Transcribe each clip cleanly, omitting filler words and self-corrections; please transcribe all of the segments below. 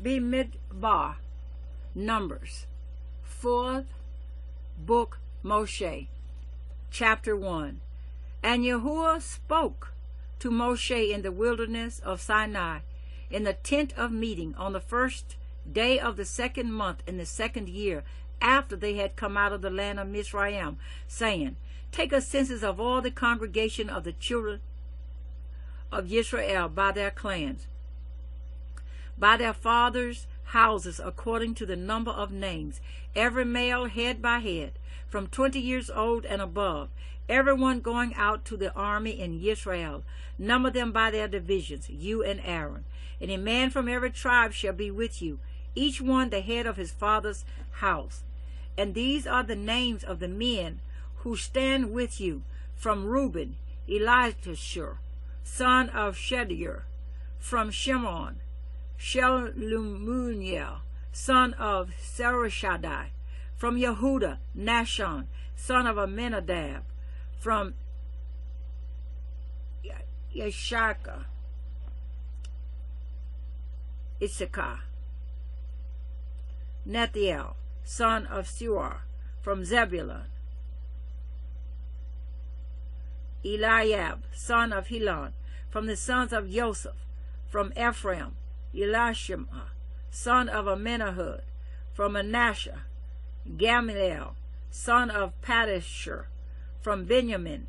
Bemidbar, Numbers, 4th book, Mosheh, chapter 1. And Yehua spoke to Mosheh in the wilderness of Sinai, in the tent of meeting, on the first day of the 2nd month in the 2nd year, after they had come out of the land of Mitsrayim, saying, Take a census of all the congregation of the children of Yisra'eel by their clans, by their fathers' houses, according to the number of names, every male head by head, from 20 years old and above, everyone going out to the army in Yisra'eel. Number them by their divisions, you and Aaron. And a man from every tribe shall be with you, each one the head of his father's house. And these are the names of the men who stand with you: from Reuben, Elishashur, son of Shedeur; from Shimon, Shelumuniel, son of Serashadai; from Yehuda, Nashon, son of Aminadab; from Yeshaka, Issachar; Nethiel, son of Suar; from Zebulun, Eliab, son of Helon; from the sons of Joseph; from Ephraim, Elishama, son of Amminahud; from Manasseh, Gamaliel, son of Padashur; from Benjamin,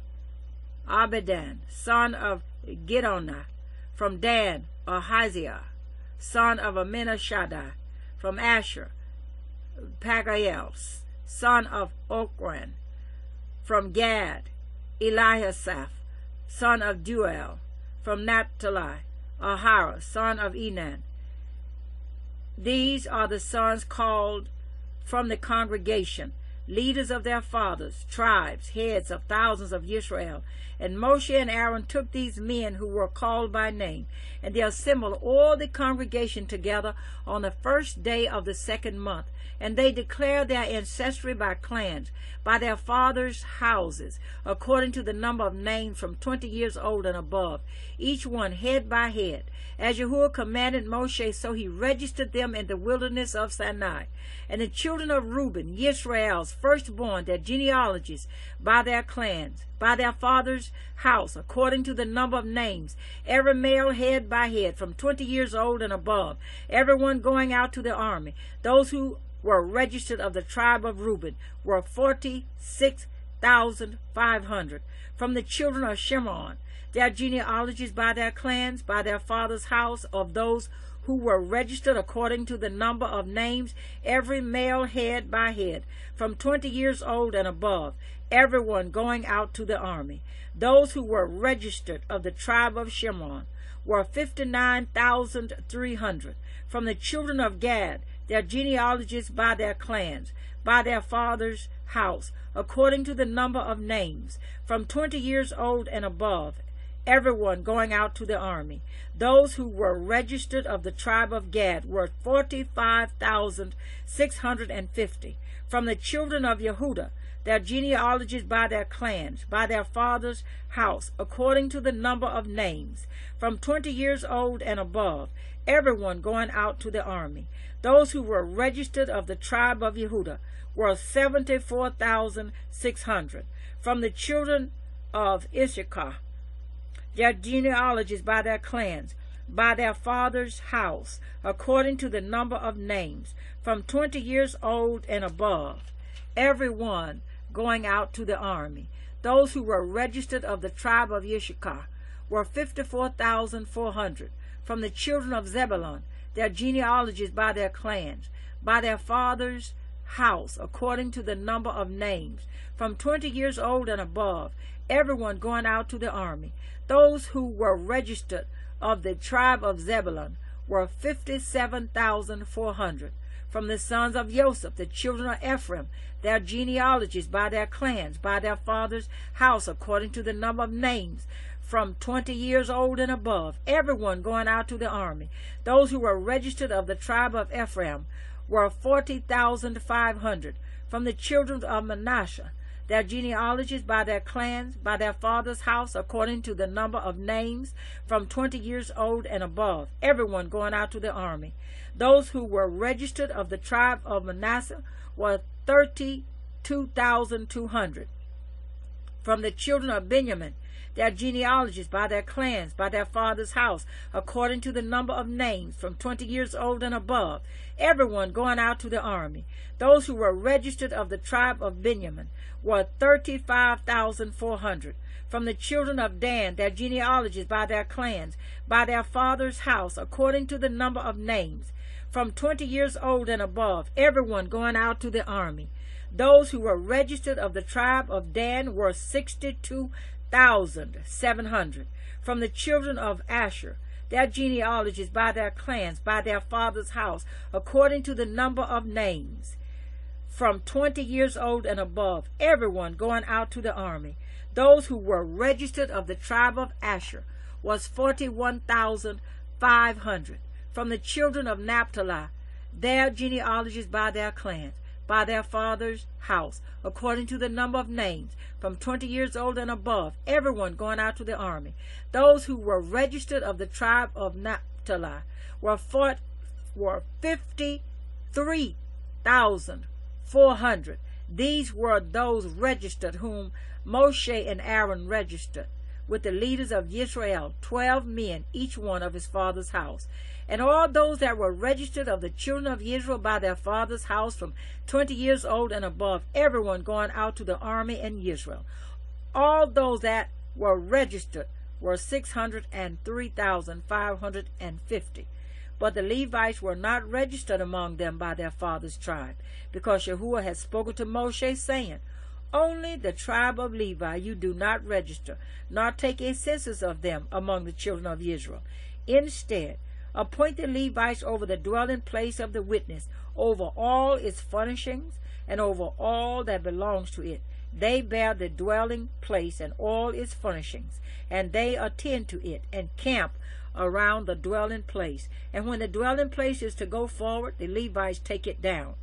Abidan, son of Gidonah; from Dan, Ahaziah, son of Aminashadai; from Asher, Pagael, son of Okran; from Gad, Eliasaph, son of Duel; from Naphtali, Ahara, son of Enan. These are the sons called from the congregation, leaders of their fathers, tribes, heads of thousands of Israel. And Moshe and Aaron took these men who were called by name, and they assembled all the congregation together on the first day of the 2nd month. And they declared their ancestry by clans, by their fathers' houses, according to the number of names, from 20 years old and above, each one head by head. As Yehua commanded Moshe, so he registered them in the wilderness of Sinai. And the children of Reuben, Yisrael's firstborn, their genealogies, by their clans, by their father's house, according to the number of names, every male head by head, from 20 years old and above, everyone going out to the army. Those who were registered of the tribe of Reuben were 46,500. From the children of Shimon, their genealogies by their clans, by their father's house, of those who were registered according to the number of names, every male head by head, from 20 years old and above, everyone going out to the army. Those who were registered of the tribe of Shimon were 59,300. From the children of Gad, their genealogies by their clans, by their father's house, according to the number of names, from 20 years old and above, everyone going out to the army. Those who were registered of the tribe of Gad were 45,650. From the children of Yehuda, their genealogies by their clans, by their father's house, according to the number of names, from 20 years old and above, everyone going out to the army. Those who were registered of the tribe of Yehuda were 74,600. From the children of Issachar, their genealogies by their clans, by their father's house, according to the number of names, from 20 years old and above, everyone going out to the army. Those who were registered of the tribe of Issachar were 54,400. From the children of Zebulun, their genealogies by their clans, by their father's house, according to the number of names, from 20 years old and above, everyone going out to the army. Those who were registered of the tribe of Zebulun were 57,400. From the sons of Joseph, the children of Ephraim, their genealogies by their clans, by their father's house, according to the number of names, from 20 years old and above, everyone going out to the army. Those who were registered of the tribe of Ephraim were 40,500. From the children of Manasseh, their genealogies by their clans, by their father's house, according to the number of names, from 20 years old and above, everyone going out to the army. Those who were registered of the tribe of Manasseh were 32,200. From the children of Benjamin, their genealogies by their clans, by their father's house, according to the number of names, from 20 years old and above, everyone going out to the army. Those who were registered of the tribe of Benjamin were 35,400. From the children of Dan, their genealogies by their clans, by their father's house, according to the number of names, from 20 years old and above, everyone going out to the army. Those who were registered of the tribe of Dan were 62,700. From the children of Asher, their genealogies by their clans, by their father's house, according to the number of names, from 20 years old and above, everyone going out to the army. Those who were registered of the tribe of Asher was 41,500. From the children of Naphtali, their genealogies by their clans, by their father's house, according to the number of names, from 20 years old and above, everyone going out to the army. Those who were registered of the tribe of Naphtali were 53,400. These were those registered whom Mosheh and Aaron registered, with the leaders of Yisra'ელ, 12 men, each one of his father's house. And all those that were registered of the children of Israel by their father's house, from 20 years old and above, everyone going out to the army in Israel. All those that were registered were 603,550. But the Levites were not registered among them by their father's tribe, because Yahweh had spoken to Moshe, saying, only the tribe of Levi you do not register, nor take a census of them among the children of Israel. Instead, appoint the Levites over the dwelling place of the witness, over all its furnishings, and over all that belongs to it. They bear the dwelling place and all its furnishings, and they attend to it, and camp around the dwelling place. And when the dwelling place is to go forward, the Levites take it down.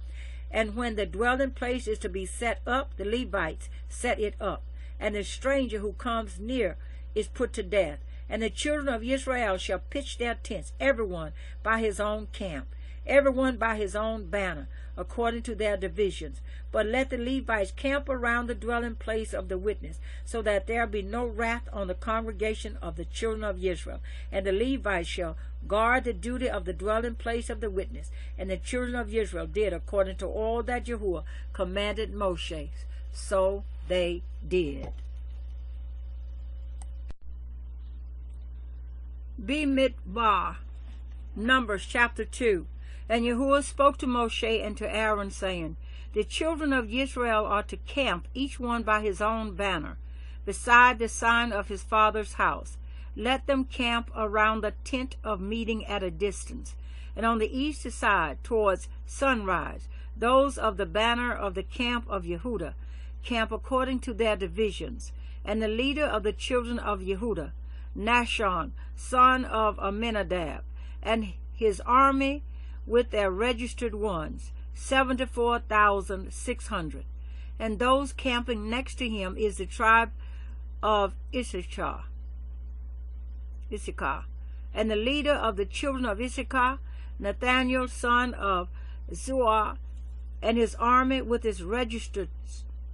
And when the dwelling place is to be set up, the Levites set it up. And the stranger who comes near is put to death. And the children of Yisra'eel shall pitch their tents, everyone by his own camp, everyone by his own banner, according to their divisions. But let the Levites camp around the dwelling place of the witness, so that there be no wrath on the congregation of the children of Israel. And the Levites shall guard the duty of the dwelling place of the witness. And the children of Israel did according to all that Yahweh commanded Moshe. So they did. Bemidbar, Numbers chapter 2. And Yahweh spoke to Moshe and to Aaron, saying, the children of Israel are to camp, each one by his own banner, beside the sign of his father's house. Let them camp around the tent of meeting at a distance. And on the east side, towards sunrise, those of the banner of the camp of Yehudah camp according to their divisions. And the leader of the children of Yehudah, Nashon, son of Amminadab, and his army with their registered ones, 74,600. And those camping next to him is the tribe of Issachar. And the leader of the children of Issachar, Nathaniel, son of Zuar, and his army with his registered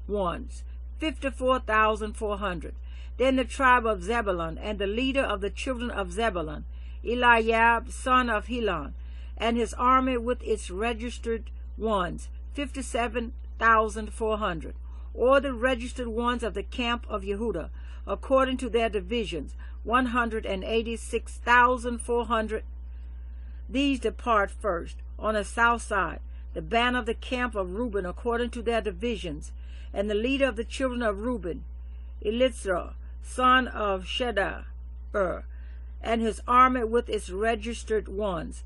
ones, 54,400. Then the tribe of Zebulun, and the leader of the children of Zebulun, Eliab, son of Helon, and his army with its registered ones, 57,400. Or the registered ones of the camp of Yehudah, according to their divisions, 186,400. These depart first. On the south side, the banner of the camp of Reuben, according to their divisions, and the leader of the children of Reuben, Elitzur, son of Shedar, and his army with its registered ones,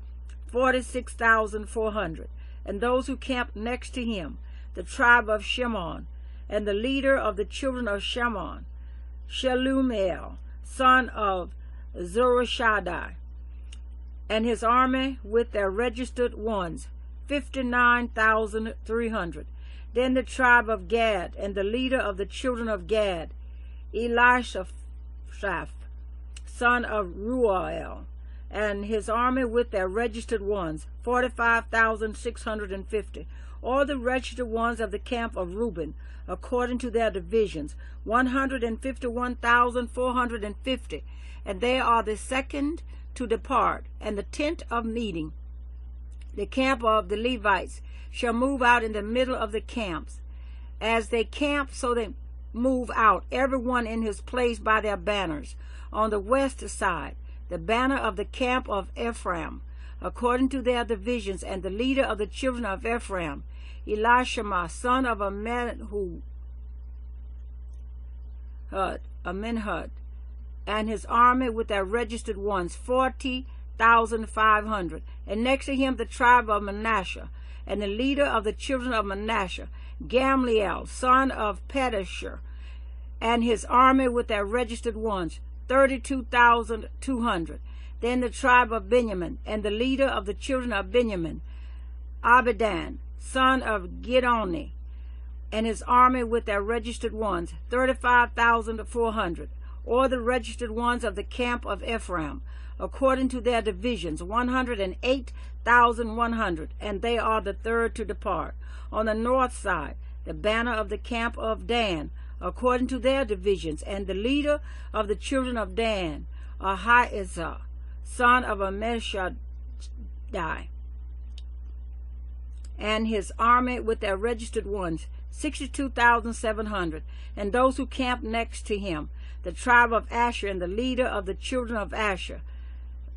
46,400. And those who camped next to him, the tribe of Shimon, and the leader of the children of Shimon, Shelumiel, son of Zurishaddai, and his army with their registered ones, 59,300. Then the tribe of Gad, and the leader of the children of Gad, Elishaph, son of Reuel, and his army with their registered ones, 45,650. All the registered ones of the camp of Reuben, according to their divisions, 151,450. And they are the second to depart. And the tent of meeting, the camp of the Levites, shall move out in the middle of the camps. As they camp, so they move out, everyone in his place by their banners. On the west side, the banner of the camp of Ephraim, according to their divisions, and the leader of the children of Ephraim, Elishama, son of Amminhud, and his army with their registered ones, 40,500. And next to him the tribe of Manasseh, and the leader of the children of Manasseh, Gamliel, son of Pedashur, and his army with their registered ones, 32,200. Then the tribe of Benjamin, and the leader of the children of Benjamin, Abidan, son of Gidoni, and his army with their registered ones, 35,400. Or the registered ones of the camp of Ephraim, according to their divisions, 108,100, and they are the third to depart. On the north side, the banner of the camp of Dan, according to their divisions, and the leader of the children of Dan, Ahiezer, son of Ammishaddai, and his army with their registered ones, 62,700. And those who camp next to him, the tribe of Asher, and the leader of the children of Asher,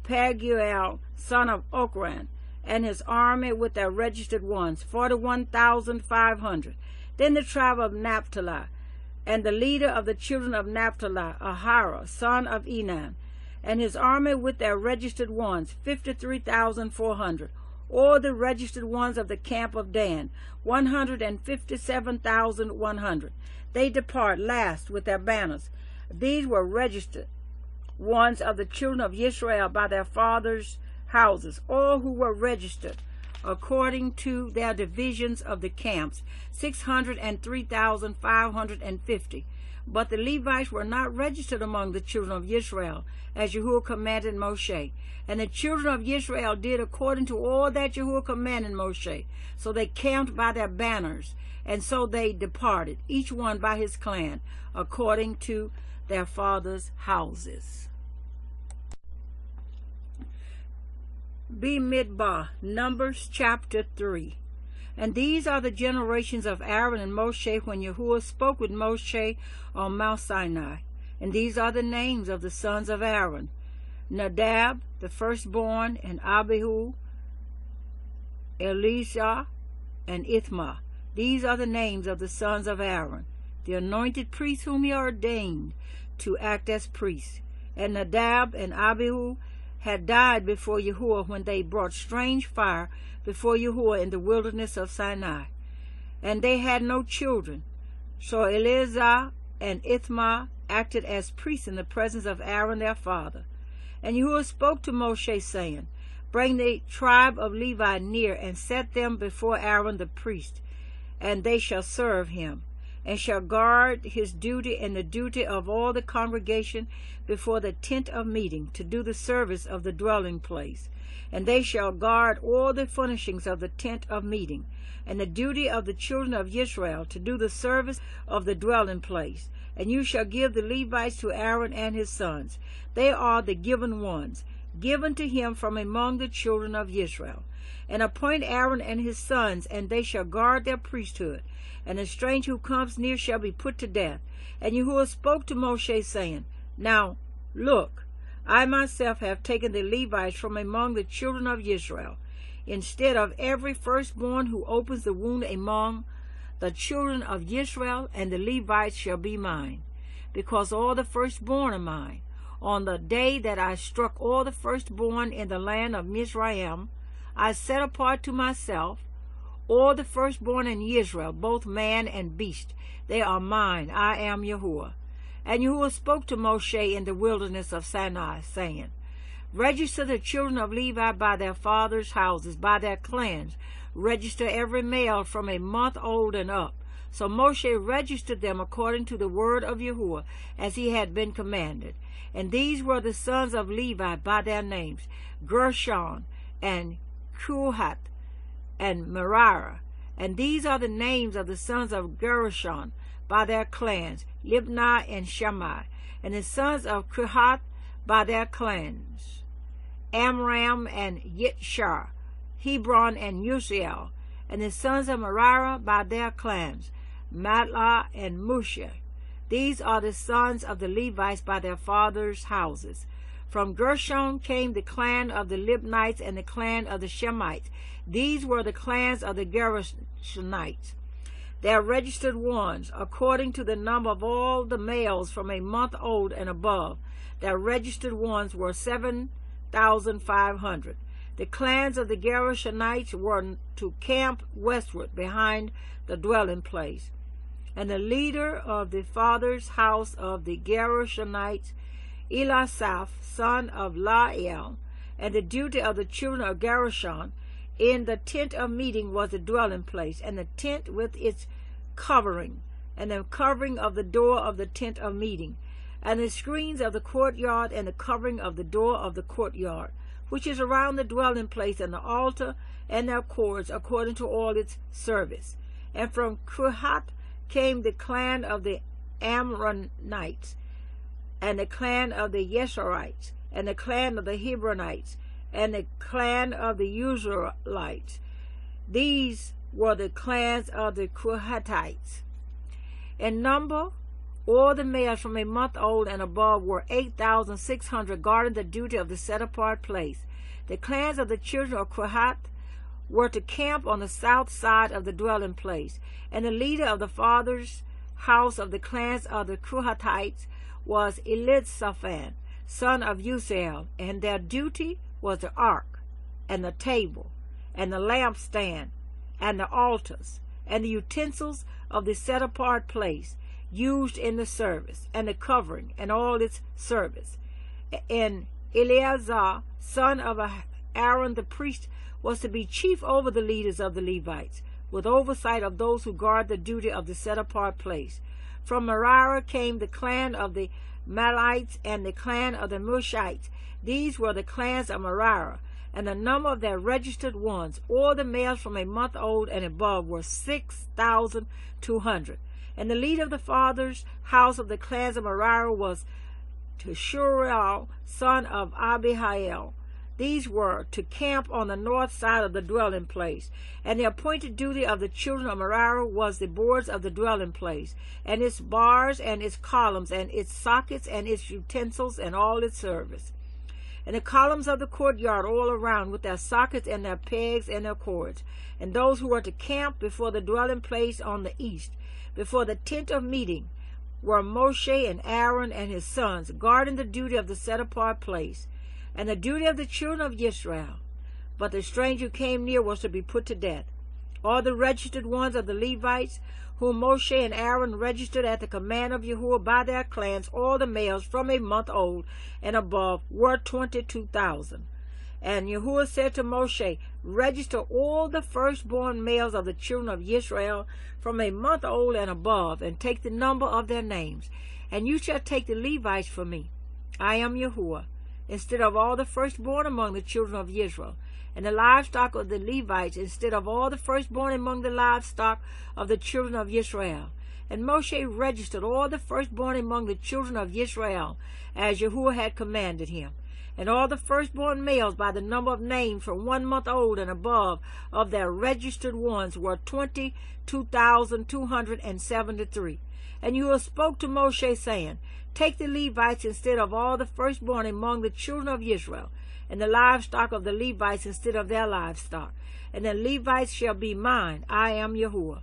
Pagiel, son of Okran, and his army with their registered ones, 41,500. Then the tribe of Naphtali, and the leader of the children of Naphtali, Ahira, son of Enan, and his army with their registered ones, 53,400. Or the registered ones of the camp of Dan, 157,100. They depart last with their banners. These were registered ones of the children of Yisra'eel by their fathers' houses, all who were registered according to their divisions of the camps, 603,550. But the Levites were not registered among the children of Yisra'eel, as Yahweh commanded Mosheh. And the children of Yisra'eel did according to all that Yahweh commanded Mosheh. So they camped by their banners, and so they departed, each one by his clan, according to their fathers' houses. Bemidbar, Numbers chapter 3. And these are the generations of Aaron and Mosheh when Yahweh spoke with Mosheh on Mount Sinai. And these are the names of the sons of Aaron: Nadab, the firstborn, and Abihu, Eleazar, and Ithamar. These are the names of the sons of Aaron, the anointed priests whom he ordained to act as priests. And Nadab and Abihu had died before Yahweh when they brought strange fire before Yahweh in the wilderness of Sinai. And they had no children. So Eleazar and Ithamar acted as priests in the presence of Aaron their father. And Yahweh spoke to Moshe, saying, Bring the tribe of Levi near, and set them before Aaron the priest, and they shall serve him, and shall guard his duty and the duty of all the congregation before the tent of meeting, to do the service of the dwelling place. And they shall guard all the furnishings of the tent of meeting, and the duty of the children of Israel, to do the service of the dwelling place. And you shall give the Levites to Aaron and his sons. They are the given ones, given to him from among the children of Israel. And appoint Aaron and his sons, and they shall guard their priesthood. And the stranger who comes near shall be put to death. And Yahweh spoke to Moshe, saying, Now, look, I myself have taken the Levites from among the children of Israel, instead of every firstborn who opens the womb among the children of Israel, and the Levites shall be mine, because all the firstborn are mine. On the day that I struck all the firstborn in the land of Mitsrayim, I set apart to myself all the firstborn in Israel, both man and beast. They are mine. I am Yahweh. And Yahweh spoke to Moshe in the wilderness of Sinai, saying, Register the children of Levi by their fathers' houses, by their clans. register every male from a month old and up. So Moshe registered them according to the word of Yahweh, as he had been commanded. And these were the sons of Levi by their names, Gershon, and Kohath, and Merari. And these are the names of the sons of Gershon by their clans, Libni and Shammai. And the sons of Kohath by their clans, Amram and Yitshar, Hebron and Yisra'ЄL. And the sons of Merari by their clans, Matlah and Mosheh. These are the sons of the Levites by their fathers' houses. From Gershon came the clan of the Libnites and the clan of the Shemites. These were the clans of the Gershonites. Their registered ones, according to the number of all the males from a month old and above. Their registered ones were 7,500. The clans of the Gershonites were to camp westward behind the dwelling place. And the leader of the father's house of the Gershonites, Elisaph, son of Lael. And the duty of the children of Gershon in the tent of meeting was the dwelling place, and the tent with its covering, and the covering of the door of the tent of meeting, and the screens of the courtyard, and the covering of the door of the courtyard, which is around the dwelling place, and the altar, and their cords, according to all its service. And from Kohath came the clan of the Amronites, and the clan of the Yesharites, and the clan of the Hebronites, and the clan of the Yisraelites. These were the clans of the Kohathites. In number, all the males from a month old and above were 8,600, guarding the duty of the set-apart place. The clans of the children of Kohath were to camp on the south side of the dwelling place, and the leader of the father's house of the clans of the Kohathites was Elisaphan, son of Yisra'ЄL, and their duty was the ark, and the table, and the lampstand, and the altars, and the utensils of the set-apart place used in the service, and the covering, and all its service. And Eleazar, son of Aaron the priest, was to be chief over the leaders of the Levites, with oversight of those who guard the duty of the set-apart place. From Merari came the clan of the Malites and the clan of the Mushites. These were the clans of Merari, and the number of their registered ones, all the males from a month old and above, were 6,200. And the leader of the father's house of the clans of Merari was Yisra'Єl, son of Abihail. These were to camp on the north side of the dwelling place. And the appointed duty of the children of Merari was the boards of the dwelling place, and its bars, and its columns, and its sockets, and its utensils, and all its service. And the columns of the courtyard all around, with their sockets, and their pegs, and their cords. And those who were to camp before the dwelling place on the east, before the tent of meeting, were Moshe and Aaron and his sons, guarding the duty of the set-apart place, and the duty of the children of Yisra'ЄL. But the stranger who came near was to be put to death. All the registered ones of the Levites, whom Moshe and Aaron registered at the command of Yahweh by their clans, all the males from a month old and above, were 22,000. And Yahweh said to Moshe, register all the firstborn males of the children of Yisra'ЄL from a month old and above, and take the number of their names. And you shall take the Levites for me. I am Yahweh, instead of all the firstborn among the children of Israel, and the livestock of the Levites, instead of all the firstborn among the livestock of the children of Yisra'ЄL. And Moshe registered all the firstborn among the children of Yisra'ЄL, as Yahweh had commanded him. And all the firstborn males by the number of names from 1 month old and above of their registered ones were 22,273. And Yahweh spoke to Moshe, saying, take the Levites instead of all the firstborn among the children of Israel, and the livestock of the Levites instead of their livestock. And the Levites shall be mine. I am Yahweh.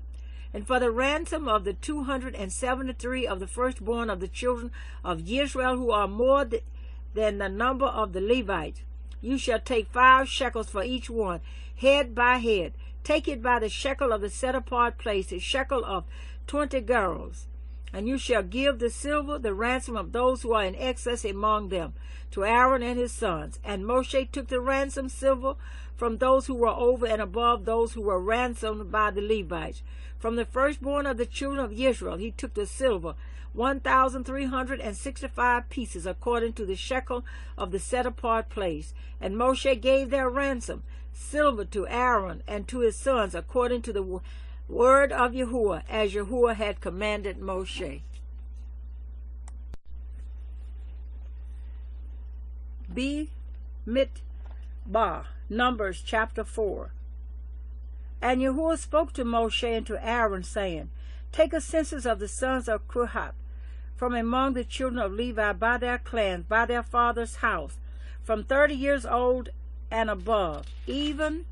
And for the ransom of the 273 of the firstborn of the children of Israel, who are more than the number of the Levites, you shall take 5 shekels for each one, head by head. Take it by the shekel of the set-apart place, a shekel of 20 gerahs. And you shall give the silver, the ransom of those who are in excess among them, to Aaron and his sons. And Moshe took the ransom silver from those who were over and above those who were ransomed by the Levites. From the firstborn of the children of Yisra'ელ he took the silver, 1,365 pieces, according to the shekel of the set-apart place. And Moshe gave their ransom, silver, to Aaron and to his sons, according to the word of Yehua, as Yehua had commanded Moshe. Bemidbar, Numbers chapter 4. And Yehua spoke to Moshe and to Aaron, saying, Take a census of the sons of TORAH from among the children of Levi by their clans, by their father's house, from 30 years old and above, even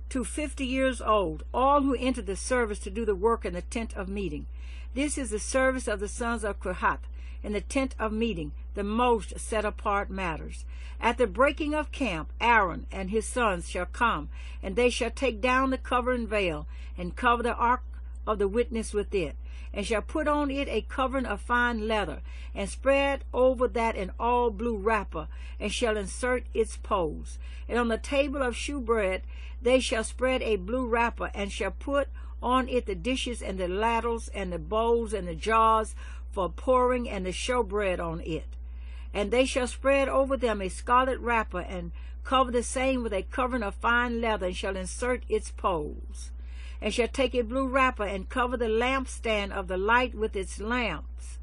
to 50 years old, all who enter the service to do the work in the tent of meeting. This is the service of the sons of TORAH in the tent of meeting, the most set-apart matters. At the breaking of camp, Aaron and his sons shall come, and they shall take down the covering veil, and cover the ark of the witness with it, and shall put on it a covering of fine leather, and spread over that an all blue wrapper, and shall insert its poles. And on the table of shewbread they shall spread a blue wrapper, and shall put on it the dishes and the ladles and the bowls and the jars for pouring, and the showbread on it. And they shall spread over them a scarlet wrapper, and cover the same with a covering of fine leather, and shall insert its poles. And shall take a blue wrapper, and cover the lampstand of the light with its lamps,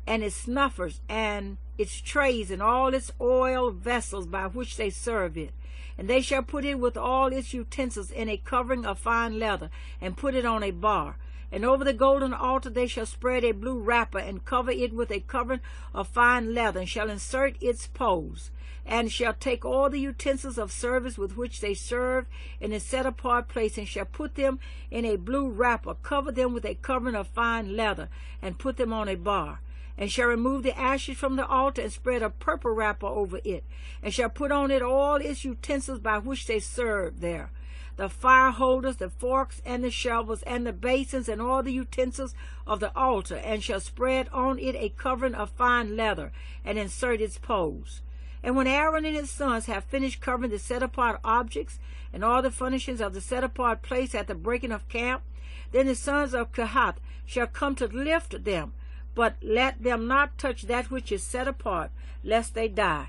and its snuffers, and its trays, and all its oil vessels by which they serve it. And they shall put it with all its utensils in a covering of fine leather, and put it on a bar. And over the golden altar they shall spread a blue wrapper, and cover it with a covering of fine leather, and shall insert its poles. And shall take all the utensils of service with which they serve in a set-apart place, and shall put them in a blue wrapper, cover them with a covering of fine leather, and put them on a bar. And shall remove the ashes from the altar, and spread a purple wrapper over it, and shall put on it all its utensils by which they serve there, the fire holders, the forks, and the shovels, and the basins, and all the utensils of the altar, and shall spread on it a covering of fine leather, and insert its poles. And when Aaron and his sons have finished covering the set-apart objects, and all the furnishings of the set-apart place at the breaking of camp, then the sons of TORAH shall come to lift them, but let them not touch that which is set apart, lest they die.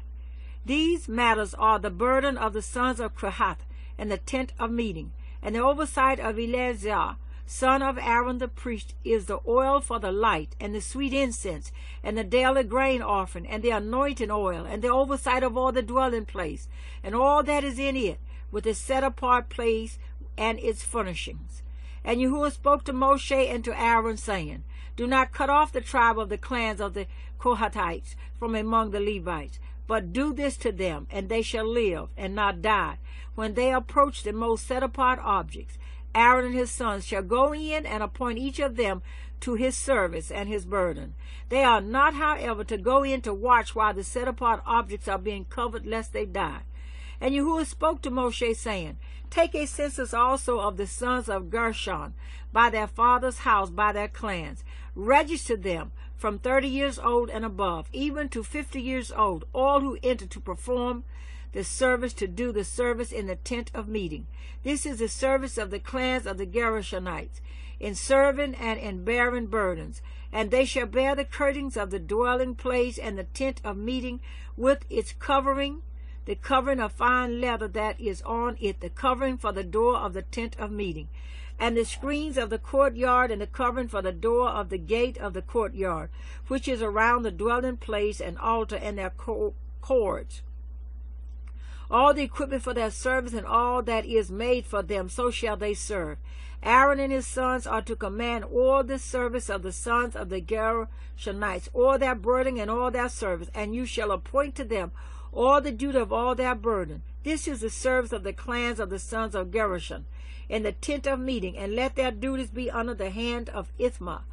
These matters are the burden of the sons of TORAH and the tent of meeting, and the oversight of Eleazar, son of Aaron the priest, is the oil for the light, and the sweet incense, and the daily grain offering, and the anointing oil, and the oversight of all the dwelling place, and all that is in it, with the set-apart place and its furnishings. And Yehua spoke to Moshe and to Aaron, saying, Do not cut off the tribe of the clans of the Kohathites from among the Levites, but do this to them, and they shall live and not die. When they approach the most set-apart objects, Aaron and his sons shall go in and appoint each of them to his service and his burden. They are not, however, to go in to watch while the set-apart objects are being covered, lest they die. And Yehua spoke to Moshe, saying, Take a census also of the sons of Gershon, by their father's house, by their clans. Register them from 30 years old and above, even to 50 years old, all who enter to perform the service, to do the service in the tent of meeting. This is the service of the clans of the Gershonites, in serving and in bearing burdens. And they shall bear the curtains of the dwelling place and the tent of meeting with its covering, the covering of fine leather that is on it, the covering for the door of the tent of meeting, and the screens of the courtyard, and the covering for the door of the gate of the courtyard, which is around the dwelling place and altar, and their cords. All the equipment for their service, and all that is made for them, so shall they serve. Aaron and his sons are to command all the service of the sons of the Gershonites, all their burden and all their service, and you shall appoint to them all the duty of all their burden. This is the service of the clans of the sons of Gershon, in the tent of meeting, and let their duties be under the hand of Ithamar,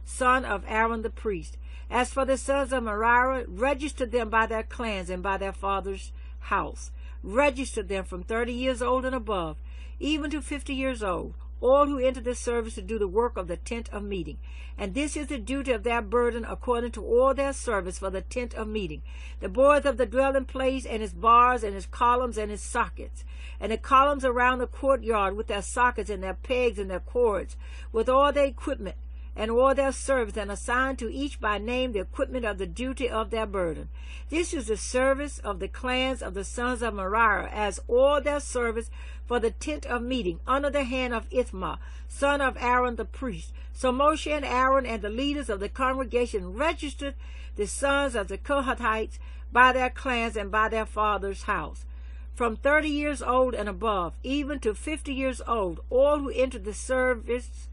son of Aaron the priest. As for the sons of Merari, register them by their clans and by their father's house. Register them from 30 years old and above, even to 50 years old, all who enter the service to do the work of the tent of meeting. And this is the duty of their burden according to all their service for the tent of meeting. The boards of the dwelling place, and its bars, and its columns, and its sockets, and the columns around the courtyard with their sockets and their pegs and their cords, with all their equipment, and all their service, and assign to each by name the equipment of the duty of their burden. This is the service of the clans of the sons of Merari, as all their service for the tent of meeting, under the hand of Ithamar, son of Aaron the priest. So Moshe and Aaron and the leaders of the congregation registered the sons of the Kohathites by their clans and by their father's house. From 30 years old and above, even to 50 years old, all who entered the service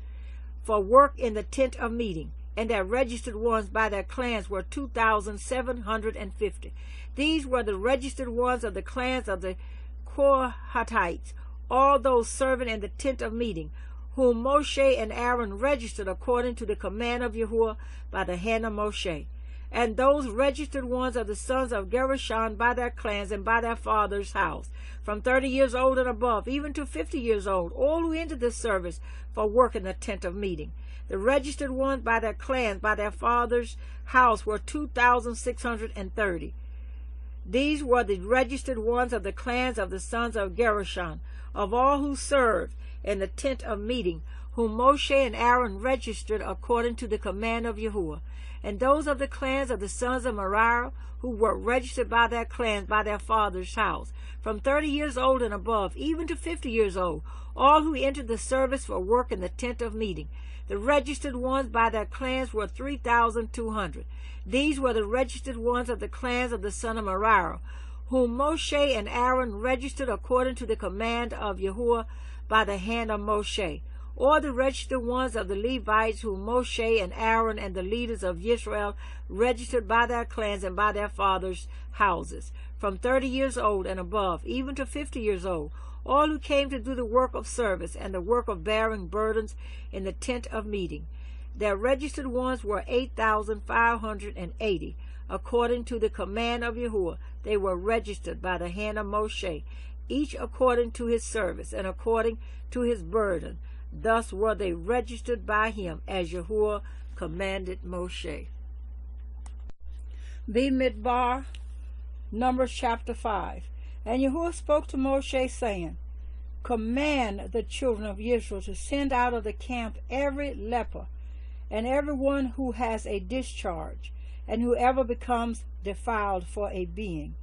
for work in the tent of meeting, and their registered ones by their clans were 2,750. These were the registered ones of the clans of the Kohathites, all those serving in the tent of meeting, whom Moshe and Aaron registered according to the command of Yahweh by the hand of Moshe. And those registered ones of the sons of Gershon by their clans and by their father's house, from 30 years old and above, even to 50 years old, all who entered the service for work in the tent of meeting. The registered ones by their clans, by their father's house, were 2,630. These were the registered ones of the clans of the sons of Gershon, of all who served in the tent of meeting, whom Moshe and Aaron registered according to the command of Yahweh. And those of the clans of the sons of Merari, who were registered by their clans, by their father's house, from 30 years old and above, even to 50 years old, all who entered the service for work in the tent of meeting. The registered ones by their clans were 3,200. These were the registered ones of the clans of the son of Merari, whom Moshe and Aaron registered according to the command of Yahweh by the hand of Moshe. Or the registered ones of the Levites, whom Moshe and Aaron and the leaders of Yisra'ელ registered by their clans and by their fathers' houses, from 30 years old and above, even to 50 years old, all who came to do the work of service and the work of bearing burdens in the tent of meeting. Their registered ones were 8,580. According to the command of Yahweh, they were registered by the hand of Moshe, each according to his service and according to his burden. Thus were they registered by him, as Yahweh commanded Moshe. Bemidbar, Numbers chapter 5. And Yahweh spoke to Moshe, saying, Command the children of Israel to send out of the camp every leper, and every one who has a discharge, and whoever becomes defiled for a being.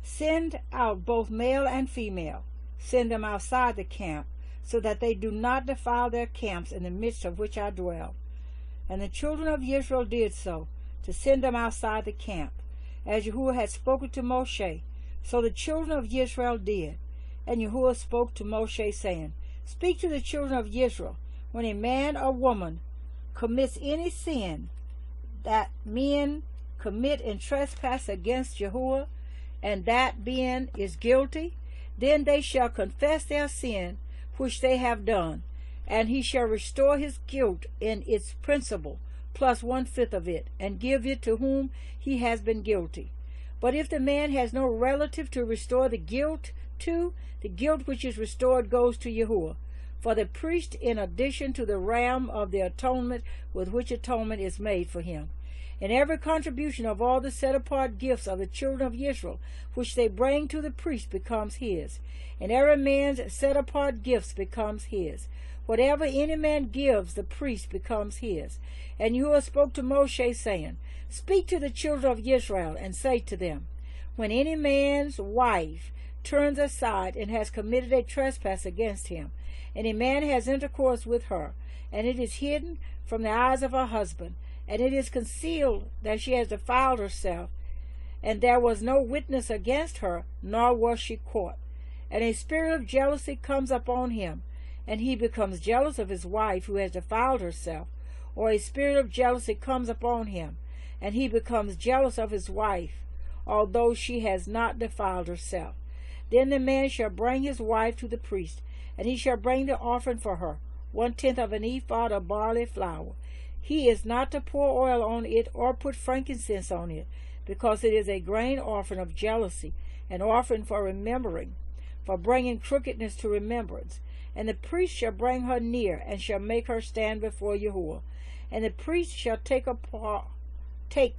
Send out both male and female. Send them outside the camp, so that they do not defile their camps in the midst of which I dwell. And the children of Israel did so, to send them outside the camp, as Yahweh had spoken to Moshe. So the children of Israel did. And Yahweh spoke to Moshe, saying, Speak to the children of Israel, when a man or woman commits any sin that men commit in trespass against Yahweh, and that being is guilty, then they shall confess their sin which they have done, and he shall restore his guilt in its principal, plus 1/5 of it, and give it to whom he has been guilty. But if the man has no relative to restore the guilt to, the guilt which is restored goes to Yahweh, for the priest, in addition to the ram of the atonement with which atonement is made for him. And every contribution of all the set-apart gifts of the children of Israel, which they bring to the priest, becomes his. And every man's set-apart gifts becomes his. Whatever any man gives, the priest becomes his. And Yahweh spoke to Moshe, saying, Speak to the children of Israel, and say to them, When any man's wife turns aside and has committed a trespass against him, and a man has intercourse with her, and it is hidden from the eyes of her husband, and it is concealed that she has defiled herself, and there was no witness against her, nor was she caught. And a spirit of jealousy comes upon him, and he becomes jealous of his wife who has defiled herself, or a spirit of jealousy comes upon him, and he becomes jealous of his wife, although she has not defiled herself. Then the man shall bring his wife to the priest, and he shall bring the offering for her, 1/10 of an ephah of barley flour. He is not to pour oil on it or put frankincense on it, because it is a grain offering of jealousy, an offering for remembering, for bringing crookedness to remembrance. And the priest shall bring her near, and shall make her stand before Yahweh. And the priest shall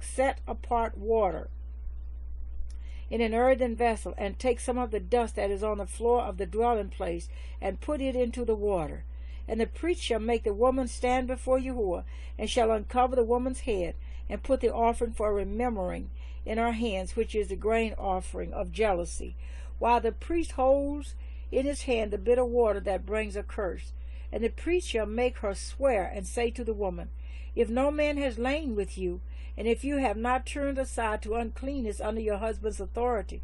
set apart water in an earthen vessel, and take some of the dust that is on the floor of the dwelling place, and put it into the water. And the priest shall make the woman stand before Yahweh, and shall uncover the woman's head, and put the offering for remembering in her hands, which is the grain offering of jealousy, while the priest holds in his hand the bitter water that brings a curse. And the priest shall make her swear, and say to the woman, If no man has lain with you, and if you have not turned aside to uncleanness under your husband's authority,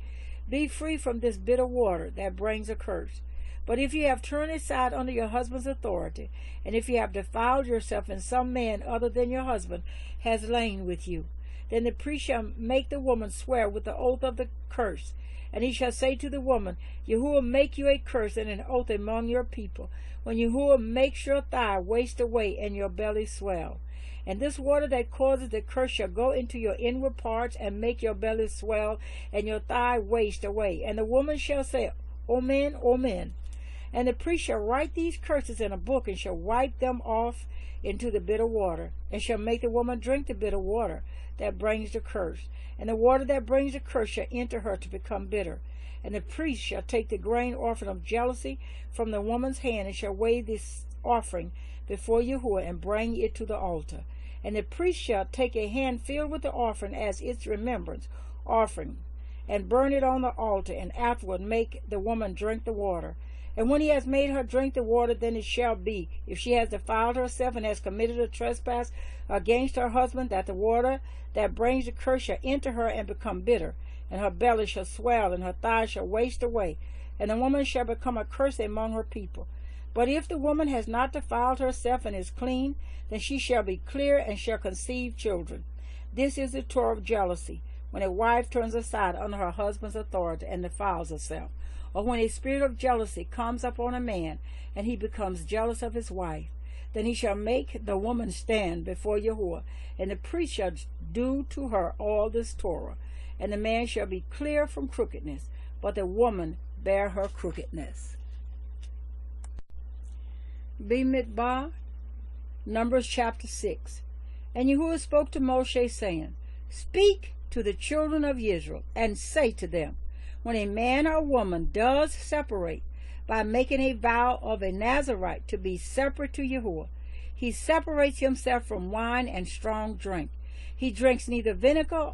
be free from this bitter water that brings a curse. But if you have turned aside under your husband's authority, and if you have defiled yourself, and some man other than your husband has lain with you, then the priest shall make the woman swear with the oath of the curse. And he shall say to the woman, Yahweh make you a curse and an oath among your people, when Yahweh makes your thigh waste away and your belly swell. And this water that causes the curse shall go into your inward parts, and make your belly swell, and your thigh waste away. And the woman shall say, Amen, Amen. And the priest shall write these curses in a book, and shall wipe them off into the bitter water, and shall make the woman drink the bitter water that brings the curse. And the water that brings the curse shall enter her to become bitter. And the priest shall take the grain offering of jealousy from the woman's hand, and shall weigh this offering before Yahweh, and bring it to the altar. And the priest shall take a hand filled with the offering as its remembrance offering, and burn it on the altar, and afterward make the woman drink the water. And when he has made her drink the water, then it shall be, if she has defiled herself and has committed a trespass against her husband, that the water that brings the curse shall enter her and become bitter, and her belly shall swell, and her thighs shall waste away, and the woman shall become a curse among her people. But if the woman has not defiled herself and is clean, then she shall be clear, and shall conceive children. This is the TORAH of jealousy, when a wife turns aside under her husband's authority and defiles herself, or when a spirit of jealousy comes upon a man, and he becomes jealous of his wife. Then he shall make the woman stand before Yahweh, and the priest shall do to her all this TORAH. And the man shall be clear from crookedness, but the woman bear her crookedness. Bemidbar, Numbers chapter 6. And Yahweh spoke to Mosheh, saying, Speak to the children of Israel, and say to them, When a man or woman does separate by making a vow of a Nazarite to be separate to Yahweh, he separates himself from wine and strong drink. He drinks neither vinegar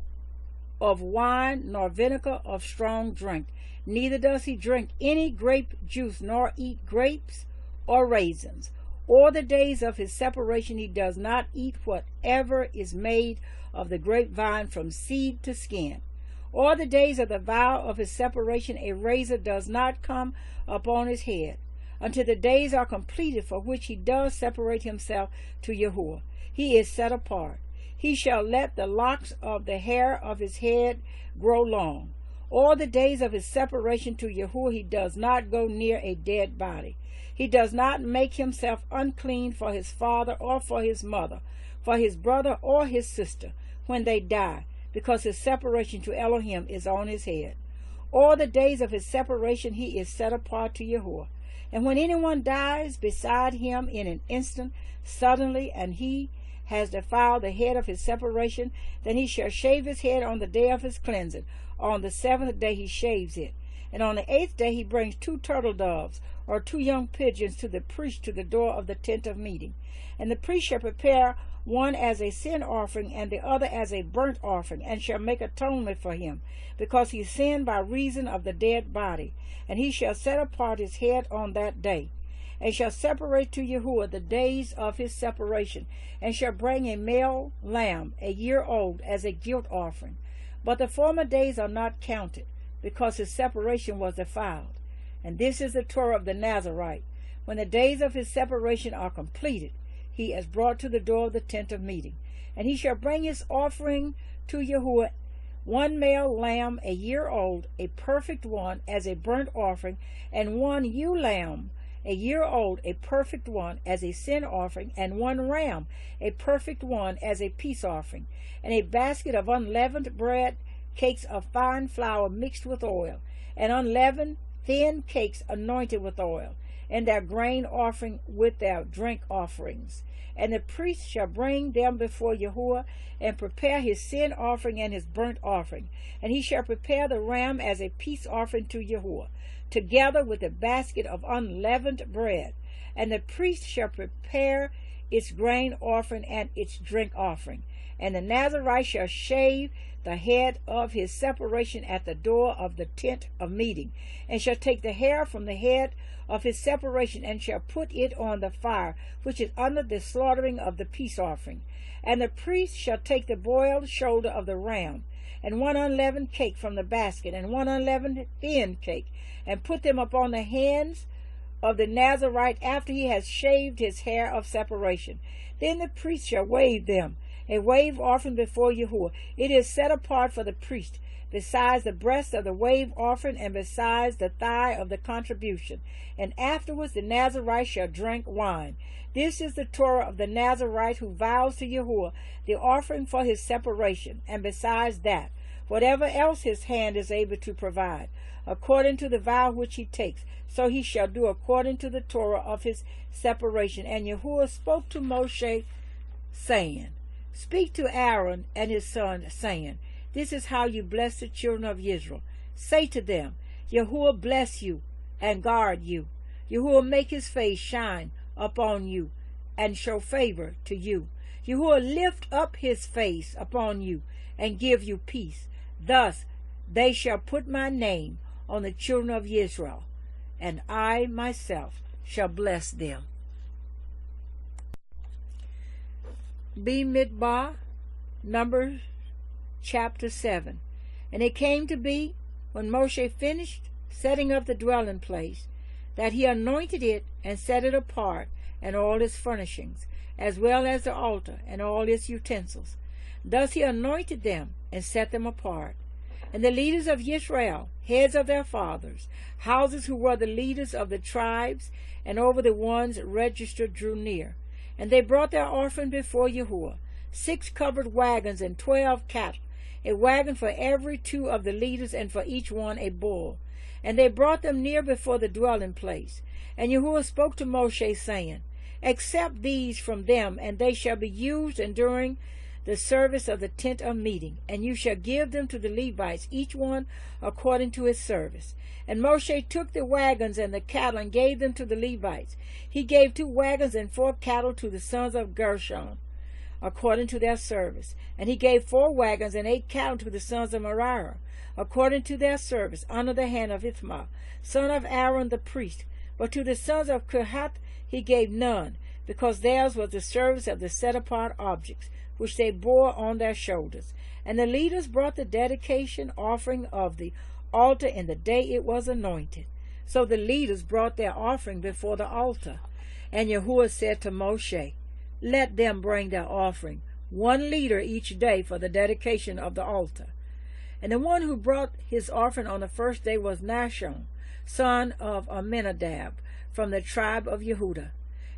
of wine nor vinegar of strong drink. Neither does he drink any grape juice, nor eat grapes or raisins. All the days of his separation he does not eat whatever is made of the grapevine from seed to skin. All the days of the vow of his separation a razor does not come upon his head, until the days are completed for which he does separate himself to Yahweh. He is set apart. He shall let the locks of the hair of his head grow long. All the days of his separation to Yahweh he does not go near a dead body. He does not make himself unclean for his father or for his mother, for his brother or his sister, when they die, because his separation to Elohim is on his head. All the days of his separation he is set apart to Yahweh. And when anyone dies beside him in an instant, suddenly, and he has defiled the head of his separation, then he shall shave his head on the day of his cleansing. On the 7th day he shaves it. And on the 8th day he brings 2 turtle doves, or 2 young pigeons, to the priest to the door of the tent of meeting. And the priest shall prepare one as a sin offering, and the other as a burnt offering, and shall make atonement for him, because he sinned by reason of the dead body. And he shall set apart his head on that day, and shall separate to Yahweh the days of his separation, and shall bring a male lamb, a year old, as a guilt offering. But the former days are not counted, because his separation was defiled. And this is the TORAH of the Nazarite. When the days of his separation are completed, he is brought to the door of the tent of meeting. And he shall bring his offering to Yahweh, 1 male lamb, a year old, a perfect one, as a burnt offering, and 1 ewe lamb, a year old, a perfect one, as a sin offering, and 1 ram, a perfect one, as a peace offering, and a basket of unleavened bread, cakes of fine flour mixed with oil, and unleavened thin cakes anointed with oil, and their grain offering with their drink offerings. And the priest shall bring them before Yahweh, and prepare his sin offering and his burnt offering. And he shall prepare the ram as a peace offering to Yahweh, together with a basket of unleavened bread. And the priest shall prepare its grain offering and its drink offering. And the Nazarite shall shave the head of his separation at the door of the tent of meeting, and shall take the hair from the head of his separation, and shall put it on the fire, which is under the slaughtering of the peace offering. And the priest shall take the boiled shoulder of the ram, and one unleavened cake from the basket, and one unleavened thin cake, and put them upon the hands of the Nazarite after he has shaved his hair of separation. Then the priest shall wave them, a wave offering before Yahweh. It is set apart for the priest, besides the breast of the wave offering, and besides the thigh of the contribution. And afterwards the Nazarite shall drink wine. This is the Torah of the Nazarite who vows to Yahweh the offering for his separation, and besides that, whatever else his hand is able to provide, according to the vow which he takes, so he shall do according to the Torah of his separation. And Yahweh spoke to Mosheh, saying, Speak to Aaron and his son, saying, This is how you bless the children of Israel. Say to them, Yahweh bless you and guard you. Yahweh make his face shine upon you and show favor to you. Yahweh lift up his face upon you and give you peace. Thus they shall put my name on the children of Israel, and I myself shall bless them. Bemidbar, Numbers chapter 7. And it came to be, when Mosheh finished setting up the dwelling place, that he anointed it and set it apart, and all its furnishings, as well as the altar and all its utensils. Thus he anointed them and set them apart. And the leaders of Yisra'ელ, heads of their fathers, houses who were the leaders of the tribes, and over the ones registered, drew near. And they brought their offering before Yahweh, 6 covered wagons and 12 cattle, a wagon for every 2 of the leaders, and for each one a bull. And they brought them near before the dwelling place. And Yahweh spoke to Moshe, saying, Accept these from them, and they shall be used enduring the service of the tent of meeting, and you shall give them to the Levites, each one according to his service. And Moshe took the wagons and the cattle and gave them to the Levites. He gave 2 wagons and 4 cattle to the sons of Gershon, according to their service. And he gave 4 wagons and 8 cattle to the sons of Merari, according to their service, under the hand of Ithamar, son of Aaron the priest. But to the sons of Kohath he gave none, because theirs was the service of the set-apart objects, which they bore on their shoulders. And the leaders brought the dedication offering of the altar in the day it was anointed. So the leaders brought their offering before the altar. And Yahweh said to Moshe, Let them bring their offering, 1 leader each day, for the dedication of the altar. And the one who brought his offering on the first day was Nahshon, son of Amminadab, from the tribe of Yehudah.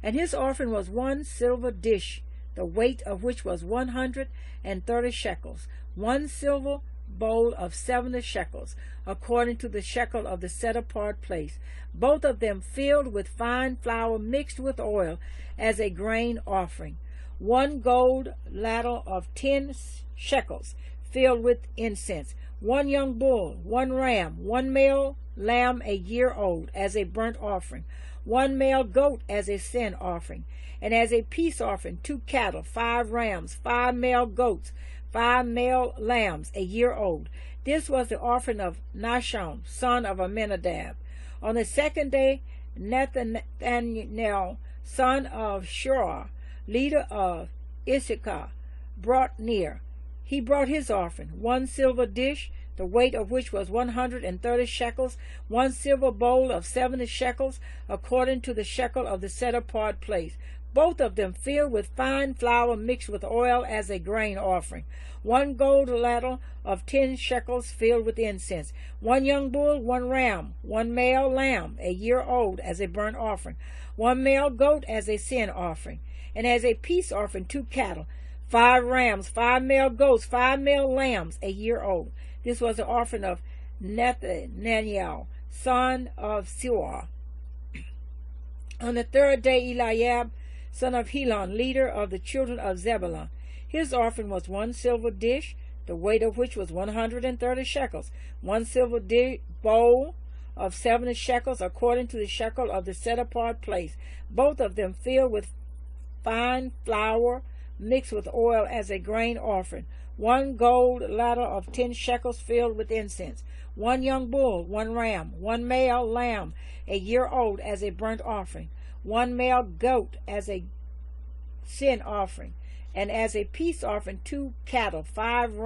And his offering was 1 silver dish, the weight of which was 130 shekels, 1 silver bowl of 70 shekels, according to the shekel of the set-apart place, both of them filled with fine flour mixed with oil as a grain offering, 1 gold ladle of 10 shekels, filled with incense, 1 young bull, 1 ram, 1 male lamb a year old as a burnt offering, 1 male goat as a sin offering, and as a peace offering 2 cattle, 5 rams, 5 male goats, 5 male lambs a year old. This was the offering of Nahshon, son of Amminadab. On the 2nd day, Nathanael, son of Shua, leader of Issachar, brought near. He brought his offering, 1 silver dish, the weight of which was 130 shekels, 1 silver bowl of 70 shekels, according to the shekel of the set-apart place, both of them filled with fine flour mixed with oil as a grain offering, 1 gold ladle of 10 shekels filled with incense, 1 young bull, 1 ram, 1 male lamb a year old as a burnt offering, 1 male goat as a sin offering, and as a peace offering 2 cattle, 5 rams, 5 male goats, 5 male lambs a year old. This was the offering of Nathanael, son of Shua. On the third day, Eliab, son of Helon, leader of the children of Zebulun. His offering was 1 silver dish, the weight of which was 130 shekels, 1 silver bowl of 70 shekels, according to the shekel of the set-apart place, both of them filled with fine flour mixed with oil as a grain offering, 1 gold ladle of 10 shekels filled with incense, 1 young bull, 1 ram, 1 male lamb, a year old, as a burnt offering, 1 male goat as a sin offering, and as a peace offering 2 cattle, 5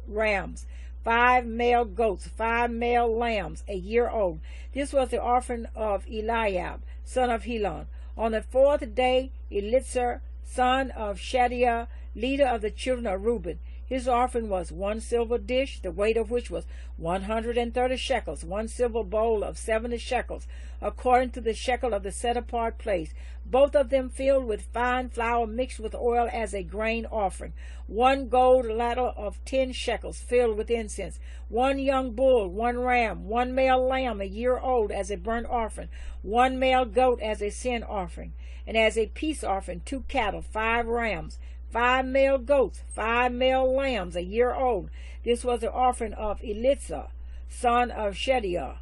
rams, 5 male goats, 5 male lambs, a year old. This was the offering of Eliab, son of Helon. On the 4th day, Eliezer, son of Shadiah, leader of the children of Reuben. His offering was 1 silver dish, the weight of which was 130 shekels, 1 silver bowl of 70 shekels, according to the shekel of the set-apart place, both of them filled with fine flour mixed with oil as a grain offering, 1 gold ladle of 10 shekels filled with incense, 1 young bull, 1 ram, 1 male lamb a year old as a burnt offering, 1 male goat as a sin offering, and as a peace offering 2 cattle, 5 rams, 5 male goats, 5 male lambs a year old. This was the offering of Eliezer, son of Shadiah.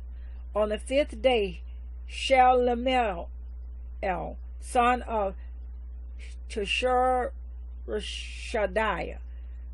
On the 5th day, Shelumiel, son of Shadiah,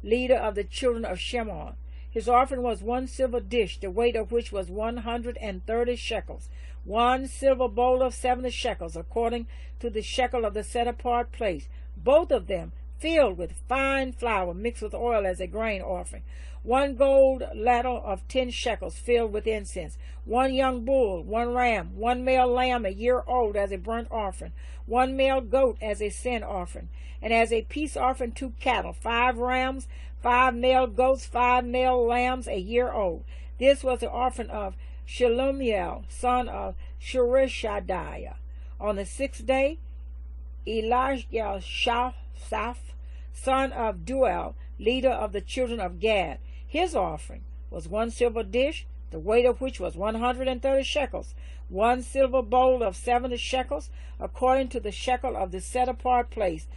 leader of the children of Shimon. His offering was 1 silver dish, the weight of which was 130 shekels, 1 silver bowl of 70 shekels, according to the shekel of the set-apart place, both of them filled with fine flour mixed with oil as a grain offering, 1 gold ladle of 10 shekels filled with incense, 1 young bull, 1 ram, 1 male lamb a year old as a burnt offering, 1 male goat as a sin offering, and as a peace offering 2 cattle, 5 rams, 5 male goats, 5 male lambs a year old. This was the offering of Shelumiel, son of Shurishadiah. On the 6th day, Elishasaph, son of Duel, leader of the children of Gad. His offering was 1 silver dish, the weight of which was 130 shekels, 1 silver bowl of 70 shekels, according to the shekel of the set-apart place,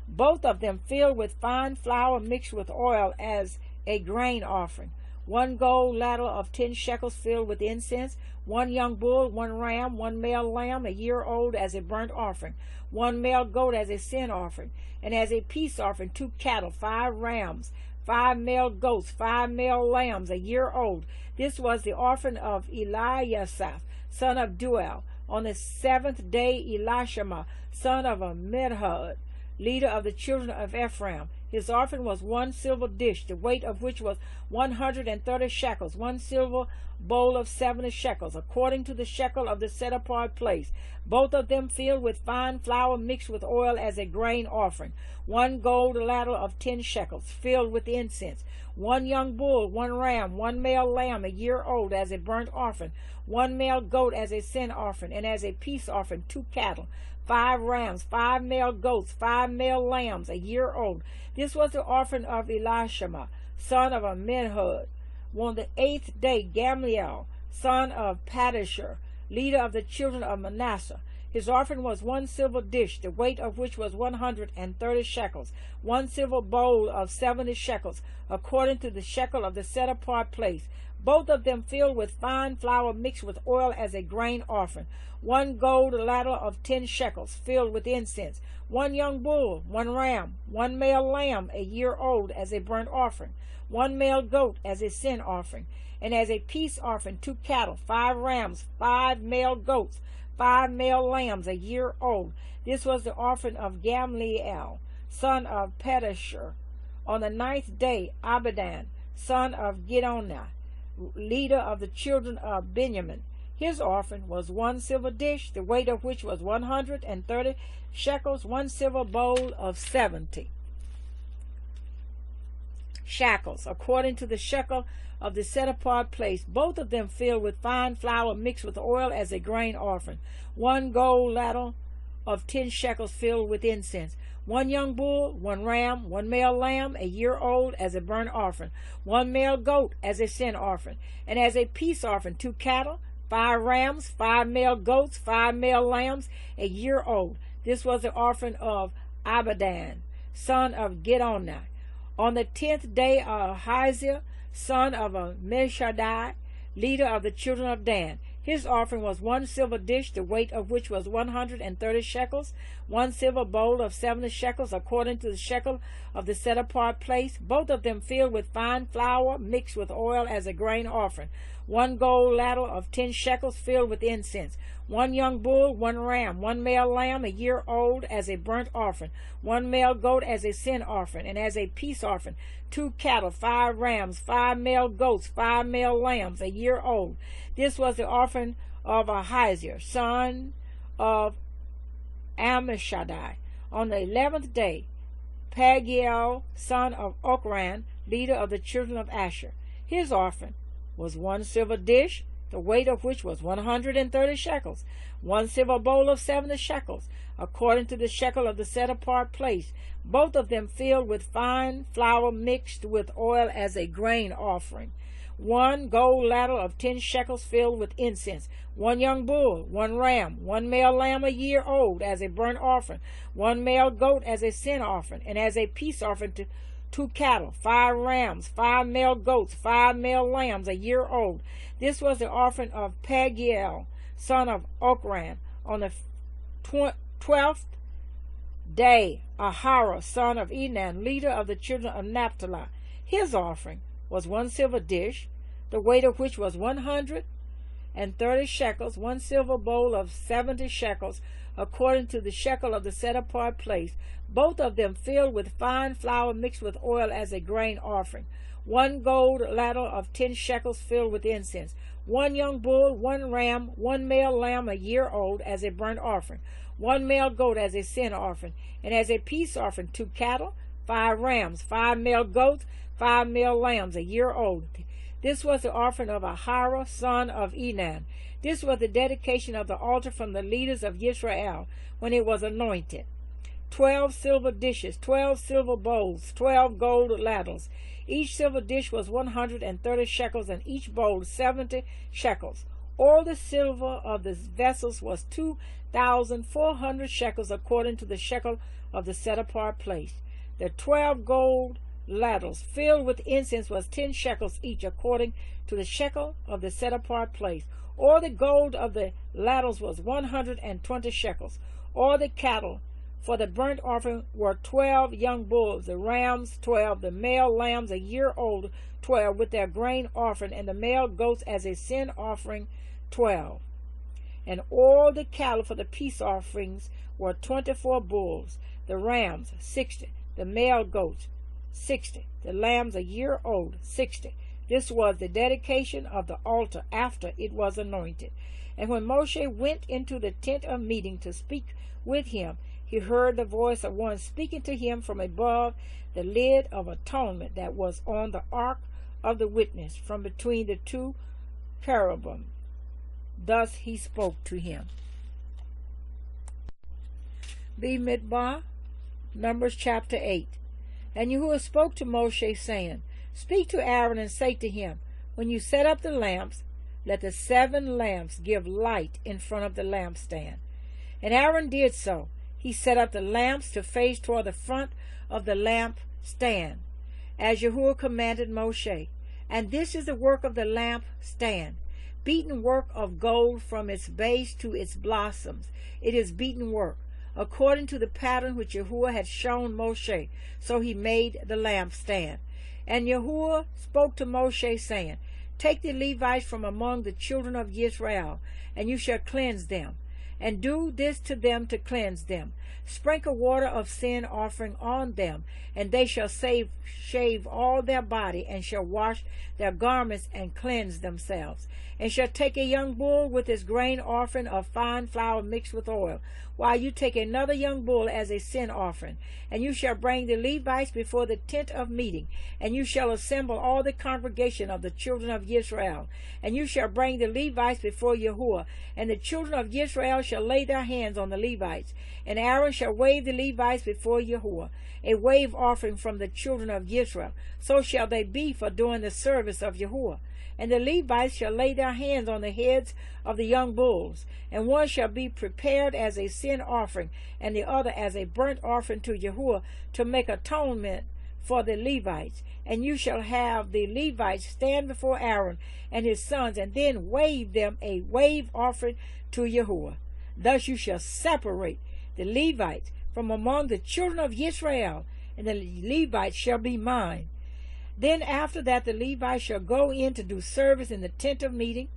both of them filled with fine flour mixed with oil as a grain offering, 1 gold ladle of 10 shekels filled with incense, 1 young bull, 1 ram, 1 male lamb a year old as a burnt offering, 1 male goat as a sin offering, and as a peace offering 2 cattle, 5 rams, 5 male goats, 5 male lambs a year old. This was the offering of Eliasaph, son of Duel. On the 7th day, Elishama, son of Amihud, leader of the children of Ephraim. His offering was 1 silver dish, the weight of which was 130 shekels, 1 silver bowl of 70 shekels, according to the shekel of the set-apart place, both of them filled with fine flour mixed with oil as a grain offering, 1 gold ladle of 10 shekels, filled with incense, 1 young bull, 1 ram, 1 male lamb a year old as a burnt offering, 1 male goat as a sin offering, and as a peace offering 2 cattle, 5 rams, 5 male goats, 5 male lambs a year old. This was the offering of Elishama, son of Amihud. On the 8th day, Gamliel, son of Padashur, leader of the children of Manasseh. His offering was 1 silver dish, the weight of which was 130 shekels, 1 silver bowl of 70 shekels, according to the shekel of the set-apart place, both of them filled with fine flour mixed with oil as a grain offering, 1 gold ladle of 10 shekels, filled with incense, 1 young bull, 1 ram, 1 male lamb a year old as a burnt offering, 1 male goat as a sin offering, and as a peace offering 2 cattle, 5 rams, 5 male goats, 5 male lambs a year old. This was the offering of Gamliel, son of Pedashur. On the 9th day, Abidan, son of Gidonah, leader of the children of Benjamin. His offering was 1 silver dish, the weight of which was 130 shekels, 1 silver bowl of 70 shekels, according to the shekel of the set-apart place, both of them filled with fine flour mixed with oil as a grain offering, 1 gold ladle of 10 shekels filled with incense, 1 young bull, 1 ram, 1 male lamb a year old as a burnt offering, 1 male goat as a sin offering, and as a peace offering 2 cattle, 5 rams, 5 male goats, 5 male lambs, a year old. This was the offering of Abidan, son of Gidoni. On the 10th day of Ahaziah, son of Ammishaddai, leader of the children of Dan. His offering was 1 silver dish, the weight of which was 130 shekels, 1 silver bowl of 70 shekels, according to the shekel of the set-apart place, both of them filled with fine flour mixed with oil as a grain offering, 1 gold ladle of 10 shekels filled with incense, 1 young bull, 1 ram, 1 male lamb a year old as a burnt offering, 1 male goat as a sin offering, and as a peace offering, 2 cattle, 5 rams, 5 male goats, 5 male lambs a year old. This was the offering of Ahaziah, son of Ammishaddai. On the 11th day, Pagiel, son of Okran, leader of the children of Asher. His offering was 1 silver dish, the weight of which was 130 shekels, 1 silver bowl of 70 shekels, according to the shekel of the set-apart place, both of them filled with fine flour mixed with oil as a grain offering, 1 gold ladle of 10 shekels filled with incense, 1 young bull, 1 ram, 1 male lamb a year old as a burnt offering, 1 male goat as a sin offering, and as a peace offering, 2 cattle, 5 rams, 5 male goats, 5 male lambs a year old. This was the offering of Pagiel, son of Okran. On the 12th day, Ahara, son of Enan, leader of the children of Naphtali. His offering was 1 silver dish, the weight of which was 130 shekels, 1 silver bowl of 70 shekels, according to the shekel of the set-apart place, both of them filled with fine flour mixed with oil as a grain offering, 1 gold ladle of 10 shekels filled with incense, 1 young bull, 1 ram, 1 male lamb a year old as a burnt offering, 1 male goat as a sin offering, and as a peace offering, 2 cattle, 5 rams, 5 male goats, 5 male lambs a year old. This was the offering of Ahara, son of Enan. This was the dedication of the altar from the leaders of Yisra'eel when it was anointed. 12 silver dishes, 12 silver bowls, 12 gold ladles. Each silver dish was 130 shekels, and each bowl 70 shekels. All the silver of the vessels was 2,400 shekels, according to the shekel of the set-apart place. The 12 gold ladles filled with incense was 10 shekels each, according to the shekel of the set-apart place. All the gold of the ladles was 120 shekels. All the cattle for the burnt offering were 12 young bulls, the rams 12, the male lambs a year old 12, with their grain offering, and the male goats as a sin offering 12. And all the cattle for the peace offerings were 24 bulls, the rams 60, the male goats 60, the lambs a year old 60. This was the dedication of the altar after it was anointed. And when Mosheh went into the tent of meeting to speak with him, he heard the voice of one speaking to him from above the lid of atonement that was on the ark of the witness, from between the 2 cherubim. Thus he spoke to him. Bemidbar, Numbers chapter 8. And Yahweh spoke to Mosheh, saying, Speak to Aaron and say to him, When you set up the lamps, let the 7 lamps give light in front of the lampstand. And Aaron did so. He set up the lamps to face toward the front of the lampstand, as Yahweh commanded Mosheh. And this is the work of the lampstand, beaten work of gold from its base to its blossoms. It is beaten work, according to the pattern which Yahweh had shown Mosheh. So he made the lampstand. And Yahweh spoke to Mosheh, saying, Take the Levites from among the children of Yisra'eel, and you shall cleanse them. And do this to them to cleanse them. Sprinkle water of sin offering on them, and they shall shave all their body, and shall wash their garments and cleanse themselves. And shall take a young bull with his grain offering of fine flour mixed with oil, while you take another young bull as a sin offering. And you shall bring the Levites before the tent of meeting, and you shall assemble all the congregation of the children of Yisrael. And you shall bring the Levites before Yahweh, and the children of Yisrael shall lay their hands on the Levites, and Aaron shall wave the Levites before Yahweh, a wave offering from the children of Yisra'ელ. So shall they be for doing the service of Yahweh. And the Levites shall lay their hands on the heads of the young bulls, and one shall be prepared as a sin offering, and the other as a burnt offering to Yahweh, to make atonement for the Levites. And you shall have the Levites stand before Aaron and his sons, and then wave them a wave offering to Yahweh. Thus you shall separate the Levites from among the children of Yisra'엘, and the Levites shall be mine. Then after that the Levites shall go in to do service in the tent of meeting,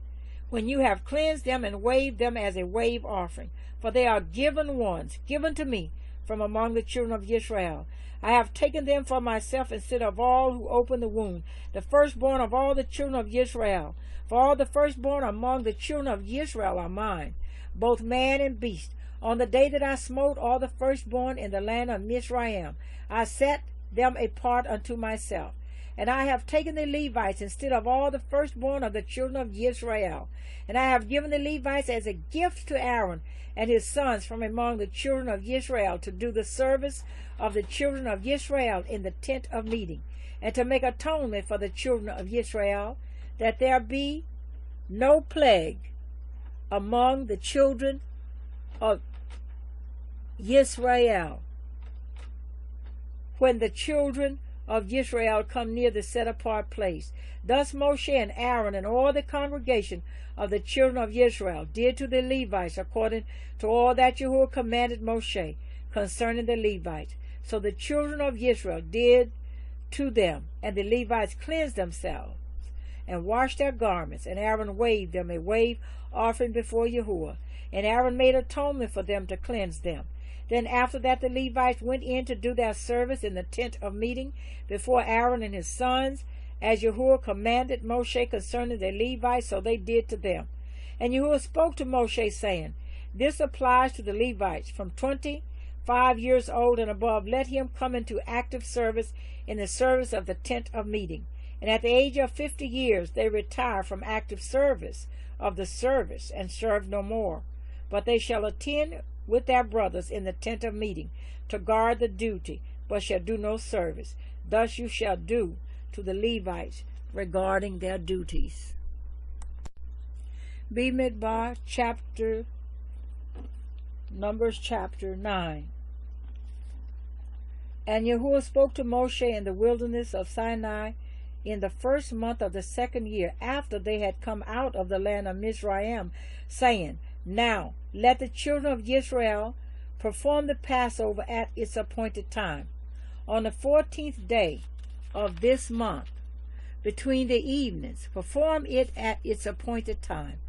when you have cleansed them and waved them as a wave offering. For they are given ones, given to me from among the children of Yisra'el. I have taken them for myself instead of all who open the womb, the firstborn of all the children of Yisra'el. For all the firstborn among the children of Yisra'el are mine, both man and beast. On the day that I smote all the firstborn in the land of Mitsrayim, I set them apart unto myself. And I have taken the Levites instead of all the firstborn of the children of Yisra'el. And I have given the Levites as a gift to Aaron and his sons from among the children of Yisrael, to do the service of the children of Yisrael in the tent of meeting, and to make atonement for the children of Yisrael, that there be no plague among the children of Yisrael, when the children of Yisrael come near the set-apart place. Thus Mosheh and Aaron and all the congregation of the children of Israel did to the Levites according to all that Yahweh commanded Mosheh concerning the Levites. So the children of Israel did to them, and the Levites cleansed themselves and washed their garments, and Aaron waved them a wave offering before Yahweh, and Aaron made atonement for them to cleanse them. Then after that the Levites went in to do their service in the tent of meeting before Aaron and his sons, as Yahweh commanded Mosheh concerning the Levites, so they did to them. And Yahweh spoke to Mosheh, saying, This applies to the Levites from 25 years old and above. Let him come into active service in the service of the tent of meeting. And at the age of 50 years they retire from active service of the service and serve no more. But they shall attend with their brothers in the tent of meeting to guard the duty, but shall do no service. Thus you shall do to the Levites regarding their duties. Bemidbar, Numbers chapter 9. And Yahweh spoke to Mosheh in the wilderness of Sinai in the first month of the second year, after they had come out of the land of Mitsrayim, saying, Now let the children of Israel perform the Passover at its appointed time, on the 14th day of this month, between the evenings. Perform it at its appointed time.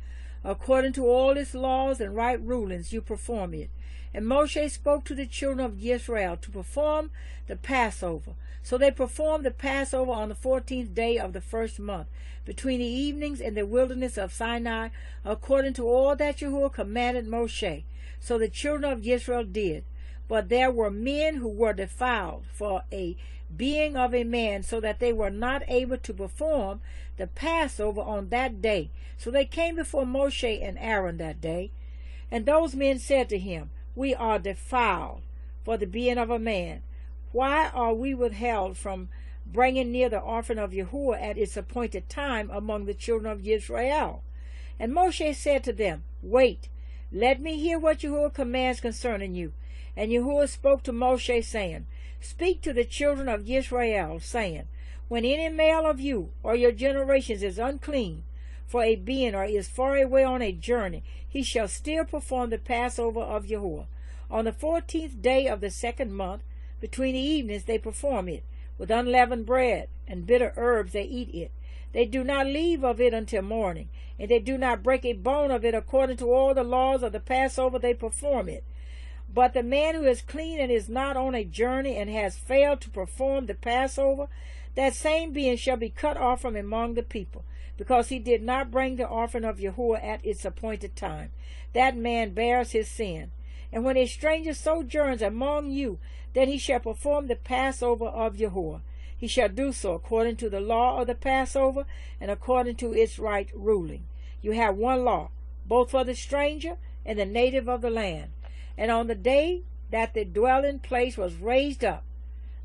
According to all its laws and right rulings, you perform it. And Moshe spoke to the children of Israel to perform the Passover. So they performed the Passover on the 14th day of the first month, between the evenings in the wilderness of Sinai, according to all that Yahweh commanded Moshe. So the children of Israel did. But there were men who were defiled for a being of a man, so that they were not able to perform the Passover on that day. So they came before Moshe and Aaron that day. And those men said to him, We are defiled for the being of a man. Why are we withheld from bringing near the offering of Yahweh at its appointed time among the children of Israel? And Moshe said to them, Wait, let me hear what Yahweh commands concerning you. And Yahweh spoke to Moshe, saying, Speak to the children of Israel, saying, When any male of you or your generations is unclean for a being or is far away on a journey, he shall still perform the Passover of Yahweh. On the 14th day of the second month, between the evenings they perform it. With unleavened bread and bitter herbs they eat it. They do not leave of it until morning, and they do not break a bone of it. According to all the laws of the Passover they perform it. But the man who is clean and is not on a journey and has failed to perform the Passover, that same being shall be cut off from among the people, because he did not bring the offering of Yahweh at its appointed time. That man bears his sin. And when a stranger sojourns among you, then he shall perform the Passover of Yahweh. He shall do so according to the law of the Passover and according to its right ruling. You have one law, both for the stranger and the native of the land. And on the day that the dwelling place was raised up,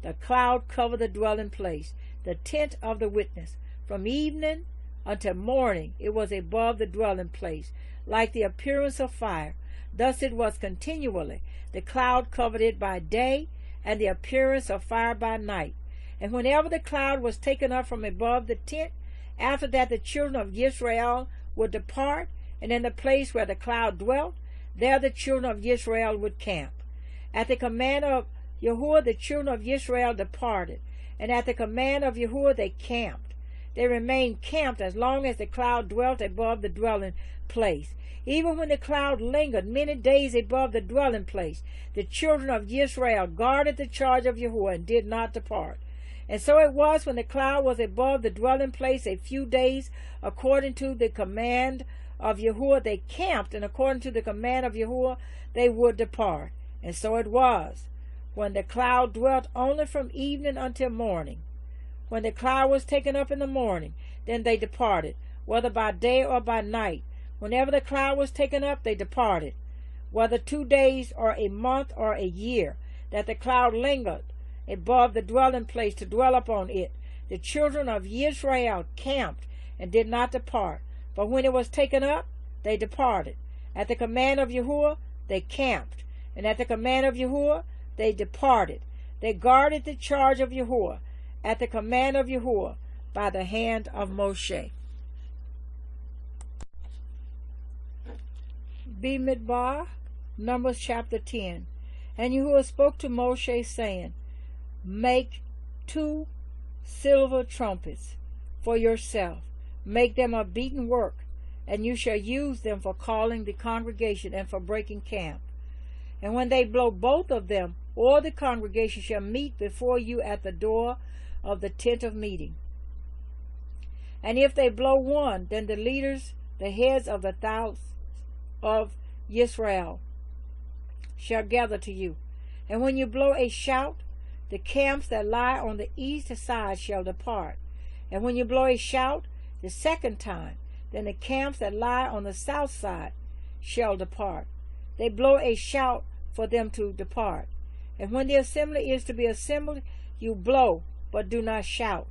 the cloud covered the dwelling place, the tent of the witness. From evening until morning it was above the dwelling place, like the appearance of fire. Thus it was continually. The cloud covered it by day, and the appearance of fire by night. And whenever the cloud was taken up from above the tent, after that the children of Yisra'eel would depart, and in the place where the cloud dwelt, there the children of Yisra'eel would camp. At the command of Yehua the children of Yisra'eel departed, and at the command of Yehua they camped. They remained camped as long as the cloud dwelt above the dwelling place. Even when the cloud lingered many days above the dwelling place, the children of Yisra'eel guarded the charge of Yehua and did not depart. And so it was when the cloud was above the dwelling place a few days, according to the command of Yehua they camped, and according to the command of Yehua they would depart. And so it was when the cloud dwelt only from evening until morning. When the cloud was taken up in the morning, then they departed, whether by day or by night. Whenever the cloud was taken up, they departed, whether 2 days or a month or a year, that the cloud lingered above the dwelling place to dwell upon it. The children of Yisrael camped and did not depart. But when it was taken up, they departed. At the command of Yehua, they camped, and at the command of Yehua, they departed. They guarded the charge of Yehua, at the command of Yehua, by the hand of Mosheh. Bemidbar, Numbers chapter 10. And Yehua spoke to Mosheh, saying, Make 2 silver trumpets for yourself. Make them of beaten work, and you shall use them for calling the congregation and for breaking camp. And when they blow both of them, all the congregation shall meet before you at the door of the tent of meeting. And if they blow one, then the leaders, the heads of the thousands of Yisrael, shall gather to you. And when you blow a shout, the camps that lie on the east side shall depart. And when you blow a shout the second time, then the camps that lie on the south side shall depart. They blow a shout for them to depart. And when the assembly is to be assembled, you blow, but do not shout.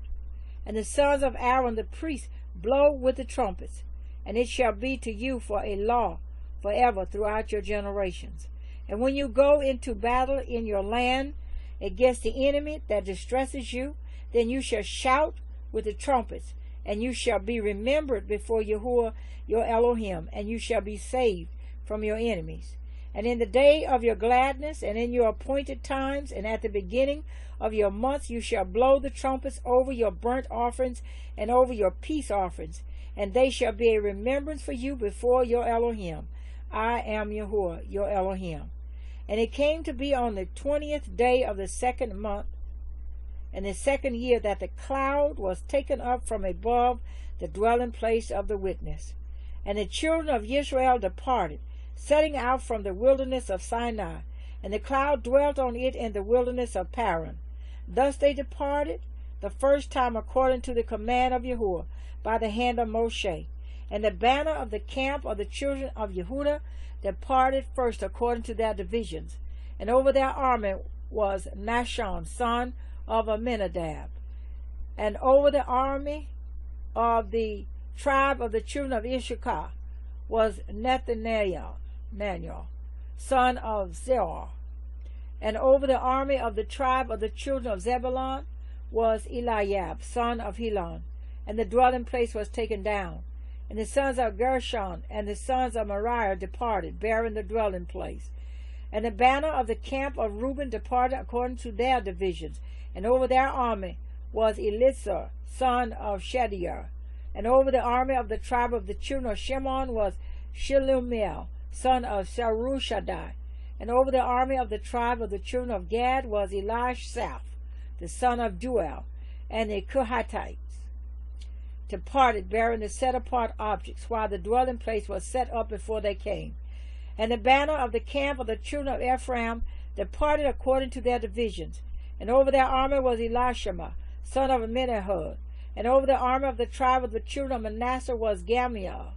And the sons of Aaron the priest blow with the trumpets, and it shall be to you for a law forever throughout your generations. And when you go into battle in your land against the enemy that distresses you, then you shall shout with the trumpets, and you shall be remembered before Yehua your Elohim, and you shall be saved from your enemies. And in the day of your gladness, and in your appointed times, and at the beginning of your months, you shall blow the trumpets over your burnt offerings and over your peace offerings, and they shall be a remembrance for you before your Elohim. I am Yehua your Elohim. And it came to be on the 20th day of the 2nd month, in the 2nd year, that the cloud was taken up from above the dwelling place of the witness. And the children of Israel departed, setting out from the wilderness of Sinai, and the cloud dwelt on it in the wilderness of Paran. Thus they departed the first time according to the command of Yehua by the hand of Mosheh. And the banner of the camp of the children of Yehuda departed first according to their divisions. And over their army was Nashon, son of Amminadab. And over the army of the tribe of the children of Issachar was Nathaniel, son of Zerah. And over the army of the tribe of the children of Zebulun was Eliab, son of Helon. And the dwelling place was taken down. And the sons of Gershon and the sons of Merari departed, bearing the dwelling place. And the banner of the camp of Reuben departed according to their divisions. And over their army was Elizur, son of Shedeur. And over the army of the tribe of the children of Shimon was Shelumiel, son of Sarushadai. And over the army of the tribe of the children of Gad was Elishaph, the son of Duel. And the Kohathites departed, bearing the set-apart objects, while the dwelling place was set up before they came. And the banner of the camp of the children of Ephraim departed according to their divisions. And over their army was Elishama, son of Amminahud. And over the army of the tribe of the children of Manasseh was Gamaliel,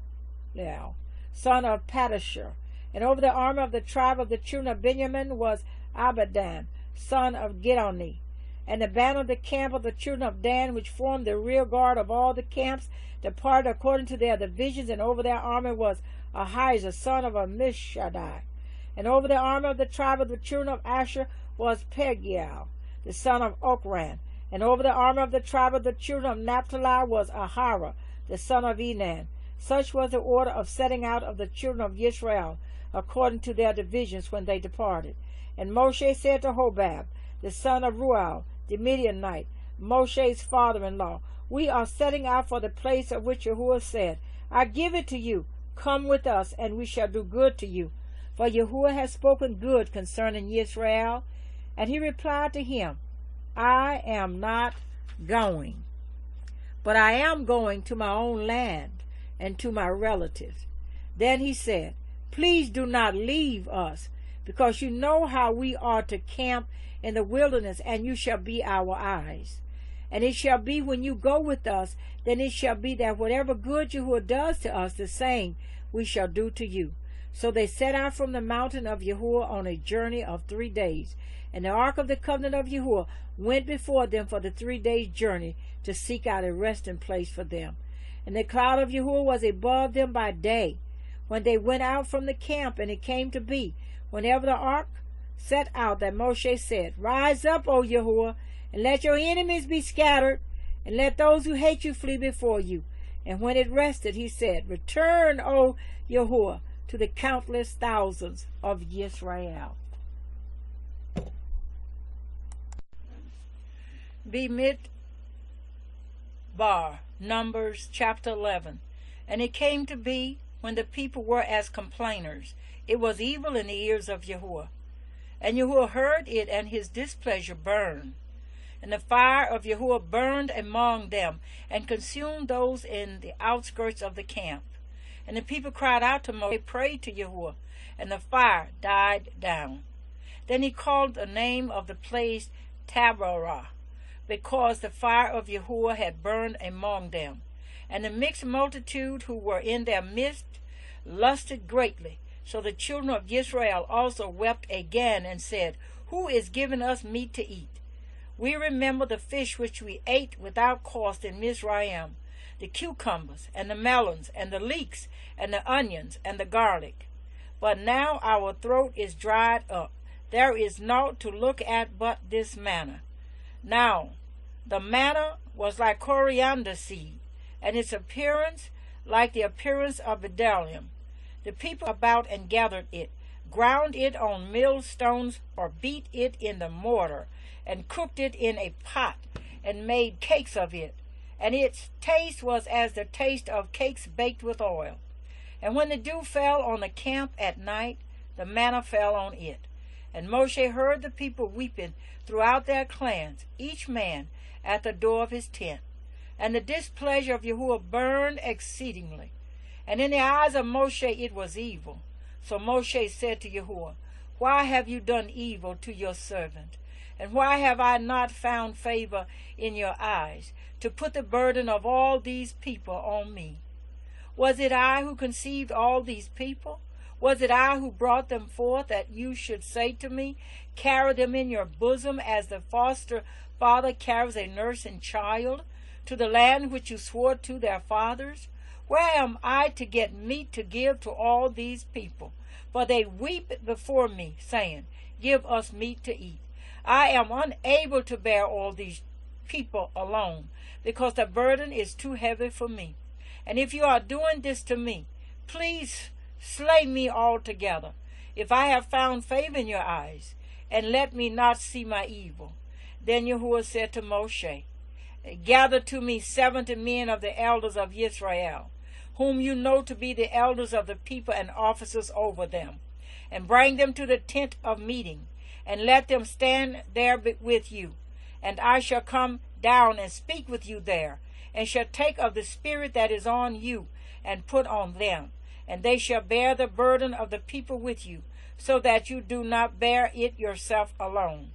son of Padashur. And over the army of the tribe of the children of Benjamin was Abidan, son of Gidoni. And the banner of the camp of the children of Dan, which formed the rear guard of all the camps, departed according to their divisions, and over their army was Ahijah, son of Ammishaddai. And over the army of the tribe of the children of Asher was Pagiel, the son of Okran. And over the army of the tribe of the children of Naphtali was Ahara, the son of Enan. Such was the order of setting out of the children of Yisra'ელ, according to their divisions when they departed. And Mosheh said to Hobab, the son of Ruel, the Midianite, Moshe's father-in-law, we are setting out for the place of which Yahweh said, I give it to you. Come with us, and we shall do good to you. For Yahweh has spoken good concerning Yisra'ელ. And he replied to him, I am not going, but I am going to my own land and to my relatives. Then he said, please do not leave us, because you know how we are to camp in the wilderness, and you shall be our eyes. And it shall be when you go with us, then it shall be that whatever good Yahweh does to us, the same we shall do to you. So they set out from the mountain of Yahweh on a journey of 3 days. And the ark of the covenant of Yahweh went before them for the 3 days' journey to seek out a resting place for them. And the cloud of Yahweh was above them by day, when they went out from the camp. And it came to be, whenever the ark set out, that Moshe said, Rise up, O Yahweh, and let your enemies be scattered, and let those who hate you flee before you. And when it rested, he said, Return, O Yahweh, to the countless thousands of Yisra'eel. Bemidbar, Numbers chapter 11. And it came to be, when the people were as complainers, it was evil in the ears of Yahweh. And Yahweh heard it, and his displeasure burned. And the fire of Yahweh burned among them, and consumed those in the outskirts of the camp. And the people cried out to Moshe, prayed to Yahweh, and the fire died down. Then he called the name of the place TORAH, because the fire of Yahweh had burned among them. And the mixed multitude who were in their midst lusted greatly. So the children of Yisrael also wept again, and said, Who is giving us meat to eat? We remember the fish which we ate without cost in Mitsrayim, the cucumbers, and the melons, and the leeks, and the onions, and the garlic. But now our throat is dried up. There is naught to look at but this manna. Now the manna was like coriander seed, and its appearance like the appearance of bdellium. The people about and gathered it, ground it on millstones, or beat it in the mortar, and cooked it in a pot, and made cakes of it. And its taste was as the taste of cakes baked with oil. And when the dew fell on the camp at night, the manna fell on it. And Moshe heard the people weeping throughout their clans, each man at the door of his tent. And the displeasure of Yahweh burned exceedingly. And in the eyes of Moshe it was evil. So Moshe said to Yahweh, Why have you done evil to your servant? And why have I not found favor in your eyes, to put the burden of all these people on me? Was it I who conceived all these people? Was it I who brought them forth, that you should say to me, Carry them in your bosom, as the foster father carries a nursing child, to the land which you swore to their fathers? Where am I to get meat to give to all these people? For they weep before me, saying, Give us meat to eat. I am unable to bear all these people alone, because the burden is too heavy for me. And if you are doing this to me, please slay me altogether, if I have found favor in your eyes, and let me not see my evil. Then Yahweh said to Moshe, Gather to me 70 men of the elders of Yisra'eel, whom you know to be the elders of the people and officers over them, and bring them to the tent of meeting, and let them stand there with you. And I shall come down and speak with you there, and shall take of the spirit that is on you, and put on them. And they shall bear the burden of the people with you, so that you do not bear it yourself alone.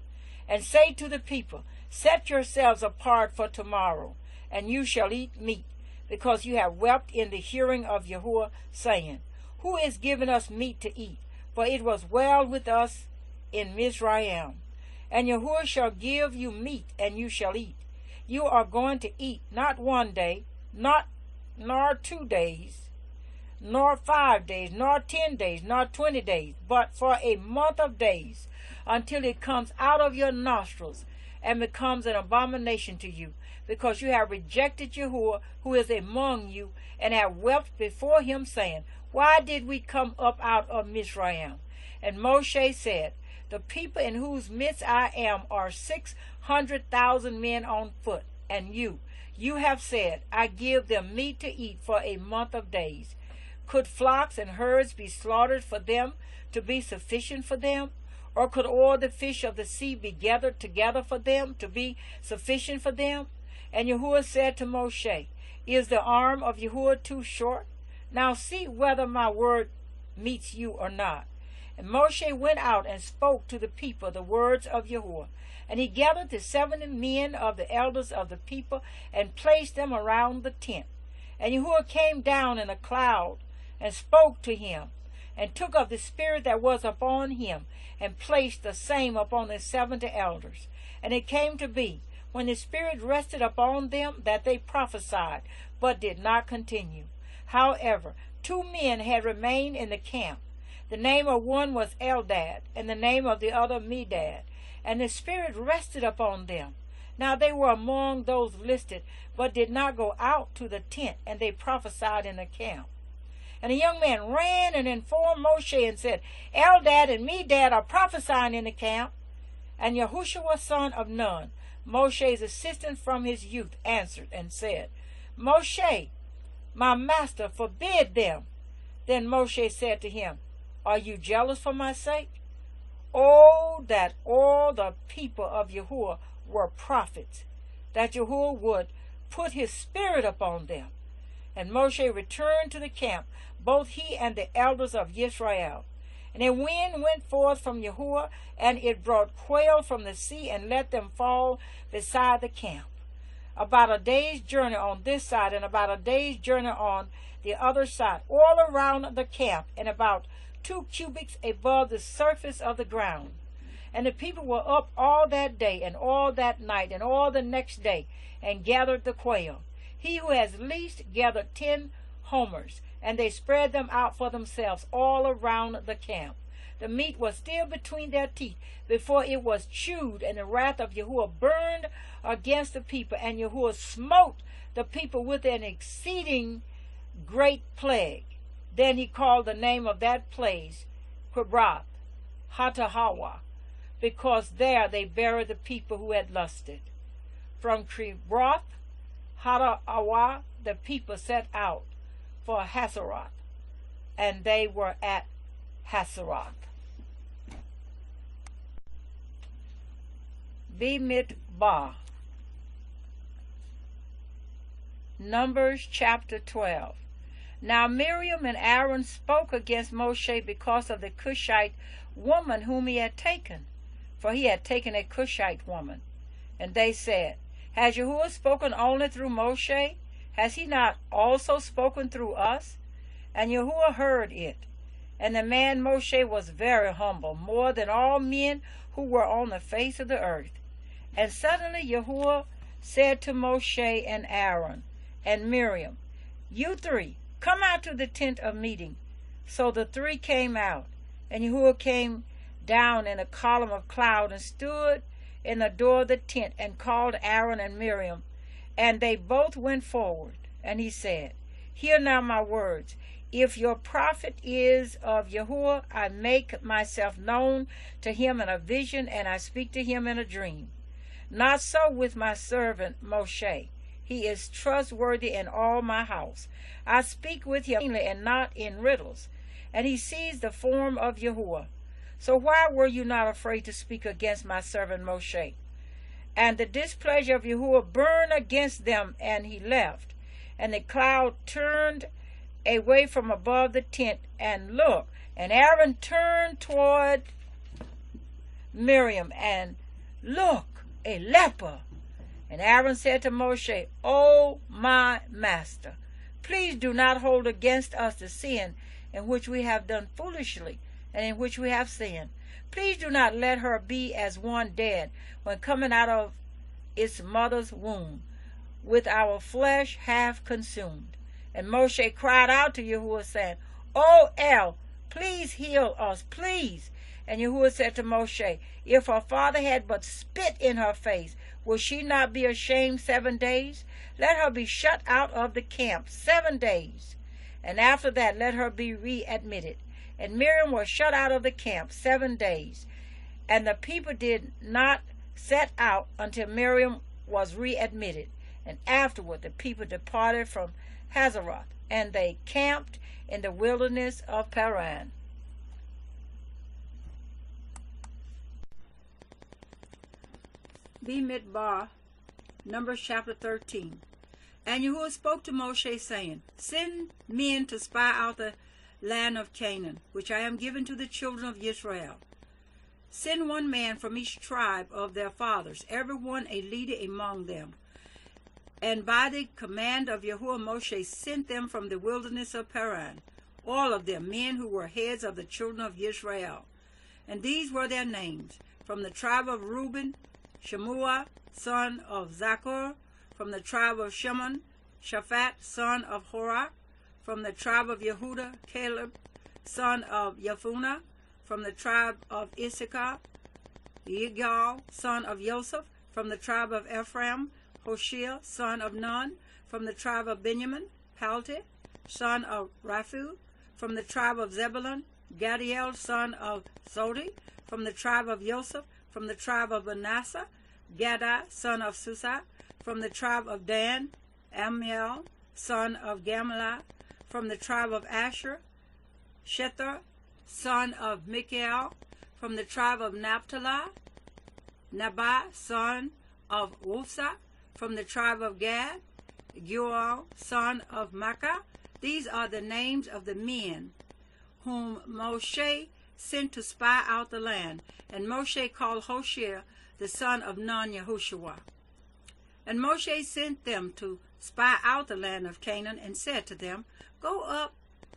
And say to the people, Set yourselves apart for tomorrow, and you shall eat meat, because you have wept in the hearing of Yahweh, saying, Who is giving us meat to eat? for it was well with us in Mitsrayim. And Yahweh shall give you meat, and you shall eat. You are going to eat not 1 day, nor 2 days, nor 5 days, nor 10 days, nor 20 days, but for a month of days, until it comes out of your nostrils and becomes an abomination to you, because you have rejected Yahweh, who is among you, and have wept before him, saying, Why did we come up out of Mitsrayim? And Mosheh said, The people in whose midst I am are 600,000 men on foot, and you have said, I give them meat to eat for a month of days. Could flocks and herds be slaughtered for them to be sufficient for them? Or could all the fish of the sea be gathered together for them to be sufficient for them? And Yahweh said to Mosheh, Is the arm of Yahweh too short? Now see whether my word meets you or not. And Mosheh went out and spoke to the people the words of Yahweh. And he gathered the 70 men of the elders of the people and placed them around the tent. And Yahweh came down in a cloud and spoke to him, and took of the spirit that was upon him, and placed the same upon the 70 elders. And it came to be, when the spirit rested upon them, that they prophesied, but did not continue. However, 2 men had remained in the camp. The name of one was Eldad, and the name of the other Medad. And the spirit rested upon them. Now they were among those listed, but did not go out to the tent, and they prophesied in the camp. And a young man ran and informed Mosheh and said, Eldad and Medad are prophesying in the camp. And Yahushua, son of Nun, Moshe's assistant from his youth, answered and said, Mosheh, my master, forbid them. Then Mosheh said to him, Are you jealous for my sake? Oh, that all the people of Yahweh were prophets, that Yahweh would put his spirit upon them. And Mosheh returned to the camp, both he and the elders of Yisra'ელ. And a wind went forth from Yahweh, and it brought quail from the sea, and let them fall beside the camp, about a day's journey on this side, and about a day's journey on the other side, all around the camp, and about 2 cubits above the surface of the ground. And the people were up all that day, and all that night, and all the next day, and gathered the quail. He who has least gathered 10 homers, and they spread them out for themselves all around the camp. The meat was still between their teeth before it was chewed, and the wrath of Yahweh burned against the people, and Yahweh smote the people with an exceeding great plague. Then he called the name of that place Kibroth Hattahawa, because there they buried the people who had lusted. From Kibroth Hattahawa the people set out for Hazeroth, and they were at Hazeroth. Bemidbar. Numbers chapter 12. Now Miriam and Aaron spoke against Mosheh because of the Cushite woman whom he had taken, for he had taken a Cushite woman. And they said, Has Yahuwah spoken only through Mosheh? Has he not also spoken through us? And Yahuwah heard it. And the man Mosheh was very humble, more than all men who were on the face of the earth. And suddenly Yahuwah said to Mosheh and Aaron and Miriam, You 3, come out to the tent of meeting. So the 3 came out, and Yahuwah came down in a column of cloud and stood in the door of the tent and called Aaron and Miriam. And they both went forward. And he said, Hear now my words. If your prophet is of Yahuwah, I make myself known to him in a vision, and I speak to him in a dream. Not so with my servant Mosheh. He is trustworthy in all my house. I speak with him plainly and not in riddles, and he sees the form of Yahuwah. So why were you not afraid to speak against my servant Mosheh? And the displeasure of Yahuwah burned against them, and he left. And the cloud turned away from above the tent, and look, and Aaron turned toward Miriam, and look, a leper. And Aaron said to Mosheh, O my master, please do not hold against us the sin in which we have done foolishly, and in which we have sinned. Please do not let her be as one dead when coming out of its mother's womb, with our flesh half consumed. And Moshe cried out to Yahweh, saying, O El, please heal us, please. And Yahweh said to Moshe, if her father had but spit in her face, will she not be ashamed 7 days? Let her be shut out of the camp 7 days, and after that let her be readmitted. And Miriam was shut out of the camp 7 days, and the people did not set out until Miriam was readmitted. And afterward the people departed from Hazeroth, and they camped in the wilderness of Paran. Bemidbar, Numbers chapter 13. And Yahweh spoke to Moshe, saying, send men to spy out the land of Canaan, which I am given to the children of Yisra'ელ. Send one man from each tribe of their fathers, every one a leader among them. And by the command of Yahweh, Moshe sent them from the wilderness of Paran, all of them men who were heads of the children of Yisra'el. And these were their names: from the tribe of Reuben, Shemua, son of Zachor; from the tribe of Shimon, Shaphat, son of Horah; from the tribe of Yehuda, Caleb, son of Jephunneh; from the tribe of Issachar, Yigal, son of Joseph; from the tribe of Ephraim, Hoshea, son of Nun; from the tribe of Benjamin, Palti, son of Raphu; from the tribe of Zebulun, Gadiel, son of Zodi; from the tribe of Joseph; from the tribe of Manasseh, Gadai, son of Susa; from the tribe of Dan, Amiel, son of Gamaliel; from the tribe of Asher, Shethar, son of Michael; from the tribe of Naphtali, Nabai, son of Usa; from the tribe of Gad, Geuel, son of Makkah. These are the names of the men whom Moshe sent to spy out the land. And Moshe called Hoshea, the son of Nun, Yahushua. And Moshe sent them to spy out the land of Canaan, and said to them, go up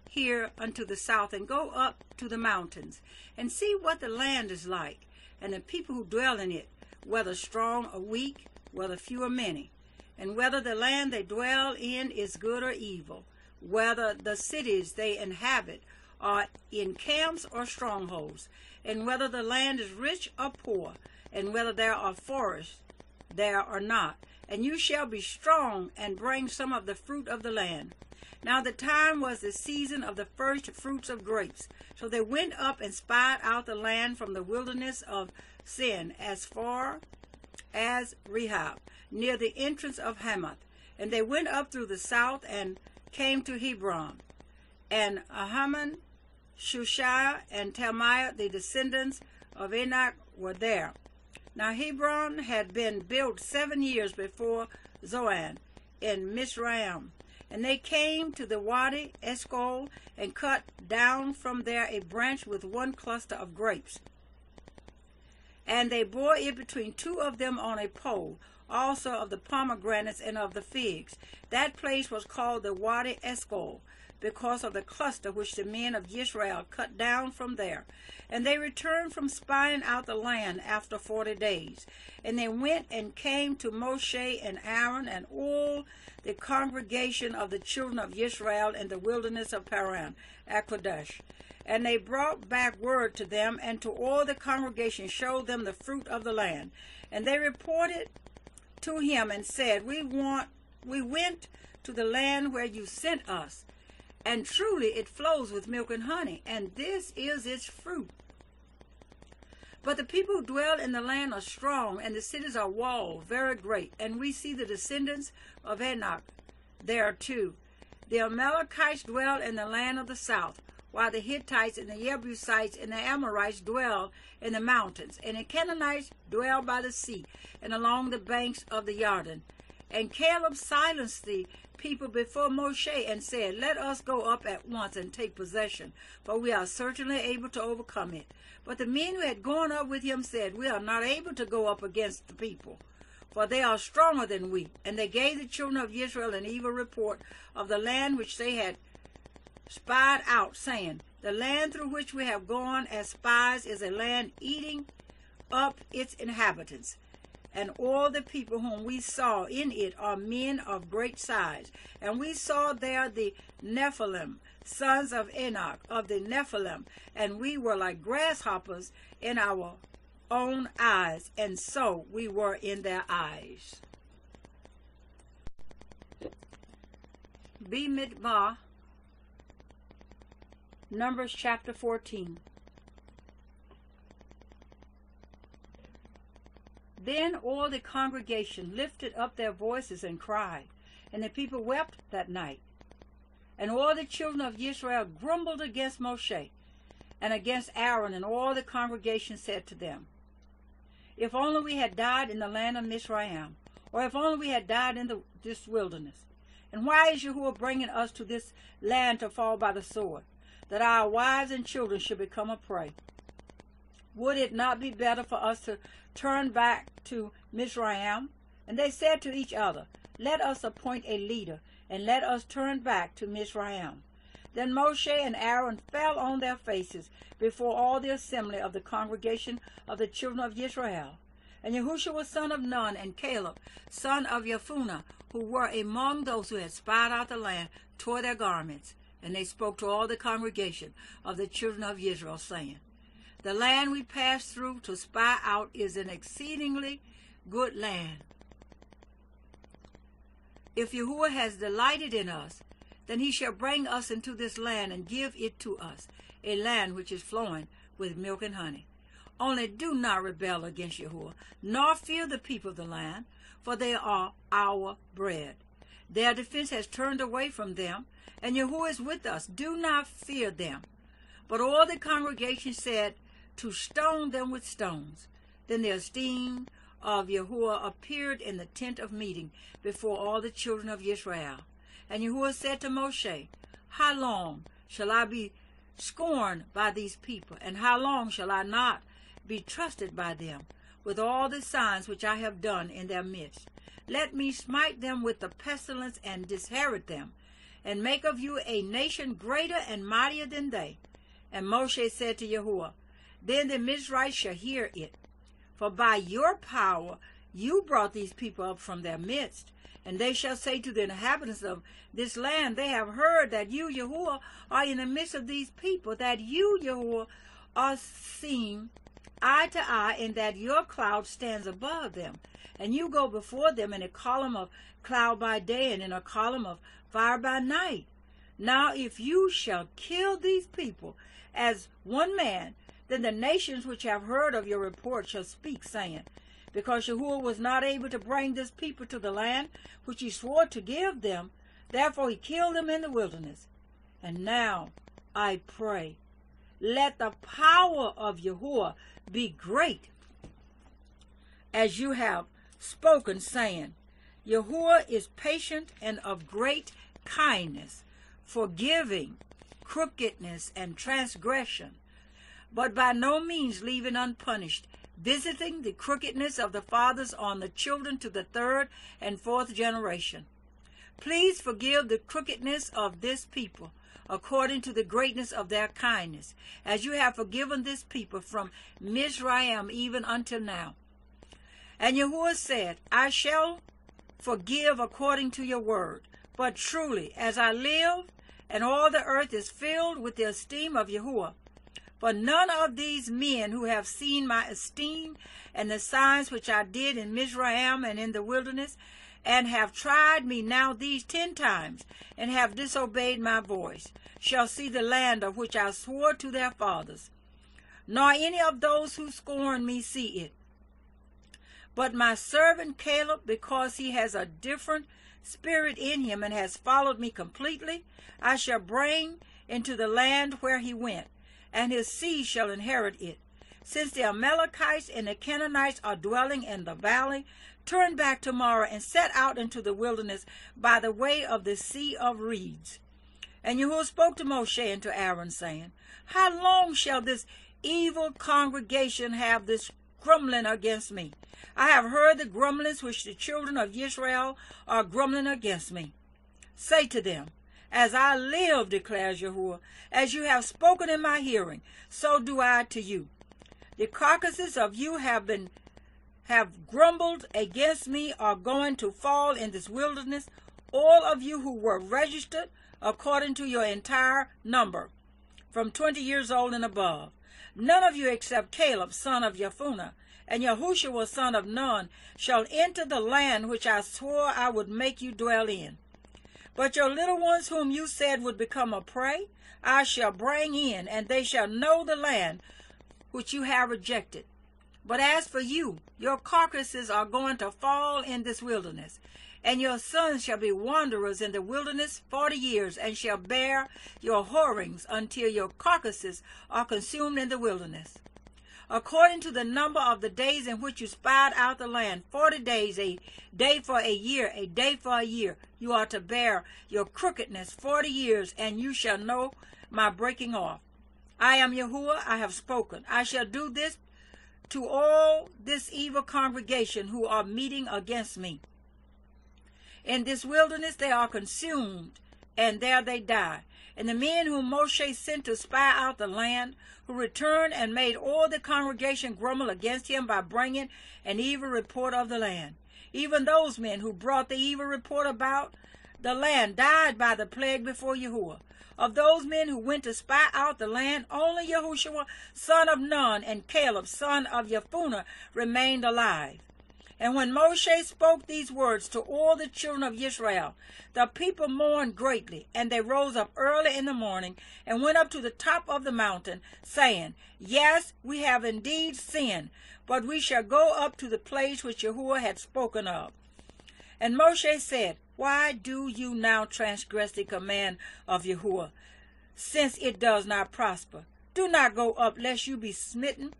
here unto the south, and go up to the mountains, and see what the land is like, and the people who dwell in it, whether strong or weak, whether few or many, and whether the land they dwell in is good or evil, whether the cities they inhabit are in camps or strongholds, and whether the land is rich or poor, and whether there are forests there or not. And you shall be strong, and bring some of the fruit of the land. Now the time was the season of the first fruits of grapes. So they went up and spied out the land from the wilderness of Sin as far as Rehob, near the entrance of Hamath. And they went up through the south and came to Hebron. And Ahaman, Shushai, and Talmai, the descendants of Enoch, were there. Now Hebron had been built 7 years before Zoan in Mitsrayim. And they came to the Wadi Eshcol, and cut down from there a branch with one cluster of grapes. And they bore it between two of them on a pole, also of the pomegranates and of the figs. That place was called the Wadi Eshcol, because of the cluster which the men of Yisrael cut down from there. And they returned from spying out the land after 40 days. And they went and came to Moshe and Aaron and all the congregation of the children of Yisrael in the wilderness of Paran, at Kadesh. And they brought back word to them, and to all the congregation showed them the fruit of the land. And they reported to him and said, we went to the land where you sent us, and truly it flows with milk and honey, and this is its fruit. But the people who dwell in the land are strong, and the cities are walled, very great. And we see the descendants of Enoch there too. The Amalekites dwell in the land of the south, while the Hittites and the Jebusites and the Amorites dwell in the mountains. And the Canaanites dwell by the sea and along the banks of the Jordan. And Caleb silenced the people before Moshe and said, let us go up at once and take possession, for we are certainly able to overcome it. But the men who had gone up with him said, we are not able to go up against the people, for they are stronger than we. And they gave the children of Israel an evil report of the land which they had spied out, saying, The land through which we have gone as spies is a land eating up its inhabitants, and all the people whom we saw in it are men of great size. And we saw there the Nephilim, sons of Enoch, of the Nephilim, and we were like grasshoppers in our own eyes, and so we were in their eyes. Bemidbar, Numbers chapter 14. Then all the congregation lifted up their voices and cried, and the people wept that night. And all the children of Yisra'ელ grumbled against Mosheh and against Aaron, and all the congregation said to them, if only we had died in the land of Mitsrayim, or if only we had died in this wilderness. And why is Yahweh bringing us to this land to fall by the sword, that our wives and children should become a prey? Would it not be better for us to turn back to Mitsrayim? And they said to each other, let us appoint a leader, and let us turn back to Mitsrayim. Then Mosheh and Aaron fell on their faces before all the assembly of the congregation of the children of Yisra'eel. And Yahushua son of Nun and Caleb son of Jephunneh, who were among those who had spied out the land, tore their garments. And they spoke to all the congregation of the children of Israel, saying, the land we passed through to spy out is an exceedingly good land. If Yahuwah has delighted in us, then he shall bring us into this land and give it to us, a land which is flowing with milk and honey. Only do not rebel against Yahuwah, nor fear the people of the land, for they are our bread. Their defense has turned away from them, and Yahuwah is with us. Do not fear them. But all the congregation said to stone them with stones. Then the esteem of Yahuwah appeared in the tent of meeting before all the children of Yisrael. And Yahuwah said to Mosheh, how long shall I be scorned by these people, and how long shall I not be trusted by them, with all the signs which I have done in their midst? Let me smite them with the pestilence and disinherit them, and make of you a nation greater and mightier than they. And Mosheh said to Yahuwah, then the Mizrahites shall hear it, for by your power you brought these people up from their midst. And they shall say to the inhabitants of this land, they have heard that you, Yahuwah, are in the midst of these people, that you, Yahuwah, are seen eye to eye, and that your cloud stands above them. And you go before them in a column of cloud by day, and in a column of fire by night. Now if you shall kill these people as one man, then the nations which have heard of your report shall speak, saying, because Yahuwah was not able to bring this people to the land which he swore to give them, therefore he killed them in the wilderness. And now I pray, let the power of Yahuwah be great, as you have spoken, saying, Yahuwah is patient and of great kindness, forgiving crookedness and transgression, but by no means leaving unpunished, visiting the crookedness of the fathers on the children to the third and fourth generation. Please forgive the crookedness of this people, according to the greatness of their kindness, as you have forgiven this people from Mizrayim even until now. And Yahuwah said, I shall forgive according to your word. But truly, as I live, and all the earth is filled with the esteem of Yahuwah, for none of these men who have seen my esteem and the signs which I did in Mizrayim and in the wilderness, and have tried me now these 10 times, and have disobeyed my voice, shall see the land of which I swore to their fathers. Nor any of those who scorn me see it. But my servant Caleb, because he has a different spirit in him and has followed me completely, I shall bring into the land where he went, and his seed shall inherit it. Since the Amalekites and the Canaanites are dwelling in the valley, turn back tomorrow and set out into the wilderness by the way of the Sea of Reeds. And Yahuwah spoke to Mosheh and to Aaron, saying, how long shall this evil congregation have this grumbling against me? I have heard the grumblings which the children of Yisrael are grumbling against me. Say to them, As I live, declares Yahweh, as you have spoken in my hearing, so do I to you. The carcasses of you have grumbled against me are going to fall in this wilderness, all of you who were registered according to your entire number, from 20 years old and above. None of you except Caleb, son of Jephunneh, and Yahushua, son of Nun, shall enter the land which I swore I would make you dwell in. But your little ones whom you said would become a prey, I shall bring in, and they shall know the land which you have rejected. But as for you, your carcasses are going to fall in this wilderness, and your sons shall be wanderers in the wilderness 40 years, and shall bear your whorings until your carcasses are consumed in the wilderness. According to the number of the days in which you spied out the land, 40 days, a day for a year, a day for a year, you are to bear your crookedness 40 years, and you shall know my breaking off. I am Yahuwah, I have spoken. I shall do this to all this evil congregation who are meeting against me. In this wilderness they are consumed, and there they die. And the men whom Mosheh sent to spy out the land, who returned and made all the congregation grumble against him by bringing an evil report of the land. Even those men who brought the evil report about the land died by the plague before Yahuwah. Of those men who went to spy out the land, only Yahushua, son of Nun, and Caleb, son of Jephunneh, remained alive. And when Mosheh spoke these words to all the children of Yisra'ელ, the people mourned greatly, and they rose up early in the morning and went up to the top of the mountain, saying, Yes, we have indeed sinned, but we shall go up to the place which Yahuwah had spoken of. And Mosheh said, Why do you now transgress the command of Yahuwah, since it does not prosper? Do not go up, lest you be smitten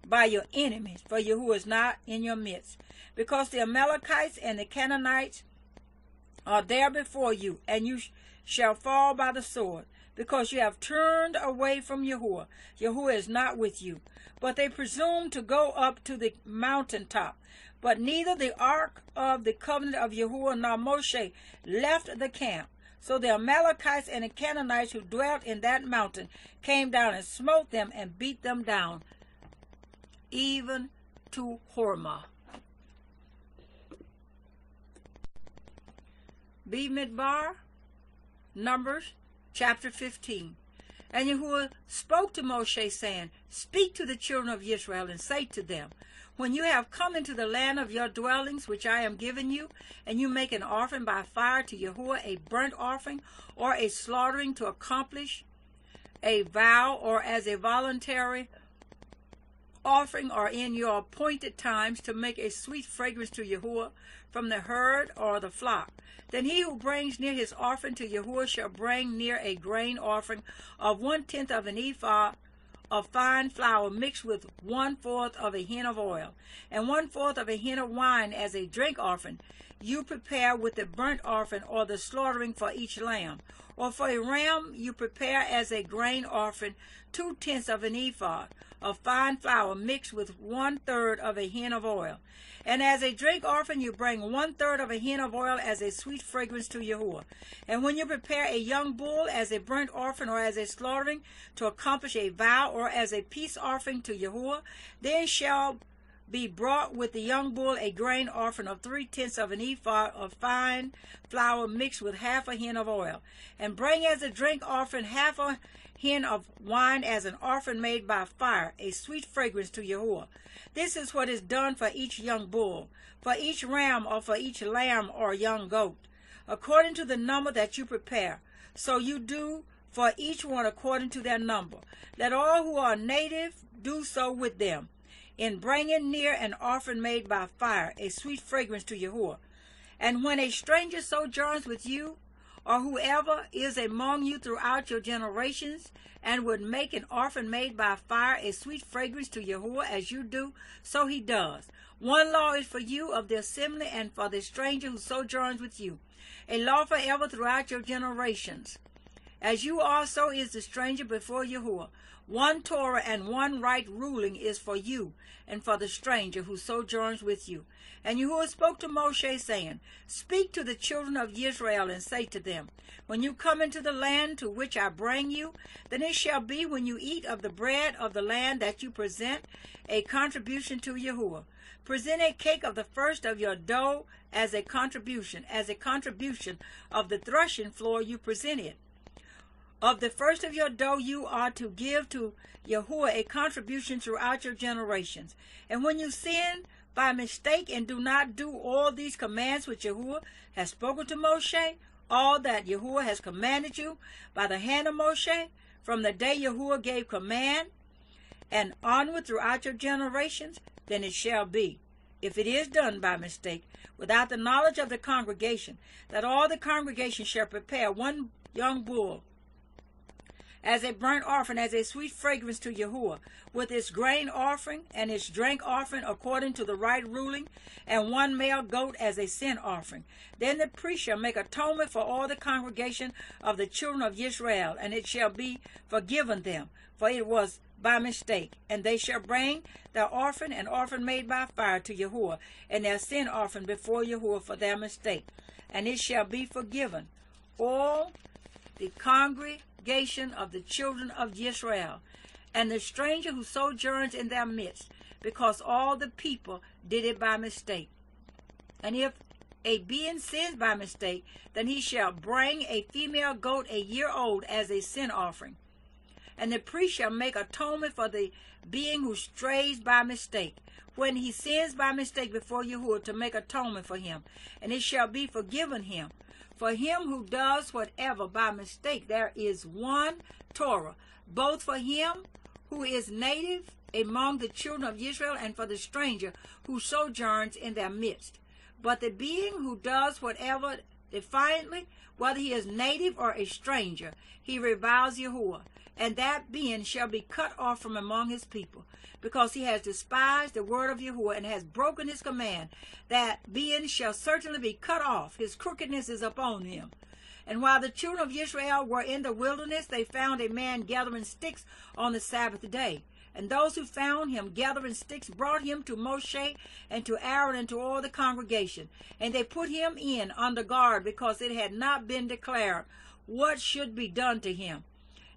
by your enemies, for Yahuwah is not in your midst. Because the Amalekites and the Canaanites are there before you, and you shall fall by the sword, because you have turned away from Yahuwah. Yahuwah is not with you. But they presume to go up to the mountaintop. But neither the ark of the covenant of Yahuwah nor Mosheh left the camp. So the Amalekites and the Canaanites who dwelt in that mountain came down and smote them and beat them down, even to Hormah. Bemidbar, Numbers, chapter 15. And Yahuwah spoke to Mosheh, saying, Speak to the children of Yisrael, and say to them, When you have come into the land of your dwellings, which I am giving you, and you make an offering by fire to Yahuwah, a burnt offering, or a slaughtering to accomplish a vow, or as a voluntary offering, or in your appointed times to make a sweet fragrance to Yahuwah from the herd or the flock, then he who brings near his offering to Yahuwah shall bring near a grain offering of 1/10 of an ephah of fine flour mixed with 1/4 of a hin of oil, and 1/4 of a hin of wine as a drink offering. You prepare with the burnt offering or the slaughtering for each lamb. Or for a ram you prepare as a grain offering 2/10 of an ephah of fine flour mixed with 1/3 of a hin of oil. And as a drink offering you bring 1/3 of a hin of oil as a sweet fragrance to Yahuwah. And when you prepare a young bull as a burnt offering or as a slaughtering to accomplish a vow or as a peace offering to Yahuwah, then shall be brought with the young bull a grain offering of 3/10 of an ephah of fine flour mixed with half a hin of oil. And bring as a drink offering half a hin of wine as an offering made by fire, a sweet fragrance to Yahuwah. This is what is done for each young bull, for each ram, or for each lamb or young goat, according to the number that you prepare. So you do for each one according to their number. Let all who are native do so with them, in bringing near an offering made by fire, a sweet fragrance to Yahuwah. And when a stranger sojourns with you, or whoever is among you throughout your generations, and would make an offering made by fire, a sweet fragrance to Yahuwah, as you do, so he does. One law is for you of the assembly and for the stranger who sojourns with you, a law forever throughout your generations. As you also is the stranger before Yahweh. One Torah and one right ruling is for you and for the stranger who sojourns with you. And Yahweh spoke to Moshe, saying, Speak to the children of Yisra'eel, and say to them, When you come into the land to which I bring you, then it shall be when you eat of the bread of the land that you present a contribution to Yahweh. Present a cake of the first of your dough as a contribution of the threshing floor you present it. Of the first of your dough you are to give to Yahweh a contribution throughout your generations. And when you sin by mistake and do not do all these commands which Yahweh has spoken to Moshe, all that Yahweh has commanded you by the hand of Moshe, from the day Yahweh gave command, and onward throughout your generations, then it shall be, if it is done by mistake, without the knowledge of the congregation, that all the congregation shall prepare one young bull as a burnt offering, as a sweet fragrance to Yahweh, with its grain offering and its drink offering according to the right ruling, and one male goat as a sin offering. Then the priest shall make atonement for all the congregation of the children of Yisrael, and it shall be forgiven them, for it was by mistake. And they shall bring their offering, an offering made by fire, to Yahweh, and their sin offering before Yahweh for their mistake, and it shall be forgiven. All the congregation of the children of Yisrael, and the stranger who sojourns in their midst, because all the people did it by mistake. And if a being sins by mistake, then he shall bring a female goat a year old as a sin offering. And the priest shall make atonement for the being who strays by mistake, when he sins by mistake before Yahuwah, to make atonement for him, and it shall be forgiven him. For him who does whatever by mistake, there is one Torah, both for him who is native among the children of Israel, and for the stranger who sojourns in their midst. But the being who does whatever defiantly, whether he is native or a stranger, he reviles Yahuwah, and that being shall be cut off from among his people, because he has despised the word of Yahuwah and has broken his command. That being shall certainly be cut off. His crookedness is upon him. And while the children of Israel were in the wilderness, they found a man gathering sticks on the Sabbath day. And those who found him gathering sticks brought him to Moshe and to Aaron and to all the congregation. And they put him in under guard, because it had not been declared what should be done to him.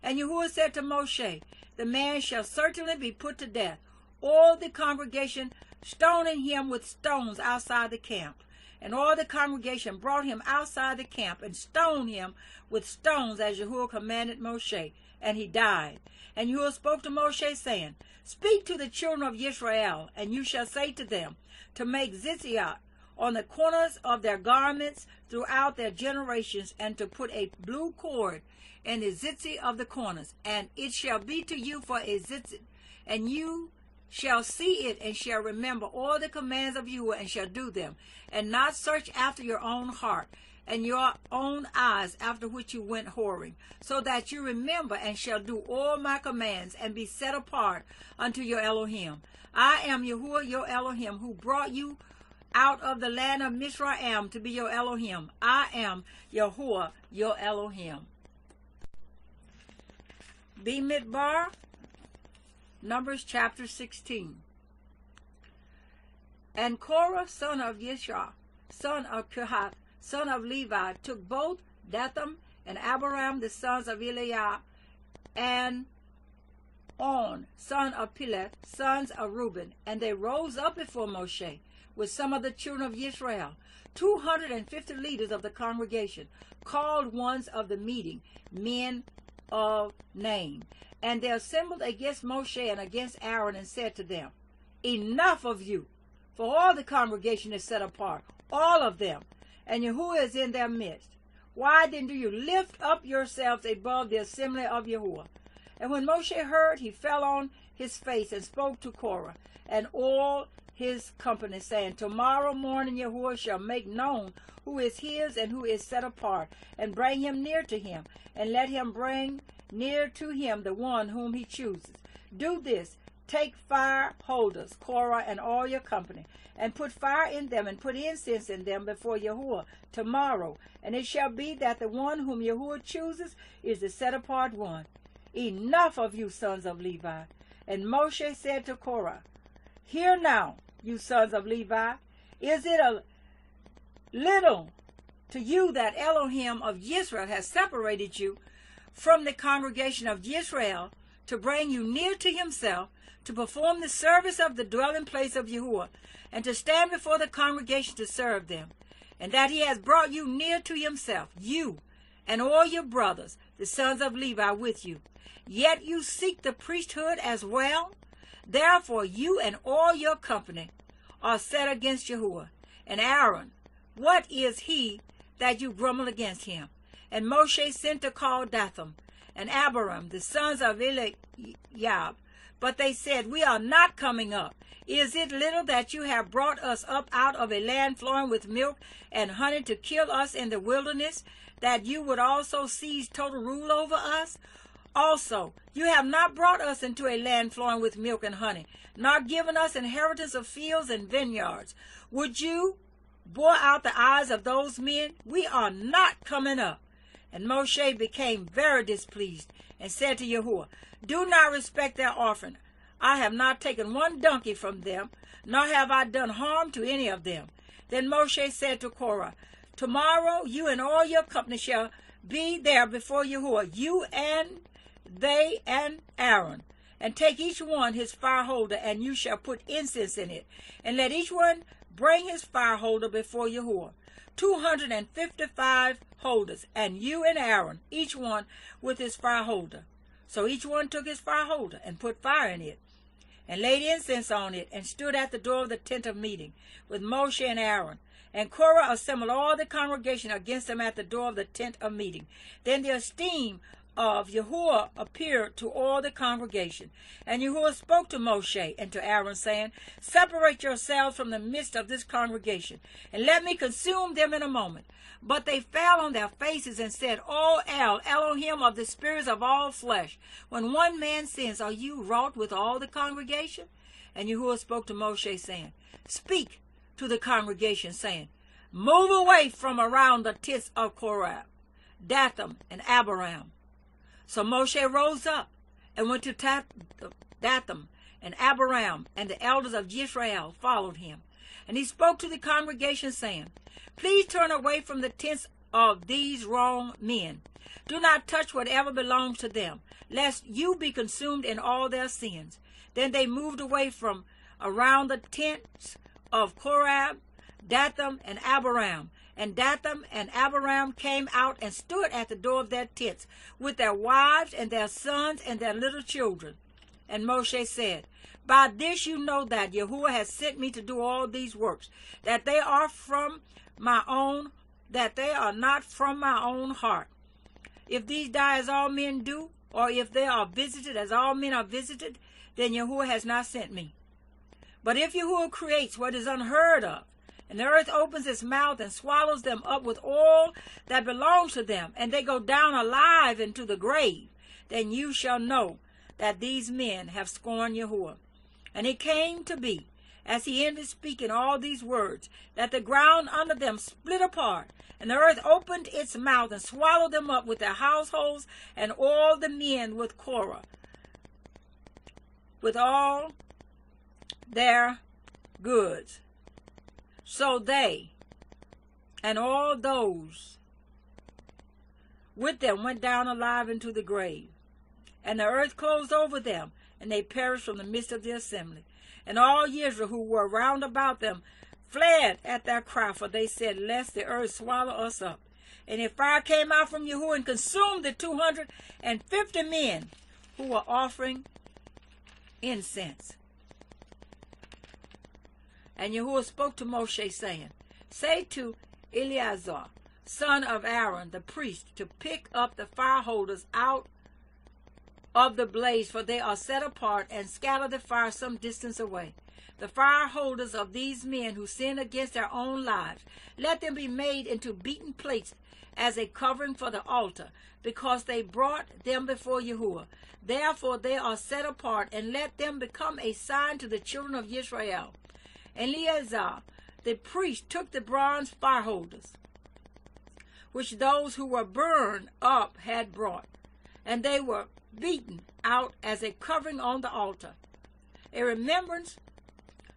And Yahuwah said to Moshe, the man shall certainly be put to death. All the congregation stoning him with stones outside the camp. And all the congregation brought him outside the camp and stoned him with stones, as Yahuwah commanded Moshe. And he died. And Yahuwah spoke to Moshe, saying, Speak to the children of Yisrael, and you shall say to them, to make tzitzit on the corners of their garments throughout their generations, and to put a blue cord in the tzitzit of the corners. And it shall be to you for a tzitzit, and you shall see it, and shall remember all the commands of Yahuwah, and shall do them, and not search after your own heart and your own eyes, after which you went whoring, so that you remember and shall do all my commands, and be set apart unto your Elohim. I am Yahuwah your Elohim, who brought you out of the land of Mitsrayim to be your Elohim. I am Yahuwah your Elohim. Bemidbar, Numbers chapter 16. And Korah, son of Yisra, son of Kehath, son of Levi, took both Dathan and Abiram, the sons of Eliah, and On, son of Peleth, sons of Reuben. And they rose up before Moshe with some of the children of Yisrael, 250 leaders of the congregation, called ones of the meeting, men of name. And they assembled against Moshe and against Aaron, and said to them, Enough of you, for all the congregation is set apart, all of them, and Yahuwah is in their midst. Why then do you lift up yourselves above the assembly of Yahuwah? And when Moshe heard, he fell on his face and spoke to Korah and all his company, saying, Tomorrow morning Yahuwah shall make known who is his and who is set apart, and bring him near to him, and let him bring near to him the one whom he chooses. Do this, take fire holders, Korah and all your company, and put fire in them, and put incense in them before Yahweh tomorrow. And it shall be that the one whom Yahweh chooses is the set apart one. Enough of you, sons of Levi. And Moshe said to Korah, hear now, you sons of Levi, is it a little to you that Elohim of Yisra'eel has separated you from the congregation of Yisra'eel to bring you near to himself, to perform the service of the dwelling place of Yahweh, and to stand before the congregation to serve them, and that he has brought you near to himself, you and all your brothers, the sons of Levi, with you. Yet you seek the priesthood as well. Therefore you and all your company are set against Yahweh. And Aaron, what is he that you grumble against him? And Moshe sent to call Dathan and Abiram, the sons of Eliab. But they said, we are not coming up. Is it little that you have brought us up out of a land flowing with milk and honey to kill us in the wilderness, that you would also seize total rule over us? Also, you have not brought us into a land flowing with milk and honey, nor given us inheritance of fields and vineyards. Would you bore out the eyes of those men? We are not coming up. And Moshe became very displeased, and said to Yahweh, do not respect their offering. I have not taken one donkey from them, nor have I done harm to any of them. Then Moshe said to Korah, tomorrow you and all your company shall be there before Yahweh, you and they and Aaron, and take each one his fire holder, and you shall put incense in it, and let each one bring his fire holder before Yahweh, 255 holders, and you and Aaron, each one with his fire holder. So each one took his fire holder and put fire in it, and laid incense on it, and stood at the door of the tent of meeting with Moshe and Aaron. And Korah assembled all the congregation against them at the door of the tent of meeting. Then the esteem of Yahweh appeared to all the congregation. And Yahweh spoke to Moshe and to Aaron, saying, separate yourselves from the midst of this congregation, and let me consume them in a moment. But they fell on their faces and said, O Elohim of the spirits of all flesh, when one man sins, are you wroth with all the congregation? And Yahweh spoke to Moshe, saying, speak to the congregation, saying, move away from around the tents of Korah, Dathan, and Abiram. So Moshe rose up and went to Dathan and Abiram, and the elders of Yisra'eel followed him. And he spoke to the congregation, saying, please turn away from the tents of these wrong men. Do not touch whatever belongs to them, lest you be consumed in all their sins. Then they moved away from around the tents of Korah, Dathan, and Abiram. And Dathan and Abiram came out and stood at the door of their tents with their wives and their sons and their little children. And Moshe said, by this you know that Yahweh has sent me to do all these works, that they are not from my own heart. If these die as all men do, or if they are visited as all men are visited, then Yahweh has not sent me. But if Yahweh creates what is unheard of, and the earth opens its mouth and swallows them up with all that belongs to them, and they go down alive into the grave, then you shall know that these men have scorned Yahweh. And it came to be, as he ended speaking all these words, that the ground under them split apart, and the earth opened its mouth and swallowed them up with their households and all the men with Korah, with all their goods. So they and all those with them went down alive into the grave. And the earth closed over them, and they perished from the midst of the assembly. And all Israel who were round about them fled at their cry, for they said, lest the earth swallow us up. And a fire came out from Yahweh and consumed the 250 men who were offering incense. And Yahweh spoke to Moshe, saying, say to Eleazar, son of Aaron, the priest, to pick up the fire holders out of the blaze, for they are set apart, and scatter the fire some distance away. The fire holders of these men who sin against their own lives, let them be made into beaten plates as a covering for the altar, because they brought them before Yahweh. Therefore they are set apart, and let them become a sign to the children of Yisra'eel. And Eleazar the priest took the bronze fire holders, which those who were burned up had brought, and they were beaten out as a covering on the altar, a remembrance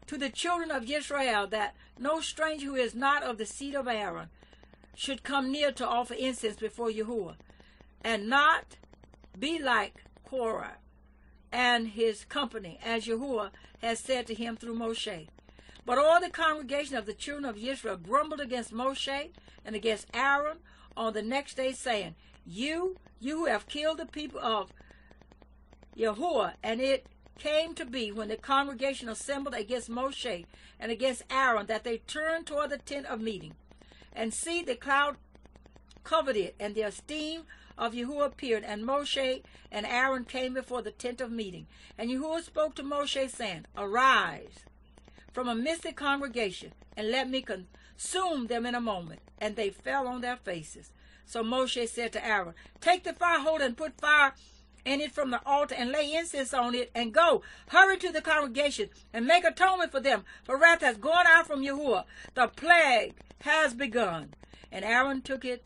to the children of Yisrael, that no stranger who is not of the seed of Aaron should come near to offer incense before Yahweh, and not be like Korah and his company, as Yahweh has said to him through Mosheh. But all the congregation of the children of Israel grumbled against Mosheh and against Aaron on the next day, saying, You who have killed the people of Yahweh. And it came to be, when the congregation assembled against Mosheh and against Aaron, that they turned toward the tent of meeting. And see, the cloud covered it, and the esteem of Yahweh appeared, and Mosheh and Aaron came before the tent of meeting. And Yahweh spoke to Mosheh, saying, Arise from amidst the congregation, and let me consume them in a moment. And they fell on their faces. So Mosheh said to Aaron, Take the fire holder and put fire in it from the altar, and lay incense on it, and go, hurry to the congregation, and make atonement for them, for wrath has gone out from Yahuwah. The plague has begun. And Aaron took it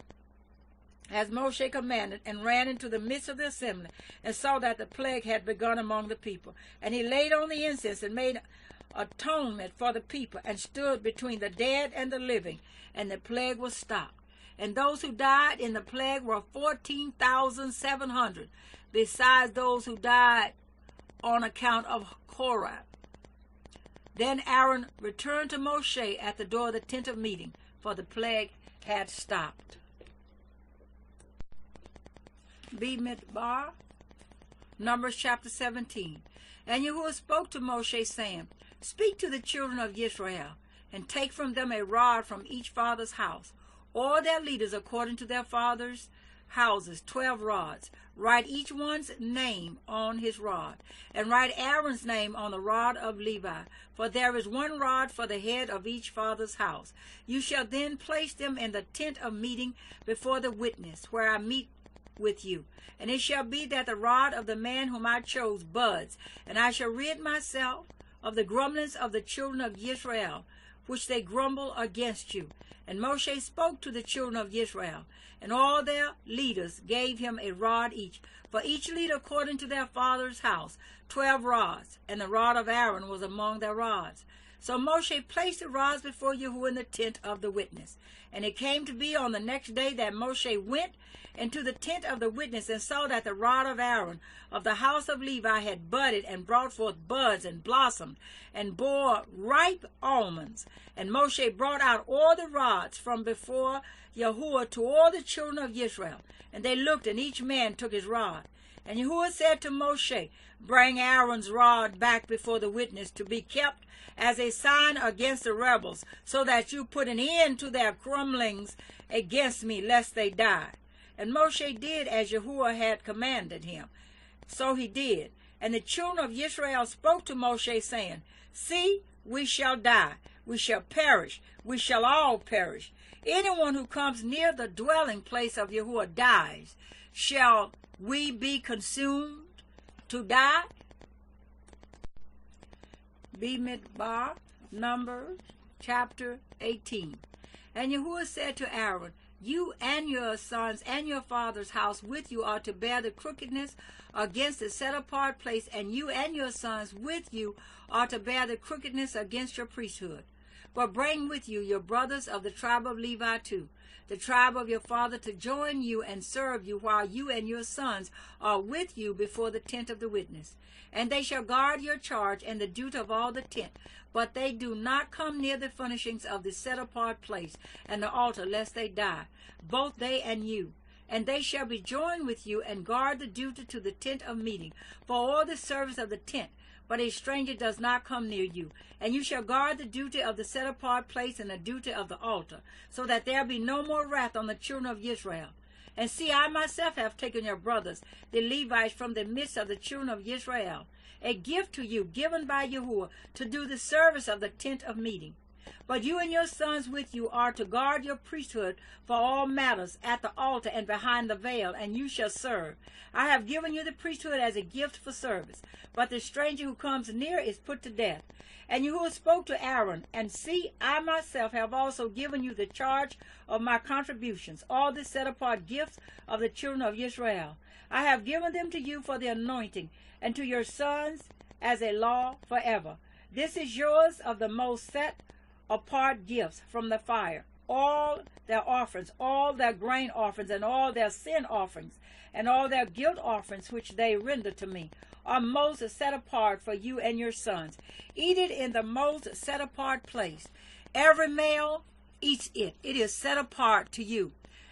as Mosheh commanded, and ran into the midst of the assembly, and saw that the plague had begun among the people. And he laid on the incense, and made atonement for the people, and stood between the dead and the living, and the plague was stopped. And those who died in the plague were 14,700, besides those who died on account of Korah. Then Aaron returned to Mosheh at the door of the tent of meeting, for the plague had stopped. Bemidbar, Numbers chapter 17. And Yahuwah spoke to Mosheh, saying, Speak to the children of Yisrael, and take from them a rod from each father's house, all their leaders according to their fathers' houses, 12 rods. Write each one's name on his rod, and write Aaron's name on the rod of Levi, for there is one rod for the head of each father's house. You shall then place them in the tent of meeting before the witness, where I meet with you. And it shall be that the rod of the man whom I chose buds, and I shall rid myself of the grumblings of the children of Yisrael, which they grumble against you. And Moshe spoke to the children of Israel, and all their leaders gave him a rod each, for each leader according to their father's house, 12 rods, and the rod of Aaron was among their rods. So Moshe placed the rods before Yahuwah in the tent of the witness. And it came to be on the next day that Moshe went into the tent of the witness, and saw that the rod of Aaron of the house of Levi had budded, and brought forth buds, and blossomed, and bore ripe almonds. And Moshe brought out all the rods from before Yahuwah to all the children of Israel. And they looked, and each man took his rod. And Yahuwah said to Moshe, Bring Aaron's rod back before the witness, to be kept as a sign against the rebels, so that you put an end to their grumblings against me, lest they die. And Moshe did as Yahuwah had commanded him. So he did. And the children of Israel spoke to Moshe, saying, See, we shall die, we shall perish, we shall all perish. Anyone who comes near the dwelling place of Yahuwah dies. Shall we be consumed to die? Bemidbar, Numbers chapter 18. And Yahuwah said to Aaron, You and your sons and your father's house with you are to bear the crookedness against the set-apart place, and you and your sons with you are to bear the crookedness against your priesthood. But bring with you your brothers of the tribe of Levi too, the tribe of your father, to join you and serve you, while you and your sons are with you before the tent of the witness. And they shall guard your charge and the duty of all the tent, but they do not come near the furnishings of the set-apart place and the altar, lest they die, both they and you. And they shall be joined with you, and guard the duty to the tent of meeting, for all the service of the tent. But a stranger does not come near you. And you shall guard the duty of the set-apart place and the duty of the altar, so that there be no more wrath on the children of Israel. And see, I myself have taken your brothers, the Levites, from the midst of the children of Yisra'ელ, a gift to you given by Yahweh to do the service of the tent of meeting. But you and your sons with you are to guard your priesthood for all matters at the altar and behind the veil, and you shall serve. I have given you the priesthood as a gift for service, but the stranger who comes near is put to death. And Yahweh spoke to Aaron, and see, I myself have also given you the charge of my contributions, all the set-apart gifts of the children of Yisrael. I have given them to you for the anointing, and to your sons as a law forever. This is yours of the most set-apart gifts from the fire, all their offerings, all their grain offerings, and all their sin offerings, and all their guilt offerings which they render to me, are most set apart for you and your sons. Eat it in the most set apart place. Every male eats it. It is set apart to you.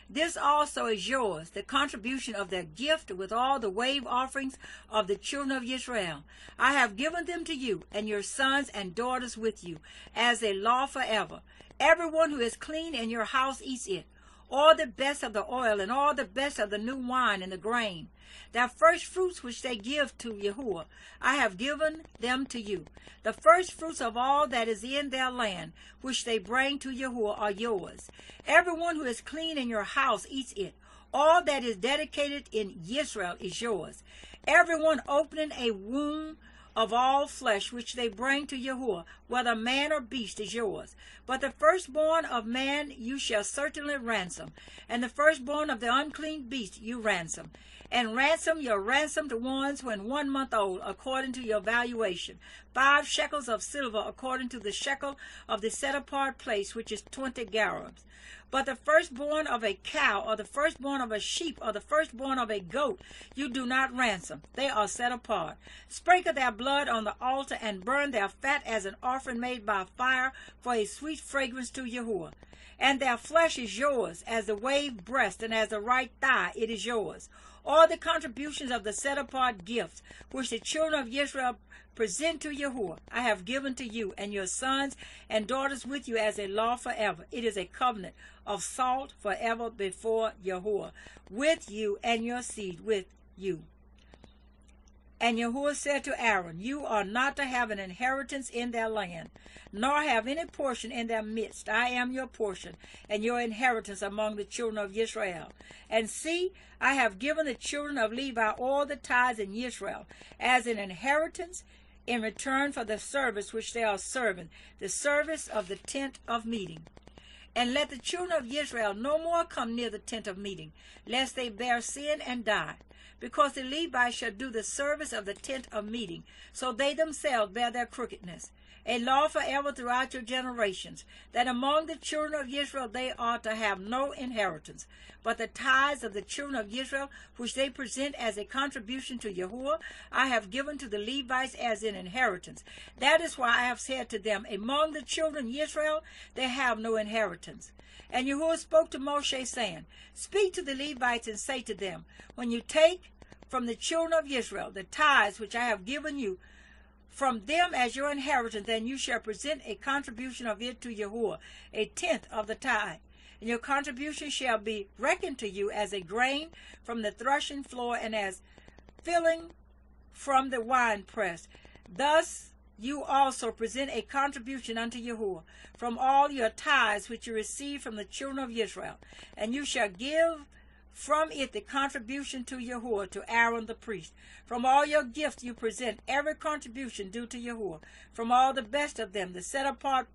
This also is yours, the contribution of their gift with all the wave offerings of the children of Yisrael. I have given them to you and your sons and daughters with you as a law forever. Everyone who is clean in your house eats it, all the best of the oil and all the best of the new wine and the grain. Their first fruits which they give to Yahweh, I have given them to you. The first fruits of all that is in their land, which they bring to Yahweh, are yours. Everyone who is clean in your house eats it. All that is dedicated in Yisrael is yours. Everyone opening a womb of all flesh which they bring to Yahweh, whether man or beast, is yours. But the firstborn of man you shall certainly ransom, and the firstborn of the unclean beast you ransom. And ransom your ransomed ones when 1 month old, according to your valuation. 5 shekels of silver, according to the shekel of the set-apart place, which is 20 garabs. But the firstborn of a cow, or the firstborn of a sheep, or the firstborn of a goat, you do not ransom. They are set apart. Sprinkle their blood on the altar, and burn their fat as an offering made by fire for a sweet fragrance to Yahweh. And their flesh is yours, as the wave breast, and as the right thigh, it is yours. All the contributions of the set-apart gifts, which the children of Israel present to Yahweh, I have given to you and your sons and daughters with you as a law forever. It is a covenant of salt forever before Yahweh, with you and your seed with you. And Yahweh said to Aaron, you are not to have an inheritance in their land, nor have any portion in their midst. I am your portion and your inheritance among the children of Israel. And see, I have given the children of Levi all the tithes in Israel as an inheritance in return for the service which they are serving, the service of the tent of meeting. And let the children of Israel no more come near the tent of meeting, lest they bear sin and die. Because the Levites shall do the service of the tent of meeting, so they themselves bear their crookedness. A law forever throughout your generations, that among the children of Israel they are to have no inheritance, but the tithes of the children of Israel, which they present as a contribution to Yahweh, I have given to the Levites as an inheritance. That is why I have said to them, among the children of Israel they have no inheritance. And Yahweh spoke to Mosheh, saying, speak to the Levites and say to them, when you take from the children of Israel the tithes which I have given you from them as your inheritance, then you shall present a contribution of it to Yahweh, a tenth of the tithe. And your contribution shall be reckoned to you as a grain from the threshing floor, and as filling from the winepress. Thus you also present a contribution unto Yahweh from all your tithes which you receive from the children of Israel. And you shall give from it the contribution to Yahweh to Aaron the priest. From all your gifts you present every contribution due to Yahweh, from all the best of them, the set-apart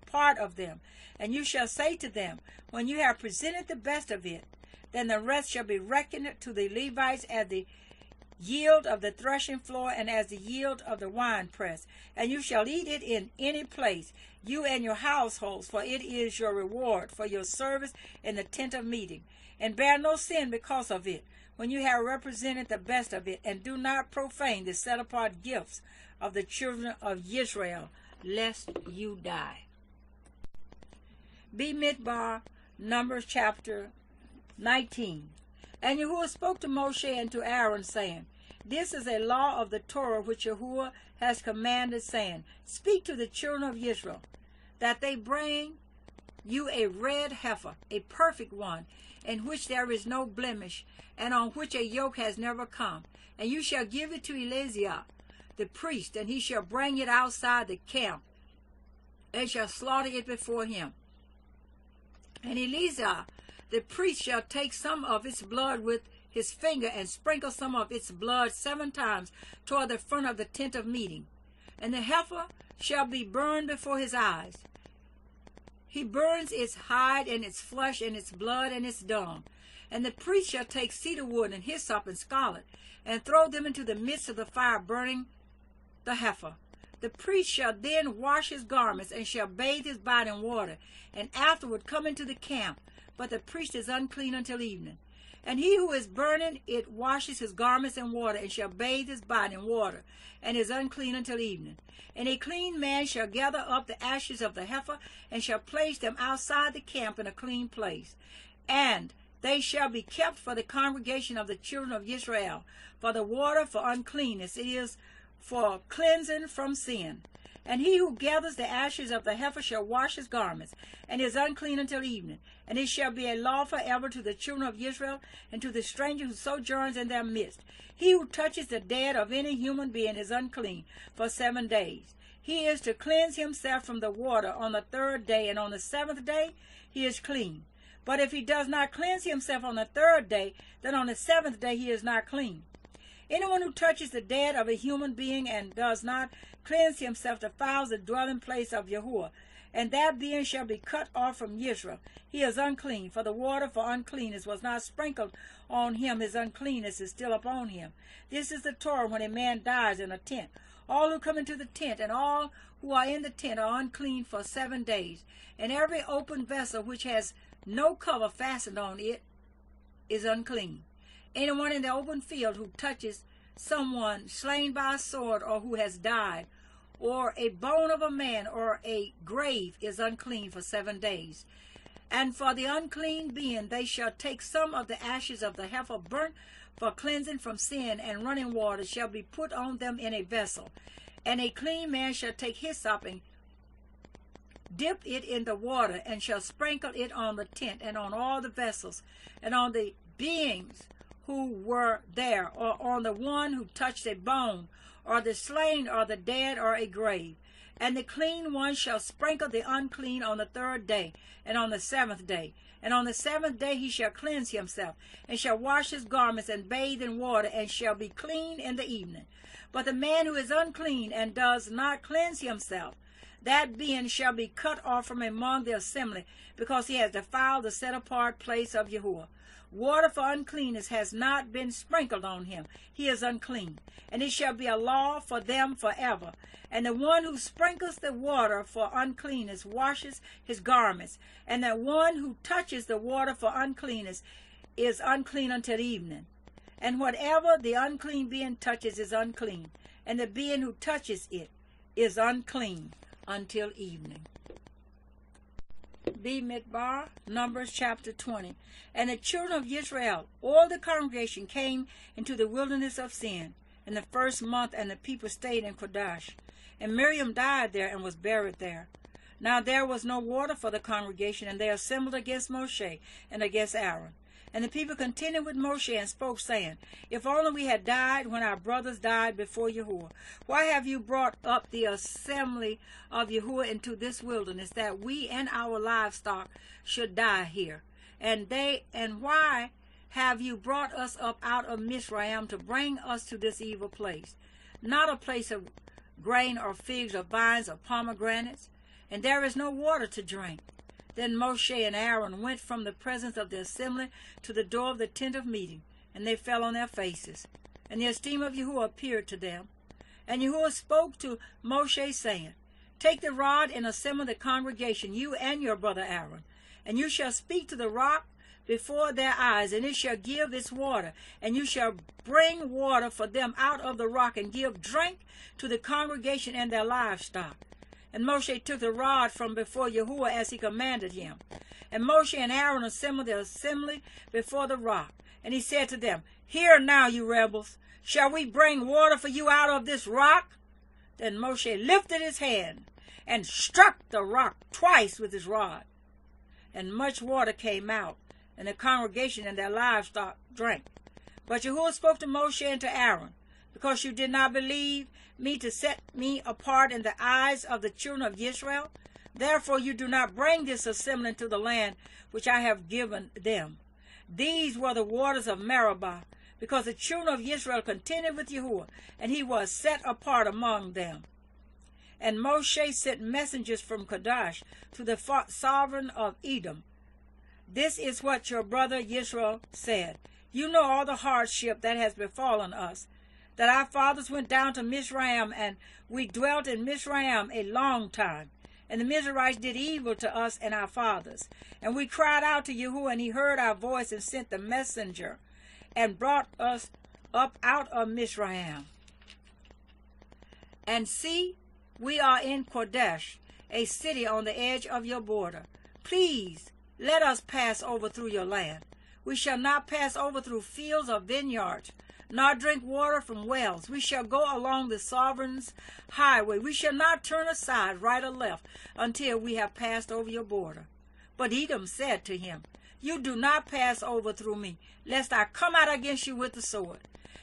part of them. And you shall say to them, when you have presented the best of it, then the rest shall be reckoned to the Levites as the yield of the threshing floor and as the yield of the winepress. And you shall eat it in any place, you and your households, for it is your reward for your service in the tent of meeting. And bear no sin because of it, when you have represented the best of it, and do not profane the set-apart gifts of the children of Israel, lest you die. Bemidbar, Numbers chapter 19. And Yahweh spoke to Mosheh and to Aaron, saying, this is a law of the Torah which Yahweh has commanded, saying, speak to the children of Israel, that they bring you a red heifer, a perfect one, in which there is no blemish, and on which a yoke has never come. And you shall give it to Eleazar, the priest, and he shall bring it outside the camp, and shall slaughter it before him. And Eleazar, the priest, shall take some of its blood with his finger, and sprinkle some of its blood 7 times toward the front of the tent of meeting. And the heifer shall be burned before his eyes. He burns its hide and its flesh and its blood and its dung. And the priest shall take cedar wood and hyssop and scarlet, and throw them into the midst of the fire, burning the heifer. The priest shall then wash his garments, and shall bathe his body in water, and afterward come into the camp. But the priest is unclean until evening. And he who is burning it washes his garments in water, and shall bathe his body in water, and is unclean until evening. And a clean man shall gather up the ashes of the heifer, and shall place them outside the camp in a clean place. And they shall be kept for the congregation of the children of Yisra'ელ, for the water for uncleanness. It is for cleansing from sin. And he who gathers the ashes of the heifer shall wash his garments, and is unclean until evening. And it shall be a law forever to the children of Israel, and to the stranger who sojourns in their midst. He who touches the dead of any human being is unclean for 7 days. He is to cleanse himself from the water on the 3rd day, and on the 7th day he is clean. But if he does not cleanse himself on the 3rd day, then on the 7th day he is not clean. Anyone who touches the dead of a human being and does not cleanse himself defiles the dwelling place of Yahweh, and that being shall be cut off from Israel. He is unclean, for the water for uncleanness was not sprinkled on him. His uncleanness is still upon him. This is the Torah when a man dies in a tent. All who come into the tent and all who are in the tent are unclean for 7 days. And every open vessel which has no cover fastened on it is unclean. Anyone in the open field who touches someone slain by a sword, or who has died, or a bone of a man, or a grave, is unclean for 7 days. And for the unclean being they shall take some of the ashes of the heifer burnt for cleansing from sin, and running water shall be put on them in a vessel. And a clean man shall take hyssop and dip it in the water, and shall sprinkle it on the tent, and on all the vessels, and on the beings who were there, or on the one who touched a bone, or the slain, or the dead, or a grave. And the clean one shall sprinkle the unclean on the 3rd day, and on the 7th day. And on the 7th day he shall cleanse himself, and shall wash his garments, and bathe in water, and shall be clean in the evening. But the man who is unclean, and does not cleanse himself, that being shall be cut off from among the assembly, because he has defiled the set-apart place of Yahweh. Water for uncleanness has not been sprinkled on him. He is unclean. And it shall be a law for them forever. And the one who sprinkles the water for uncleanness washes his garments. And the one who touches the water for uncleanness is unclean until evening. And whatever the unclean being touches is unclean. And the being who touches it is unclean until evening. Bemidbar, Numbers chapter 20. And the children of Yisra'eel, all the congregation, came into the wilderness of Sin in the 1st month, and the people stayed in Kadesh. And Miriam died there and was buried there. Now there was no water for the congregation, and they assembled against Mosheh and against Aaron. And the people contended with Mosheh and spoke, saying, If only we had died when our brothers died before Yahweh. Why have you brought up the assembly of Yahweh into this wilderness, that we and our livestock should die here? And why have you brought us up out of Mitsrayim to bring us to this evil place? Not a place of grain or figs or vines or pomegranates, and there is no water to drink. Then Mosheh and Aaron went from the presence of the assembly to the door of the tent of meeting, and they fell on their faces. And the esteem of Yahweh appeared to them. And Yahweh spoke to Mosheh, saying, Take the rod and assemble the congregation, you and your brother Aaron. And you shall speak to the rock before their eyes, and it shall give its water. And you shall bring water for them out of the rock, and give drink to the congregation and their livestock. And Mosheh took the rod from before Yahweh as he commanded him. And Mosheh and Aaron assembled the assembly before the rock. And he said to them, Hear now, you rebels, shall we bring water for you out of this rock? Then Mosheh lifted his hand and struck the rock twice with his rod. and much water came out, and the congregation and their livestock drank. But Yahweh spoke to Moshe and to Aaron, because you did not believe me to set me apart in the eyes of the children of Yisrael. Therefore you do not bring this assembly into the land which I have given them. These were the waters of Meribah, because the children of Israel contended with Yahweh, and he was set apart among them. And Moshe sent messengers from Kadesh to the sovereign of Edom. This is what your brother Yisra'eel said. You know all the hardship that has befallen us, that our fathers went down to Mitsrayim, and we dwelt in Mitsrayim a long time. And the Mizrahites did evil to us and our fathers. And we cried out to Yahweh, and he heard our voice and sent the messenger, and brought us up out of Mitsrayim. And see, we are in Kadesh, a city on the edge of your border. Please, let us pass over through your land. We shall not pass over through fields or vineyards, nor drink water from wells. We shall go along the sovereign's highway. We shall not turn aside right or left until we have passed over your border. But Edom said to him, You do not pass over through me, lest I come out against you with the sword.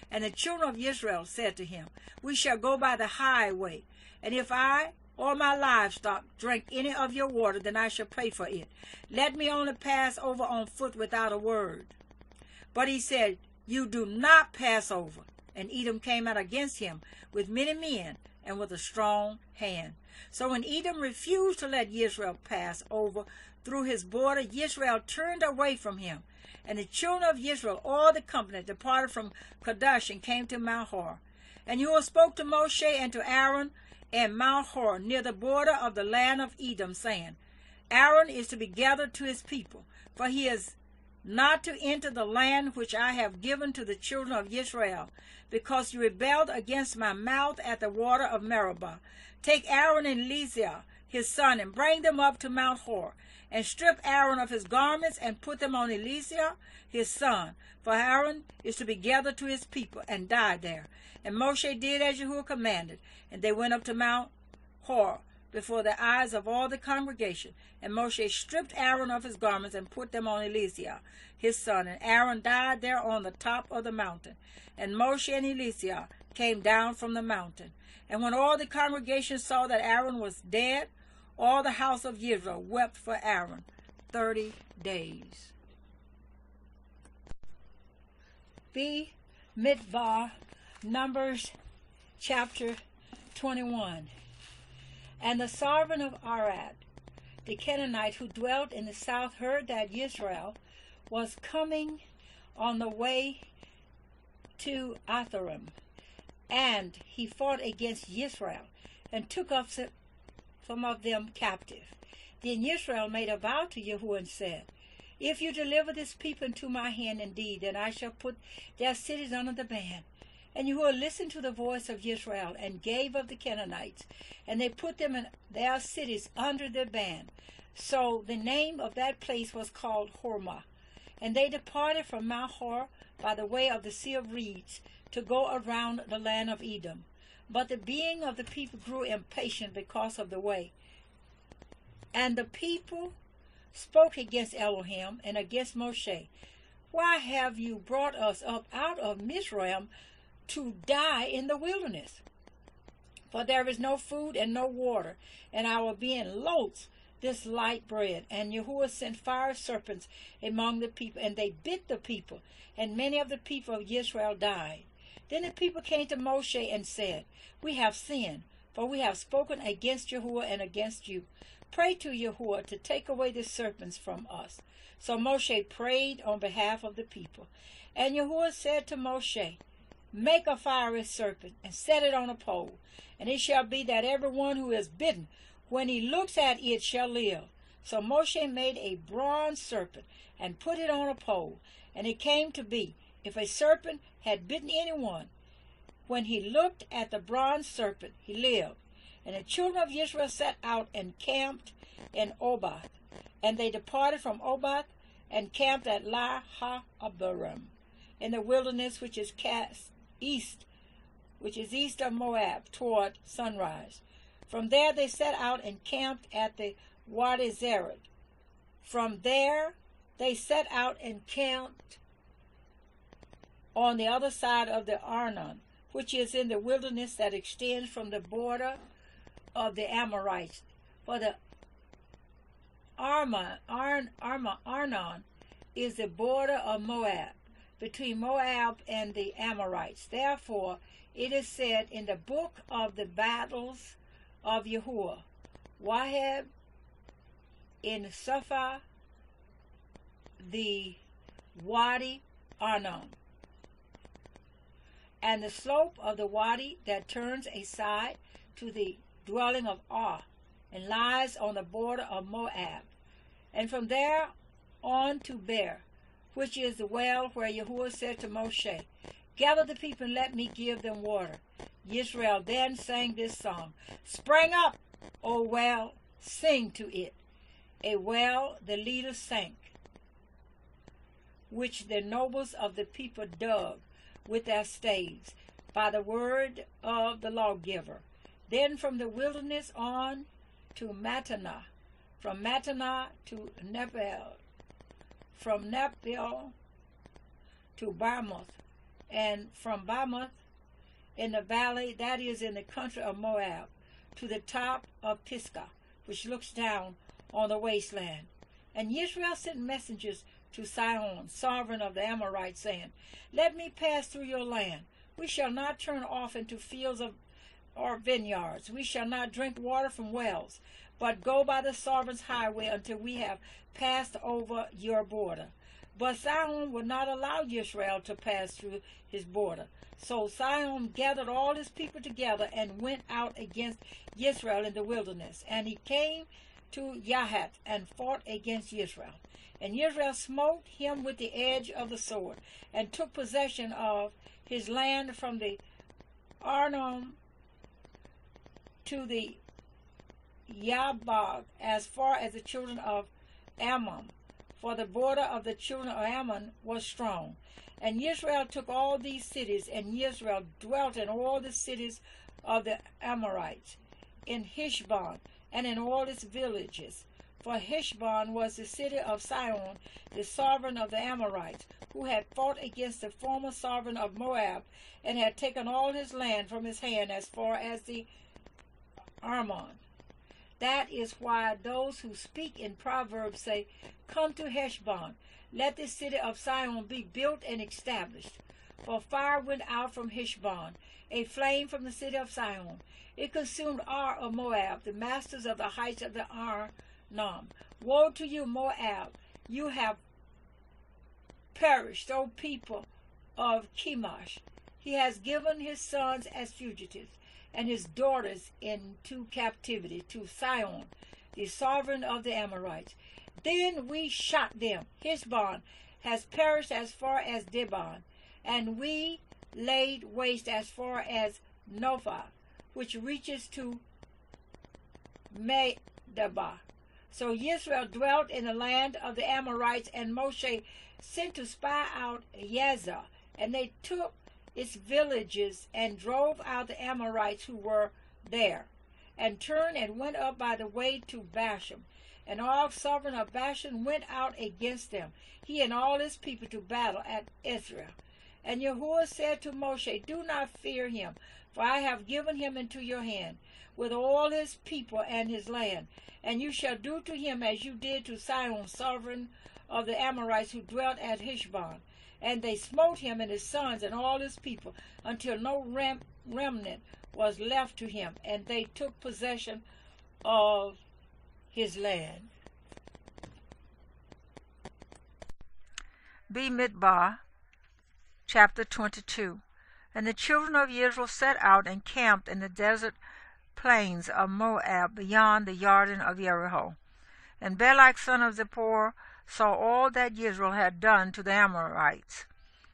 And the children of Israel said to him, We shall go by the highway, and if I or my livestock drink any of your water, then I shall pay for it. Let me only pass over on foot without a word. But he said, You do not pass over. And Edom came out against him with many men and with a strong hand. So when Edom refused to let Yisrael pass over through his border, Yisrael turned away from him. And the children of Israel, all the company, departed from Kadesh and came to Mount Hor. And Yahweh spoke to Moshe and to Aaron and Mount Hor, near the border of the land of Edom, saying, Aaron is to be gathered to his people, for he is not to enter the land which I have given to the children of Israel, because you rebelled against my mouth at the water of Meribah. Take Aaron and Eleazar his son, and bring them up to Mount Hor, and strip Aaron of his garments, and put them on Eleazar his son, for Aaron is to be gathered to his people, and die there. And Moshe did as Yahweh commanded, and they went up to Mount Hor before the eyes of all the congregation. And Moshe stripped Aaron of his garments and put them on Eleazar his son, and Aaron died there on the top of the mountain. And Moshe and Eleazar came down from the mountain. And when all the congregation saw that Aaron was dead, all the house of Israel wept for Aaron 30 days. Bemidbar, Numbers chapter 21. And the sovereign of Arad, the Canaanite who dwelt in the south, heard that Yisra'eel was coming on the way to Atharim, and he fought against Yisra'eel and took up some of them captive. Then Yisra'eel made a vow to Yahweh and said, If you deliver this people into my hand indeed, then I shall put their cities under the ban. And Yahweh listened to the voice of Yisra'eel and gave of the Canaanites, and they put them in their cities under the ban. So the name of that place was called Hormah. And they departed from Mount Hor by the way of the Sea of Reeds to go around the land of Edom. But the being of the people grew impatient because of the way. And the people spoke against Elohim and against Moshe. Why have you brought us up out of Mitsrayim to die in the wilderness? For there is no food and no water, and our being loath this light bread. And Yahweh sent fire serpents among the people, and they bit the people, and many of the people of Israel died. Then the people came to Moshe and said, We have sinned, for we have spoken against Yahweh and against you. Pray to Yahweh to take away the serpents from us. So Moshe prayed on behalf of the people. And Yahweh said to Moshe, Make a fiery serpent, and set it on a pole. And it shall be that everyone who is bitten, when he looks at it, shall live. So Moshe made a bronze serpent, and put it on a pole. And it came to be, if a serpent had bitten anyone, when he looked at the bronze serpent, he lived. And the children of Israel set out and camped in Obath. And they departed from Obath and camped at La-ha-abiram, in the wilderness which is east of Moab, toward sunrise. From there they set out and camped at the Wadi Zered, From there they set out and camped on the other side of the Arnon, which is in the wilderness that extends from the border of the Amorites. For the Arnon is the border of Moab, between Moab and the Amorites. Therefore it is said in the book of the battles of Yehua, Waheb in Saphah, the Wadi Arnon, and the slope of the wadi that turns aside to the dwelling of Ar, and lies on the border of Moab, and from there on to Beer, which is the well where Yehua said to Mosheh, gather the people and let me give them water. Yisra'ელ then sang this song, Spring up, O well, sing to it, a well the leaders sank, which the nobles of the people dug with their staves, by the word of the lawgiver. Then from the wilderness on to Mattanah, from Mattanah to Nebel, from Nebel to Bamoth, and from Bamoth in the valley, that is in the country of Moab, to the top of Pisgah, which looks down on the wasteland. And Yisra'eel sent messengers to Sihon, sovereign of the Amorites, saying, let me pass through your land. We shall not turn off into fields or vineyards. We shall not drink water from wells, but go by the sovereign's highway until we have passed over your border. But Sihon would not allow Yisra'eel to pass through his border. So Sihon gathered all his people together and went out against Yisra'eel in the wilderness. And he came to Yahat and fought against Yisra'eel. And Yisra'eel smote him with the edge of the sword, and took possession of his land from the Arnon to the Yabog, as far as the children of Ammon, for the border of the children of Ammon was strong. And Yisra'eel took all these cities, and Yisra'eel dwelt in all the cities of the Amorites, in Heshbon, and in all its villages. For Heshbon was the city of Sihon, the sovereign of the Amorites, who had fought against the former sovereign of Moab, and had taken all his land from his hand as far as the Arnon. That is why those who speak in Proverbs say, come to Heshbon, let the city of Sihon be built and established. For fire went out from Heshbon, a flame from the city of Sihon. It consumed Ar of Moab, the masters of the heights of the Arnon. Woe to you, Moab! You have perished, O people of Chemosh. He has given his sons as fugitives, and his daughters into captivity to Sihon, the sovereign of the Amorites. Then we shot them. Heshbon has perished as far as Dibon, and we laid waste as far as Nophah, which reaches to Medeba. So Yisra'eel dwelt in the land of the Amorites, and Mosheh sent to spy out Yazer, and they took its villages and drove out the Amorites who were there, and turned and went up by the way to Bashan. And Og, sovereign of Bashan, went out against them, he and all his people, to battle at Israel. And Yehua said to Mosheh, do not fear him, for I have given him into your hand, with all his people and his land. And you shall do to him as you did to Sihon, sovereign of the Amorites, who dwelt at Heshbon. And they smote him and his sons and all his people, until no remnant was left to him, and they took possession of his land. Bemidbar, chapter 22. And the children of Israel set out and camped in the desert plains of Moab, beyond the Jordan of Jericho. And Balak son of Zippor saw all that Israel had done to the Amorites.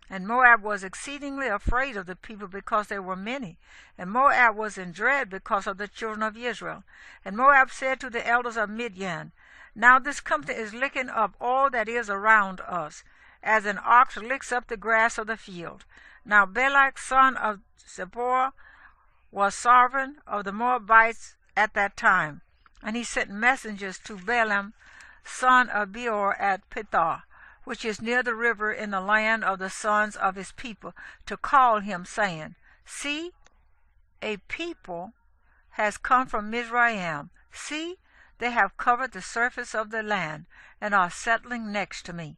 And Moab was exceedingly afraid of the people, because they were many. And Moab was in dread because of the children of Israel. And Moab said to the elders of Midian, now this company is licking up all that is around us, as an ox licks up the grass of the field. Now Balak son of Zippor was sovereign of the Moabites at that time. And he sent messengers to Balaam son of Beor, at Pithah, which is near the river in the land of the sons of his people, to call him, saying, See, a people has come from Mitsrayim. See, they have covered the surface of the land, and are settling next to me.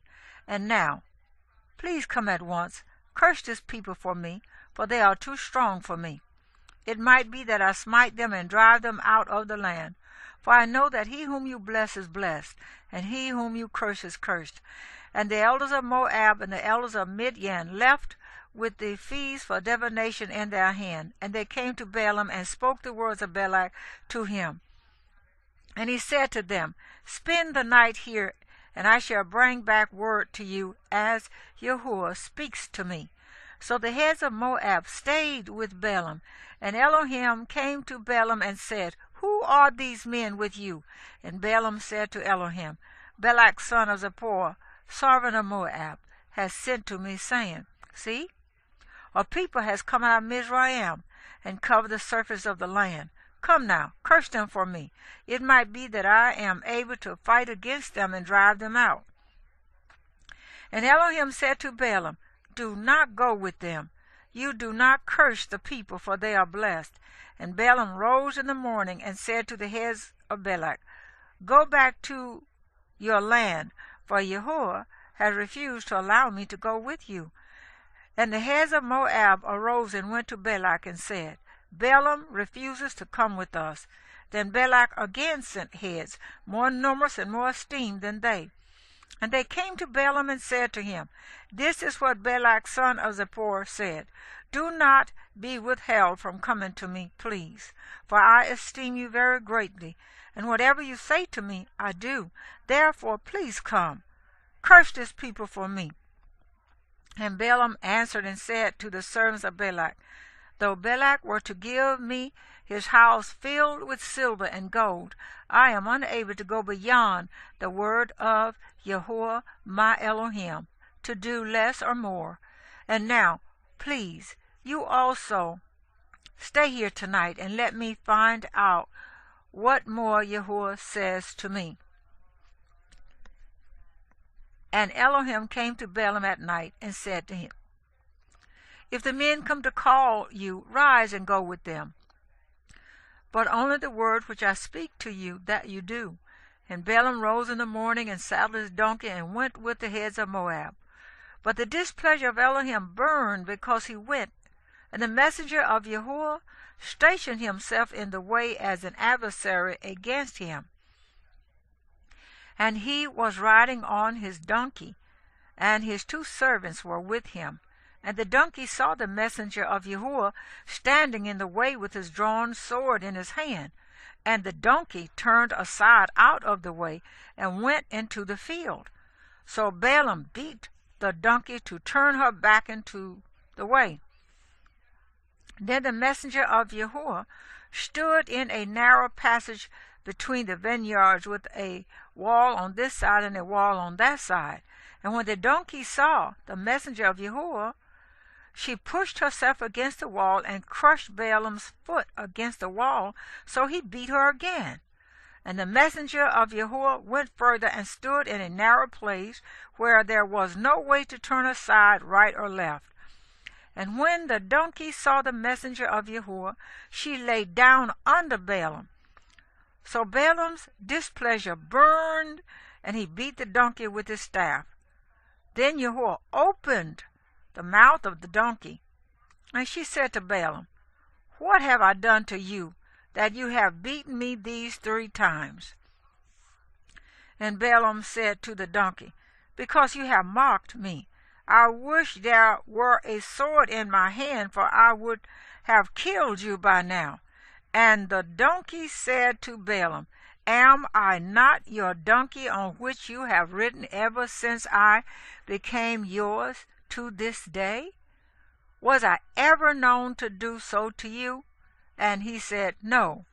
And now, please come at once, curse this people for me, for they are too strong for me. It might be that I smite them and drive them out of the land. For I know that he whom you bless is blessed, and he whom you curse is cursed. And the elders of Moab and the elders of Midian left with the feast for divination in their hand. And they came to Balaam and spoke the words of Balak to him. And he said to them, Spend the night here, and I shall bring back word to you as Yehua speaks to me. So the heads of Moab stayed with Balaam, and Elohim came to Balaam and said, Who are these men with you? And Balaam said to Elohim, Balak son of Zippor, servant of Moab, has sent to me, saying, See, a people has come out of Mizraim, and covered the surface of the land. Come now, curse them for me. It might be that I am able to fight against them and drive them out. And Elohim said to Balaam, Do not go with them. You do not curse the people, for they are blessed. And Balaam rose in the morning and said to the heads of Balak, Go back to your land, for Yehua has refused to allow me to go with you. And the heads of Moab arose and went to Balak and said, Balaam refuses to come with us. Then Balak again sent heads, more numerous and more esteemed than they. And they came to Balaam and said to him, This is what Balak son of Zippor said, Do not be withheld from coming to me, please, for I esteem you very greatly, and whatever you say to me, I do. Therefore, please come. Curse this people for me. And Balaam answered and said to the servants of Balak, Though Balak were to give me his house filled with silver and gold, I am unable to go beyond the word of Yehua my Elohim, to do less or more. And now, please, you also stay here tonight and let me find out what more Yehua says to me. And Elohim came to Balaam at night and said to him, If the men come to call you, rise and go with them. But only the word which I speak to you, that you do. And Balaam rose in the morning and saddled his donkey and went with the heads of Moab. But the displeasure of Elohim burned because he went, and the messenger of Yehua stationed himself in the way as an adversary against him. And he was riding on his donkey, and his 2 servants were with him. And the donkey saw the messenger of Yehua standing in the way with his drawn sword in his hand. And the donkey turned aside out of the way and went into the field. So Balaam beat the donkey to turn her back into the way. Then the messenger of Yehua stood in a narrow passage between the vineyards, with a wall on this side and a wall on that side. And when the donkey saw the messenger of Yehua, she pushed herself against the wall and crushed Balaam's foot against the wall, so he beat her again. And the messenger of Yehua went further and stood in a narrow place where there was no way to turn aside right or left. And when the donkey saw the messenger of Yehua, she lay down under Balaam. So Balaam's displeasure burned, and he beat the donkey with his staff. Then Yehua opened the mouth of the donkey, and she said to Balaam, What have I done to you, that you have beaten me these 3 times? And Balaam said to the donkey, Because you have mocked me. I wish there were a sword in my hand, for I would have killed you by now. And the donkey said to Balaam, Am I not your donkey on which you have ridden ever since I became yours to this day? Was I ever known to do so to you? And he said, No.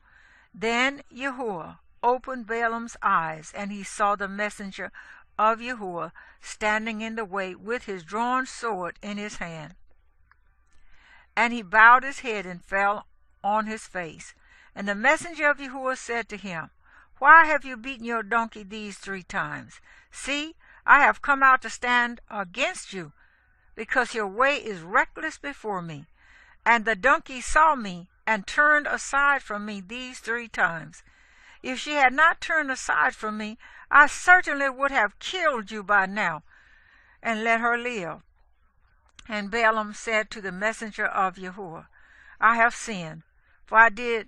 Then Yehua opened Balaam's eyes, and he saw the messenger of Yehua standing in the way with his drawn sword in his hand. And he bowed his head and fell on his face. And the messenger of Yehua said to him, Why have you beaten your donkey these 3 times? See, I have come out to stand against you, because your way is reckless before me. And the donkey saw me and turned aside from me these 3 times. If she had not turned aside from me, I certainly would have killed you by now, and let her live. And Balaam said to the messenger of Yahweh, I have sinned, for I did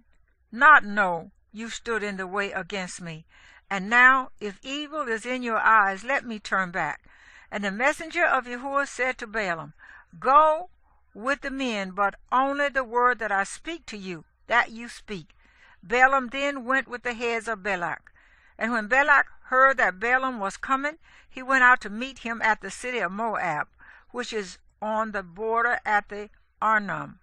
not know you stood in the way against me. And now, if evil is in your eyes, let me turn back. And the messenger of Yahweh said to Balaam, Go with the men, but only the word that I speak to you, that you speak. Balaam then went with the heads of Balak. And when Balak heard that Balaam was coming, he went out to meet him at the city of Moab, which is on the border at the Arnon,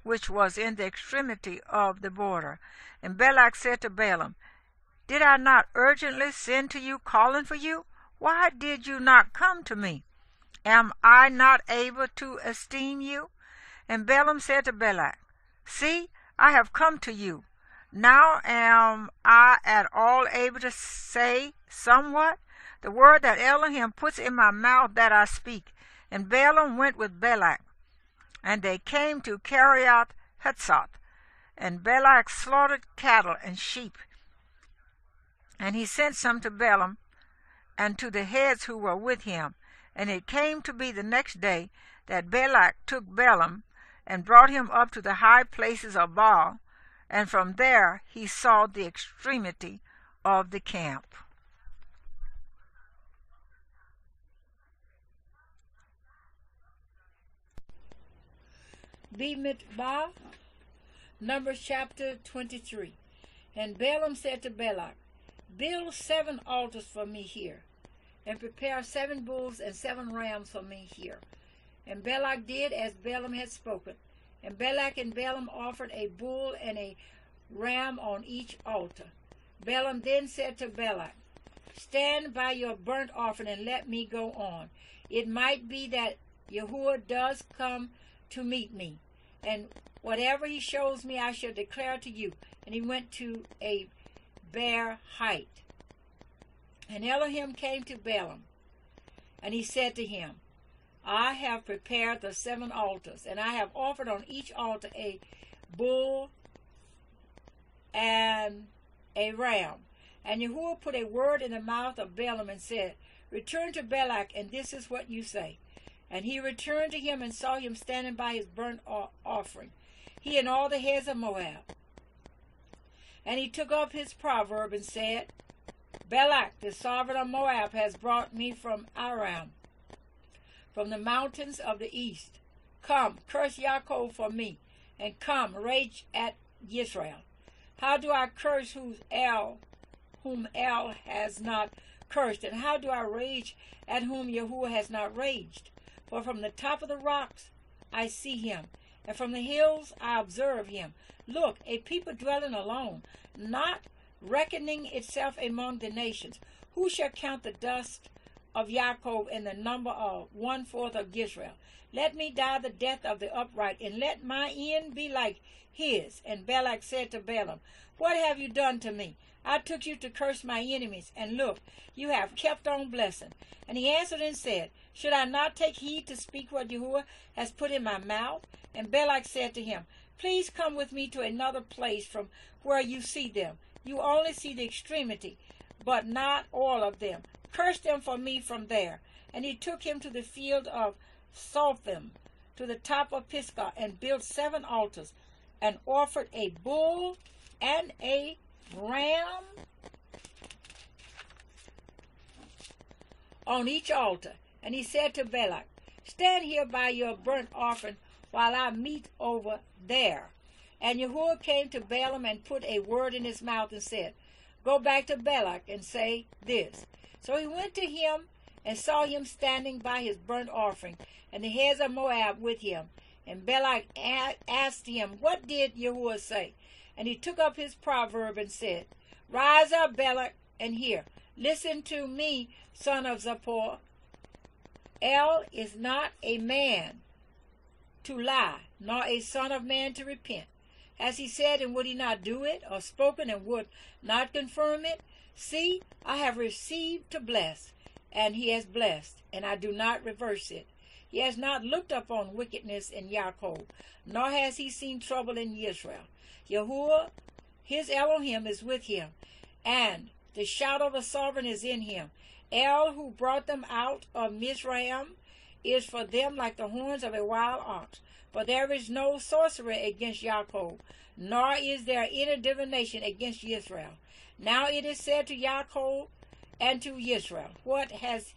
which was in the extremity of the border. And Balak said to Balaam, Did I not urgently send to you, calling for you? Why did you not come to me? Am I not able to esteem you? And Balaam said to Balak, See, I have come to you. Now am I at all able to say somewhat? The word that Elohim puts in my mouth, that I speak. And Balaam went with Balak, and they came to Kiriath Hutzot. And Balak slaughtered cattle and sheep. And he sent some to Balaam and to the heads who were with him. And it came to be the next day that Balak took Balaam and brought him up to the high places of Baal, and from there he saw the extremity of the camp. Bemidbar, Numbers chapter 23. And Balaam said to Balak, Build 7 altars for me here, and prepare 7 bulls and 7 rams for me here. And Balak did as Balaam had spoken. And Balak and Balaam offered a bull and a ram on each altar. Balaam then said to Balak, Stand by your burnt offering and let me go on. It might be that Yahweh does come to meet me, and whatever he shows me I shall declare to you. And he went to a bare height. And Elohim came to Balaam, and he said to him, I have prepared the 7 altars, and I have offered on each altar a bull and a ram. And Yahweh put a word in the mouth of Balaam and said, Return to Balak, and this is what you say. And he returned to him and saw him standing by his burnt offering, he and all the heads of Moab. And he took up his proverb and said, Balak, the sovereign of Moab, has brought me from Aram, from the mountains of the east. Come, curse Yaakov for me, and come, rage at Yisra'ელ. How do I curse whom El has not cursed, and how do I rage at whom Yahweh has not raged? For from the top of the rocks I see him, and from the hills I observe him. Look, a people dwelling alone, not reckoning itself among the nations. Who shall count the dust of Yaakov and the number of 1/4 of Yisra'ელ? Let me die the death of the upright, and let my end be like his. And Balak said to Balaam, What have you done to me? I took you to curse my enemies, and look, you have kept on blessing. And he answered and said, Should I not take heed to speak what Yahweh has put in my mouth? And Balak said to him, Please come with me to another place from where you see them. You only see the extremity, but not all of them. Curse them for me from there. And he took him to the field of Sophim, to the top of Pisgah, and built 7 altars, and offered a bull and a ram on each altar. And he said to Balak, Stand here by your burnt offering while I meet over there. And Yahweh came to Balaam and put a word in his mouth and said, Go back to Balak and say this. So he went to him and saw him standing by his burnt offering, and the heads of Moab with him. And Balak asked him, What did Yahweh say? And he took up his proverb and said, Rise up, Balak, and hear. Listen to me, son of Zippor. El is not a man to lie, nor a son of man to repent. Has he said, and would he not do it, or spoken and would not confirm it? See, I have received to bless, and he has blessed, and I do not reverse it. He has not looked upon wickedness in Yaakov, nor has he seen trouble in Yisra'ელ. Yahweh, his Elohim, is with him, and the shadow of the sovereign is in him. El, who brought them out of Mitsrayim, is for them like the horns of a wild ox. For there is no sorcery against Yaakov, nor is there any divination against Yisra'ელ. Now it is said to Yaakov and to Yisra'ėl, what has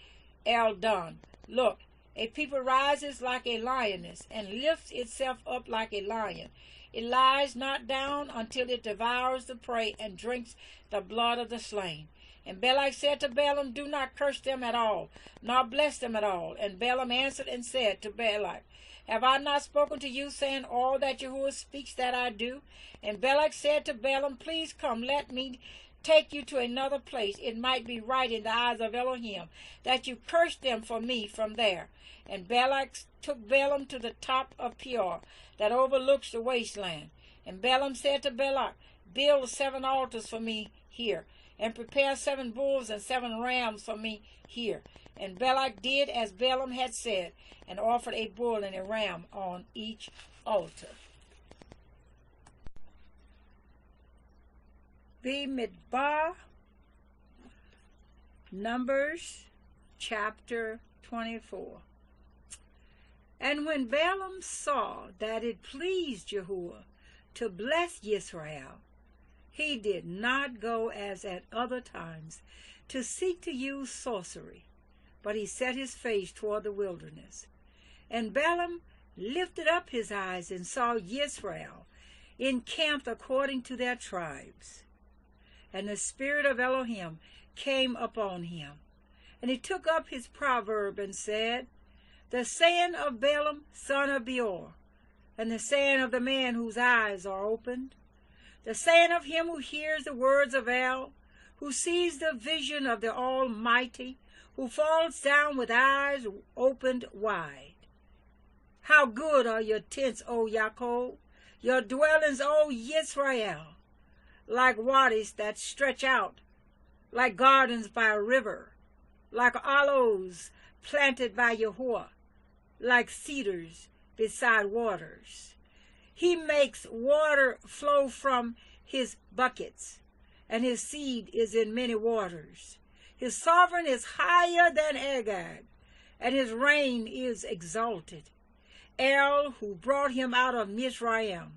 El done? Look, a people rises like a lioness, and lifts itself up like a lion. It lies not down until it devours the prey, and drinks the blood of the slain. And Balak said to Balaam, do not curse them at all, nor bless them at all. And Balaam answered and said to Balak, have I not spoken to you, saying, all that Yahweh speaks that I do? And Balak said to Balaam, please come, let me take you to another place. It might be right in the eyes of Elohim, that you curse them for me from there. And Balak took Balaam to the top of Peor, that overlooks the wasteland. And Balaam said to Balak, build 7 altars for me here, and prepare 7 bulls and 7 rams for me here. And Balak did as Balaam had said, and offered a bull and a ram on each altar. Bemidbar, Numbers chapter 24. And when Balaam saw that it pleased Yahweh to bless Yisra'ელ, he did not go as at other times to seek to use sorcery, but he set his face toward the wilderness. And Balaam lifted up his eyes and saw Yisra'엘 encamped according to their tribes. And the spirit of Elohim came upon him. And he took up his proverb and said, the saying of Balaam, son of Beor, and the saying of the man whose eyes are opened, the saying of him who hears the words of El, who sees the vision of the Almighty, who falls down with eyes opened wide. How good are your tents, O Yaakov, your dwellings, O Yisra'eel, like wadis that stretch out, like gardens by a river, like aloes planted by Yahweh, like cedars beside waters. He makes water flow from his buckets, and his seed is in many waters. His sovereign is higher than Agag, and his reign is exalted. El, who brought him out of Mitsrayim,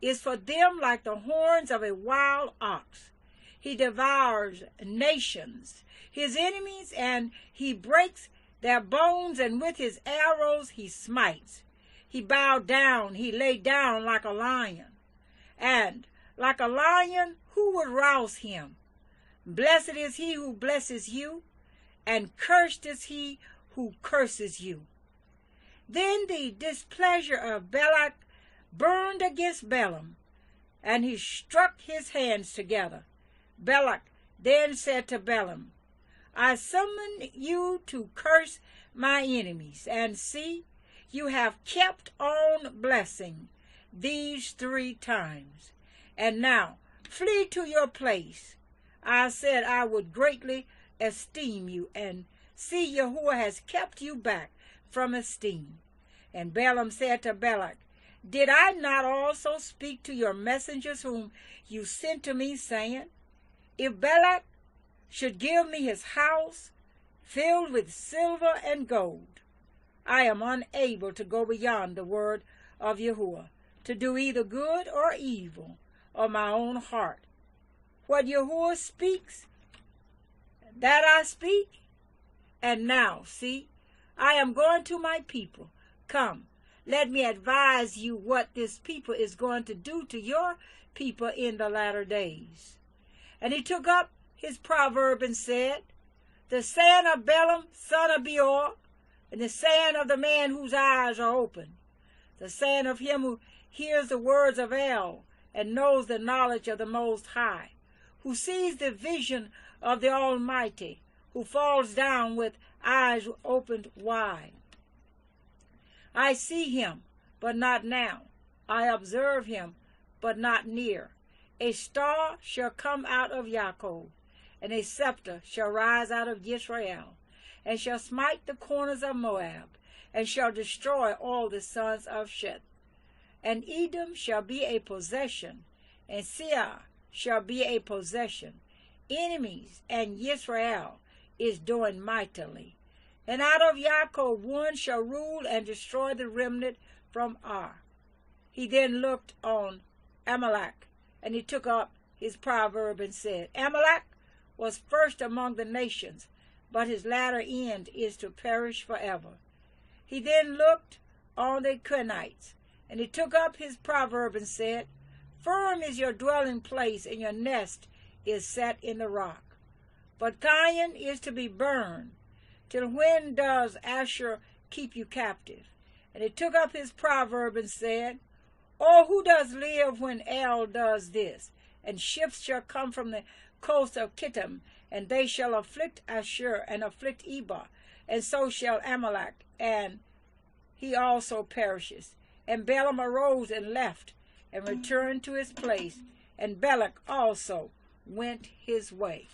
is for them like the horns of a wild ox. He devours nations, his enemies, and he breaks their bones, and with his arrows he smites. He bowed down, he lay down like a lion, and like a lion, who would rouse him? Blessed is he who blesses you, and cursed is he who curses you. Then the displeasure of Balak burned against Balaam, and he struck his hands together. Balak then said to Balaam, I summon you to curse my enemies, and see, you have kept on blessing these 3 times. And now flee to your place. I said I would greatly esteem you, and see, Yahweh has kept you back from esteem. And Balaam said to Balak, did I not also speak to your messengers whom you sent to me, saying, if Balak should give me his house filled with silver and gold, I am unable to go beyond the word of Yahweh, to do either good or evil of my own heart. What Yahweh speaks, that I speak. And now, see, I am going to my people. Come, let me advise you what this people is going to do to your people in the latter days. And he took up his proverb and said, the saying of Balaam, son of Beor, and the saying of the man whose eyes are open, the saying of him who hears the words of El, and knows the knowledge of the Most High, who sees the vision of the Almighty, who falls down with eyes opened wide. I see him, but not now. I observe him, but not near. A star shall come out of Jacob, and a scepter shall rise out of Yisra'ელ, and shall smite the corners of Moab, and shall destroy all the sons of Sheth. And Edom shall be a possession, and Seir shall be a possession. Enemies, and Yisra'ელ is doing mightily. And out of Jacob one shall rule and destroy the remnant from Ar. He then looked on Amalek, and he took up his proverb and said, Amalek was first among the nations, but his latter end is to perish forever. He then looked on the Kenites, and he took up his proverb and said, Firm is your dwelling place, and your nest is set in the rock. But Zion is to be burned. Till when does Asher keep you captive? And he took up his proverb and said, Oh, who does live when El does this? And ships shall come from the coast of Kittim, and they shall afflict Asher and afflict Eber, and so shall Amalek, and he also perishes. And Balaam arose and left, and returned to his place, and Balak also went his way.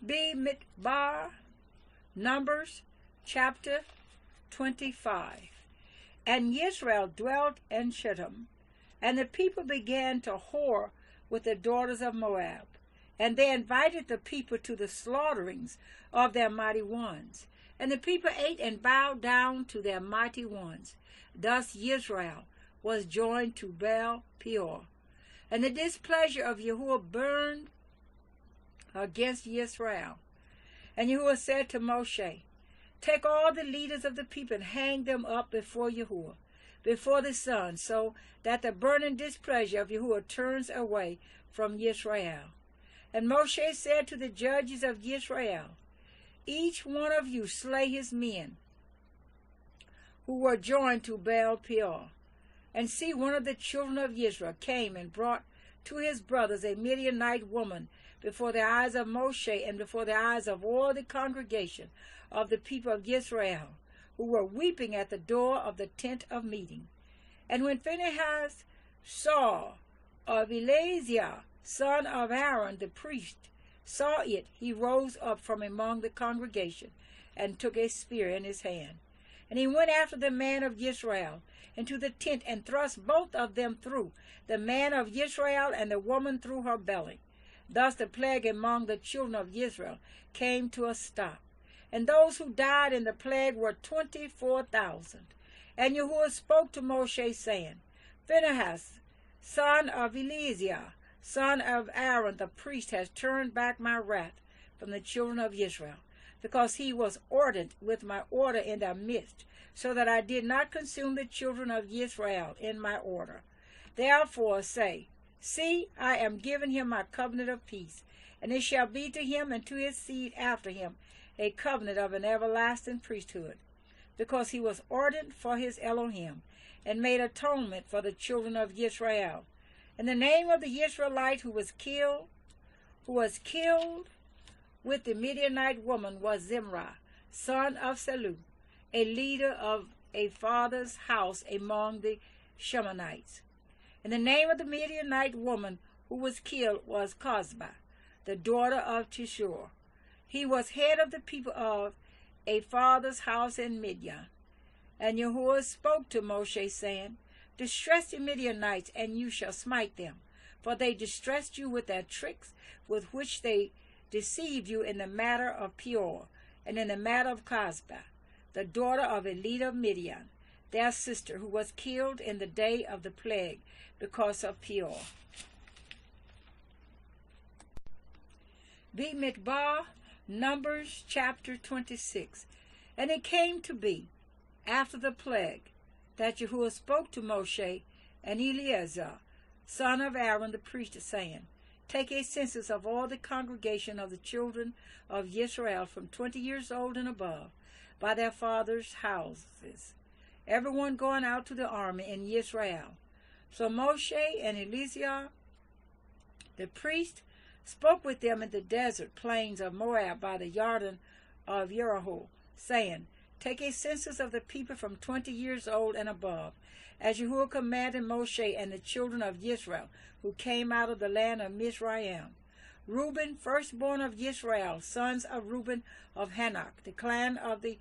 Bemidbar, Numbers, chapter 25. And Yisra'ėl dwelt in Shittim, and the people began to whore with the daughters of Moab, and they invited the people to the slaughterings of their mighty ones. And the people ate and bowed down to their mighty ones. Thus Yisra'ელ was joined to Baal Peor. And the displeasure of Yehua burned against Yisra'ელ. And Yehua said to Mosheh, Take all the leaders of the people and hang them up before Yehua, before the sun, so that the burning displeasure of Yehua turns away from Yisra'엘. And Mosheh said to the judges of Yisra'엘, Each one of you slay his men who were joined to Baal Peor. And see, one of the children of Israel came and brought to his brothers a Midianite woman before the eyes of Mosheh and before the eyes of all the congregation of the people of Yisrael, who were weeping at the door of the tent of meeting. And when Phinehas saw of Eleazar, son of Aaron the priest, saw it, he rose up from among the congregation and took a spear in his hand. And he went after the man of Yisrael into the tent and thrust both of them through, the man of Yisrael and the woman through her belly. Thus the plague among the children of Israel came to a stop. And those who died in the plague were 24,000. And Yehua spoke to Moshe, saying, Phinehas, son of Eleazar, son of Aaron the priest, has turned back my wrath from the children of Israel, because he was ordered with my order in their midst, so that I did not consume the children of Israel in my order. Therefore say, See, I am giving him my covenant of peace, and it shall be to him and to his seed after him a covenant of an everlasting priesthood, because he was ordered for his Elohim, and made atonement for the children of Israel. And the name of the Israelite who was killed with the Midianite woman was Zimri, son of Salu, a leader of a father's house among the Shemonites. And the name of the Midianite woman who was killed was Cosbi, the daughter of Tishur. He was head of the people of a father's house in Midian. And Yehua spoke to Moshe, saying, Distress the Midianites, and you shall smite them, for they distressed you with their tricks, with which they deceived you in the matter of Peor, and in the matter of Cosbi, the daughter of a leader of Midian, their sister, who was killed in the day of the plague because of Peor. Bemidbar, Numbers chapter 26. And it came to be, after the plague, that Yehua spoke to Moshe and Eleazar, son of Aaron the priest, saying, Take a census of all the congregation of the children of Yisrael from 20 years old and above, by their fathers' houses, everyone going out to the army in Yisrael. So Moshe and Eleazar the priest spoke with them in the desert plains of Moab by the Jordan of Yericho, saying, Take a census of the people from 20 years old and above, as Yahweh commanded Moshe and the children of Yisra'ėl, who came out of the land of Mitsrayim. Reuben, firstborn of Yisra'ėl, sons of Reuben of Hanok, the clan of the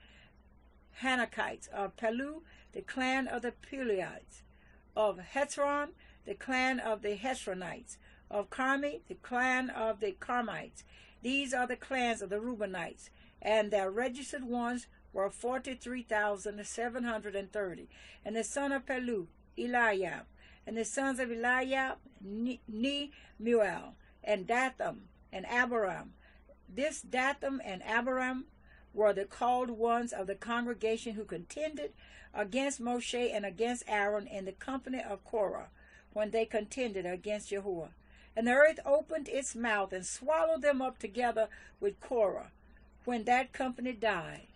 Hanokites, of Palu, the clan of the Peluites, of Hezron, the clan of the Hezronites, of Carmi, the clan of the Carmites. These are the clans of the Reubenites, and their registered ones were 43,730. And the son of Palu, Eliab, and the sons of Eliab, Nemuel, and Dathan, and Abiram. This Dathan and Abiram were the called ones of the congregation who contended against Moshe and against Aaron in the company of Korah, when they contended against Yahweh. And the earth opened its mouth and swallowed them up together with Korah, when that company died,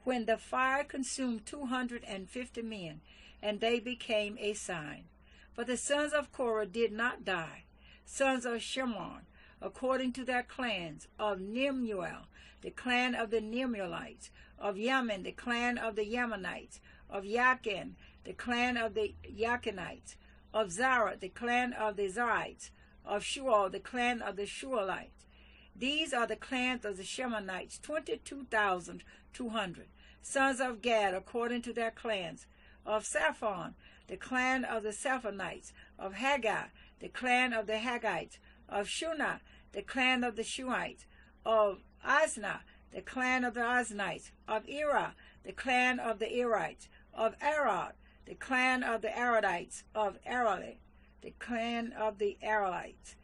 when the fire consumed 250 men, and they became a sign. But the sons of Korah did not die. Sons of Shimron, according to their clans, of Nemuel, the clan of the Nemuelites, of Yamin, the clan of the Yamanites, of Yakin, the clan of the Yakinites, of Zara, the clan of the Zarites, of Shual, the clan of the Shualites. These are the clans of the Shemonites, 22,200. Sons of Gad, according to their clans, of Saphon, the clan of the Saphonites, of Haggai, the clan of the Haggites, of Shunah, the clan of the Shuhites, of Asna, the clan of the Asnites, of Era, the clan of the Erites, of Arad, the clan of the Aradites, of Arali, the clan of the Aralites.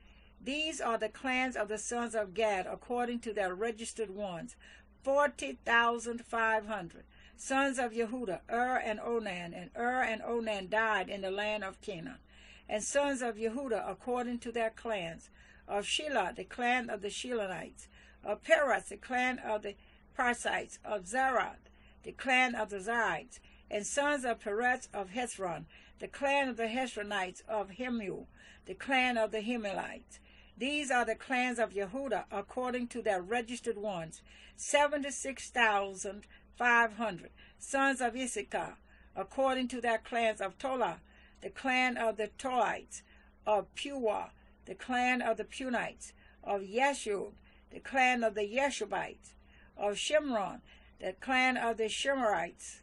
These are the clans of the sons of Gad, according to their registered ones, 40,500. Sons of Yehuda, and Onan, and and Onan died in the land of Canaan. And sons of Yehuda, according to their clans, of Shelah, the clan of the Shelonites, of Peras, the clan of the Parsites, of Zarad, the clan of the Zarites, and sons of Peretz of Hezron, the clan of the Hezronites, of Hemul, the clan of the Hemelites. These are the clans of Yehuda, according to their registered ones, 76,500. Sons of Issachar, according to their clans, of Tola, the clan of the Tolites, of Puah, the clan of the Punites, of Yeshub, the clan of the Yeshubites, of Shimron, the clan of the Shemarites.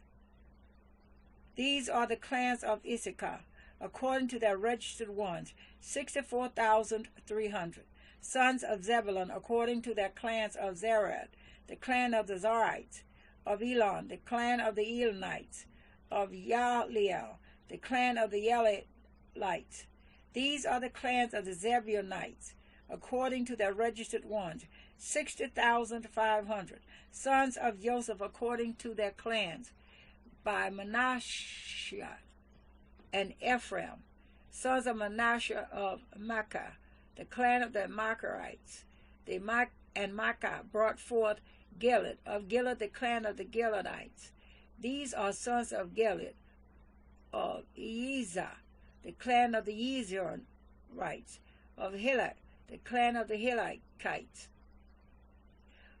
These are the clans of Issachar, according to their registered ones, 64,300. Sons of Zebulun, according to their clans, of Zerad, the clan of the Zarites, of Elon, the clan of the Elonites, of Yahliel, the clan of the Yahlites. These are the clans of the Zebulunites, according to their registered ones, 60,500. Sons of Joseph, according to their clans, by Manasseh and Ephraim. Sons of Manasseh, of Makkah, the clan of the Macharites. And Makkah brought forth Gilead, of Gilead, the clan of the Gileadites. These are sons of Gilead, of Ezer, the clan of the Ezerites, of Hilak, the clan of the Hilakites,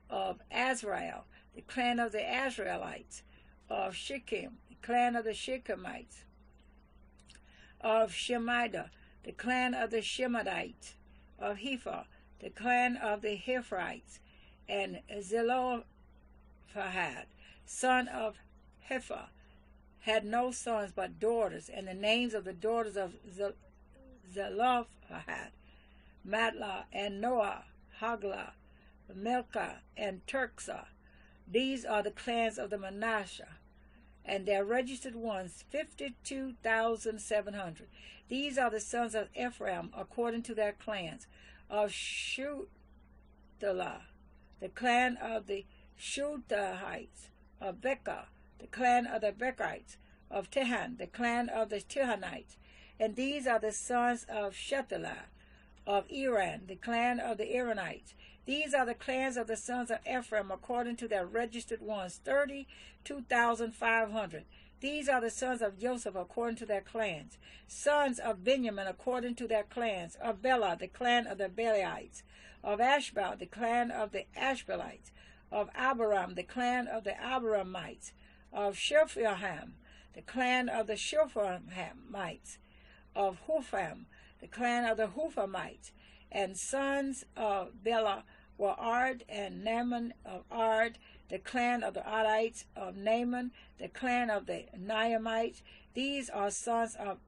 of Azrael, the clan of the Azraelites, of Shechem, the clan of the Shechemites, of Shemida, the clan of the Shemadites, of Hepher, the clan of the Hephrites, and Zelophehad, son of Hepher, had no sons but daughters, and the names of the daughters of Zelophehad, Matlah, and Noah, Haglah, Milcah, and Tirza. These are the clans of the Manasseh, and their registered ones, 52,700. These are the sons of Ephraim, according to their clans, of Shuthelah, the clan of the Shuthahites, of Becca, the clan of the Beckites, of Tehan, the clan of the Tehanites. And these are the sons of Shetelah, of Iran, the clan of the Iranites. These are the clans of the sons of Ephraim, according to their registered ones, 32,500. These are the sons of Joseph, according to their clans. Sons of Benjamin, according to their clans, of Bela, the clan of the Belaites, of Ashbel, the clan of the Ashbelites, of Abiram, the clan of the Abiramites, of Shephirham, the clan of the Shephirhamites, of Hupham, the clan of the Huphamites, and sons of Bela were Ard and Naaman of Ard, the clan of the Ardites, of Naaman, the clan of the Naamites. These are sons of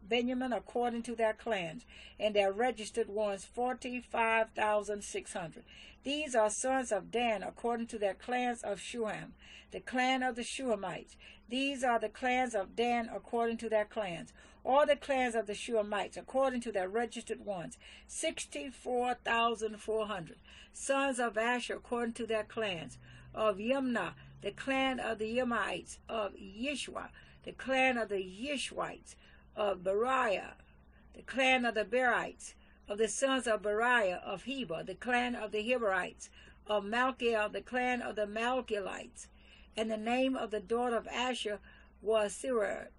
Benjamin according to their clans, and their registered ones 45,600. These are sons of Dan according to their clans of Shuham, the clan of the Shuhamites. These are the clans of Dan according to their clans. All the clans of the Shuhamites according to their registered ones 64,400. Sons of Asher according to their clans. Of Yimnah, the clan of the Yimites. Of Yishwa, the clan of the Yishwites. Of Beriah, the clan of the Berites. Of the sons of Beriah, of Heber, the clan of the Heberites. Of Malchiel, the clan of the Malchielites. And the name of the daughter of Asher was Sirah.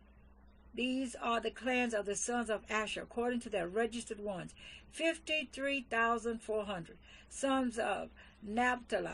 These are the clans of the sons of Asher, according to their registered ones, 53,400. Sons of Naphtali,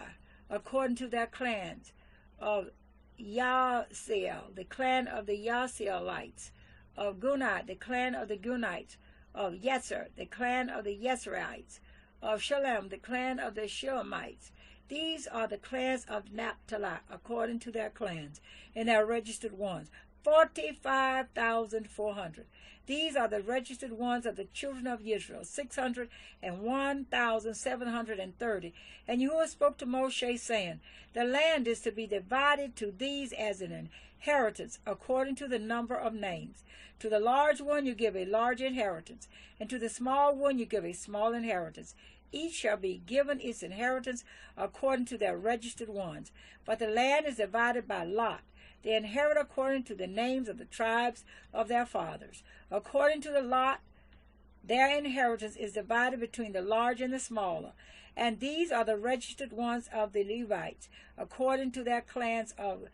according to their clans. Of Yasiel, the clan of the Yasielites. Of Gunai, the clan of the Gunites. Of Yetzer, the clan of the Yezreites. Of Shalem, the clan of the Shalemites. These are the clans of Naphtali, according to their clans, and their registered ones, 45,400. These are the registered ones of the children of Israel, 601,730. And Yahweh spoke to Moshe, saying, the land is to be divided to these as an inheritance, according to the number of names. To the large one you give a large inheritance, and to the small one you give a small inheritance. Each shall be given its inheritance according to their registered ones. But the land is divided by lot. They inherit according to the names of the tribes of their fathers. According to the lot, their inheritance is divided between the large and the smaller. And these are the registered ones of the Levites, according to their clans of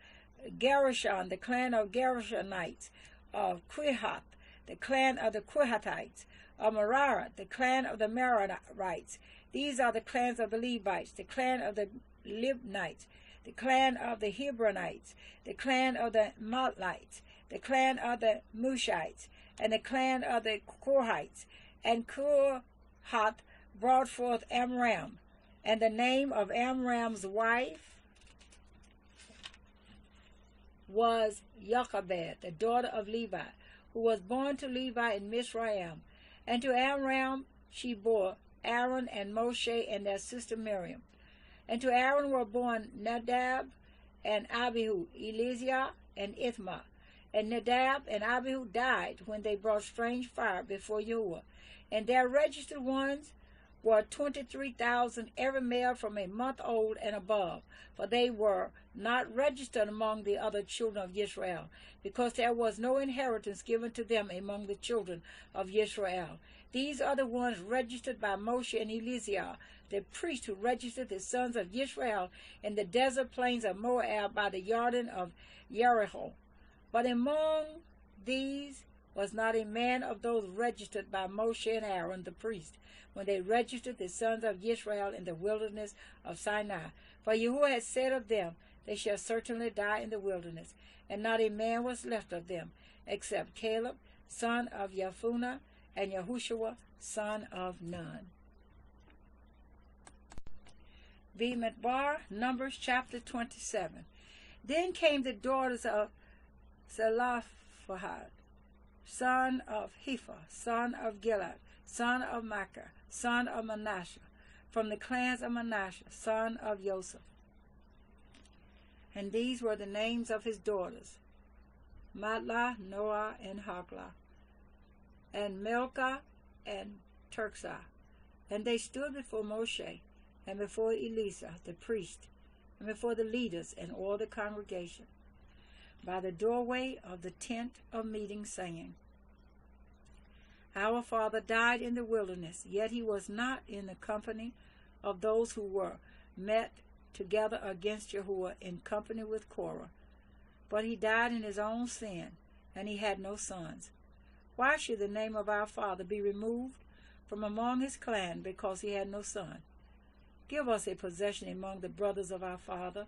Gershon, the clan of Gershonites, of Quihath, the clan of the Quihathites, of Merari, the clan of the Merarites. These are the clans of the Levites, the clan of the Libnites, the clan of the Hebronites, the clan of the Matlites, the clan of the Mushites, and the clan of the Korhites. And Korhath brought forth Amram, and the name of Amram's wife was Jochebed, the daughter of Levi, who was born to Levi in Mitsrayim. And to Amram she bore Aaron and Mosheh and their sister Miriam. And to Aaron were born Nadab and Abihu, Eleazar and Ithamar. And Nadab and Abihu died when they brought strange fire before Yahweh. And their registered ones were 23,000, every male from a month old and above. For they were not registered among the other children of Yisra'eel, because there was no inheritance given to them among the children of Yisra'eel. These are the ones registered by Moshe and Eleazar, the priest who registered the sons of Yisra'eel in the desert plains of Moab by the Jordan of Jericho. But among these was not a man of those registered by Moshe and Aaron the priest, when they registered the sons of Yisra'eel in the wilderness of Sinai. For Yahweh had said of them, they shall certainly die in the wilderness, and not a man was left of them, except Caleb, son of Jephunneh, and Yahushua, son of Nun. Bemidbar, Numbers chapter 27. Then came the daughters of Zelophehad, son of Hepher, son of Gilad, son of Machir, son of Manasseh, from the clans of Manasseh, son of Joseph. And these were the names of his daughters, Matlah, Noah, and Hoglah, and Milcah, and Tirzah. And they stood before Moshe, and before Eleazar the priest, and before the leaders and all the congregation, by the doorway of the tent of meeting, saying, Our father died in the wilderness, yet he was not in the company of those who were met together against Yahweh in company with Korah. But he died in his own sin, and he had no sons. Why should the name of our father be removed from among his clan because he had no son? Give us a possession among the brothers of our father.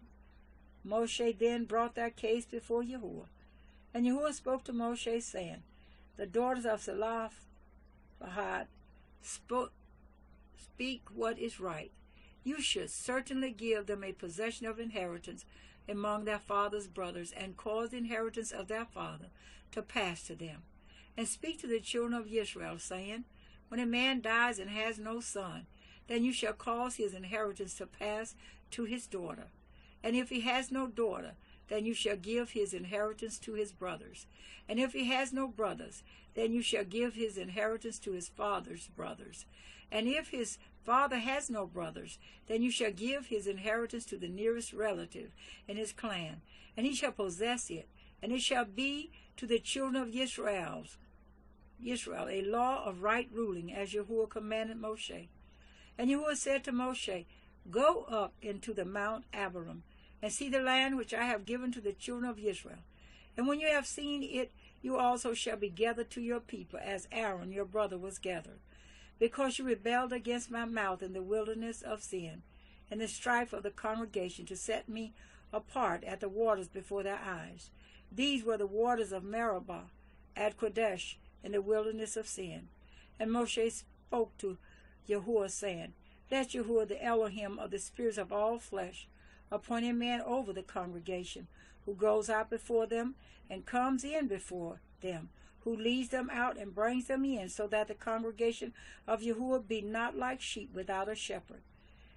Mosheh then brought their case before Yahweh. And Yahweh spoke to Mosheh, saying, The daughters of Zelophehad speak what is right. You should certainly give them a possession of inheritance among their father's brothers, and cause the inheritance of their father to pass to them. And speak to the children of Yisra'ელ, saying, When a man dies and has no son, then you shall cause his inheritance to pass to his daughter. And if he has no daughter, then you shall give his inheritance to his brothers. And if he has no brothers, then you shall give his inheritance to his father's brothers. And if his father has no brothers, then you shall give his inheritance to the nearest relative in his clan, and he shall possess it. And it shall be to the children of Yisra'el a law of right ruling, as Yahweh commanded Moshe. And Yahweh said to Moshe, Go up into the Mount Abarim, and see the land which I have given to the children of Israel. And when you have seen it, you also shall be gathered to your people, as Aaron your brother was gathered, because you rebelled against my mouth in the wilderness of sin, and the strife of the congregation, to set me apart at the waters before their eyes. These were the waters of Meribah at Kadesh in the wilderness of sin. And Moshe spoke to Yahweh, saying, Let Yahweh, the Elohim of the spirits of all flesh, appoint a man over the congregation, who goes out before them and comes in before them, who leads them out and brings them in, so that the congregation of Yahweh be not like sheep without a shepherd.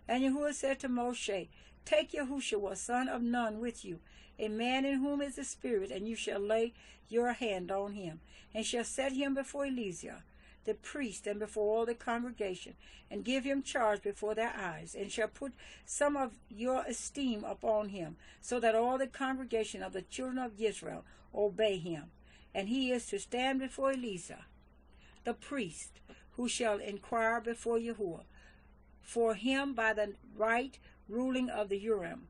And Yahweh said to Moshe, Take Yahushua, son of Nun, with you, a man in whom is the Spirit, and you shall lay your hand on him, and shall set him before Eleazar, the priest, and before all the congregation, and give him charge before their eyes, and shall put some of your esteem upon him, so that all the congregation of the children of Israel obey him. And he is to stand before Eleazar, the priest, who shall inquire before Yahweh for him by the right ruling of the Urim.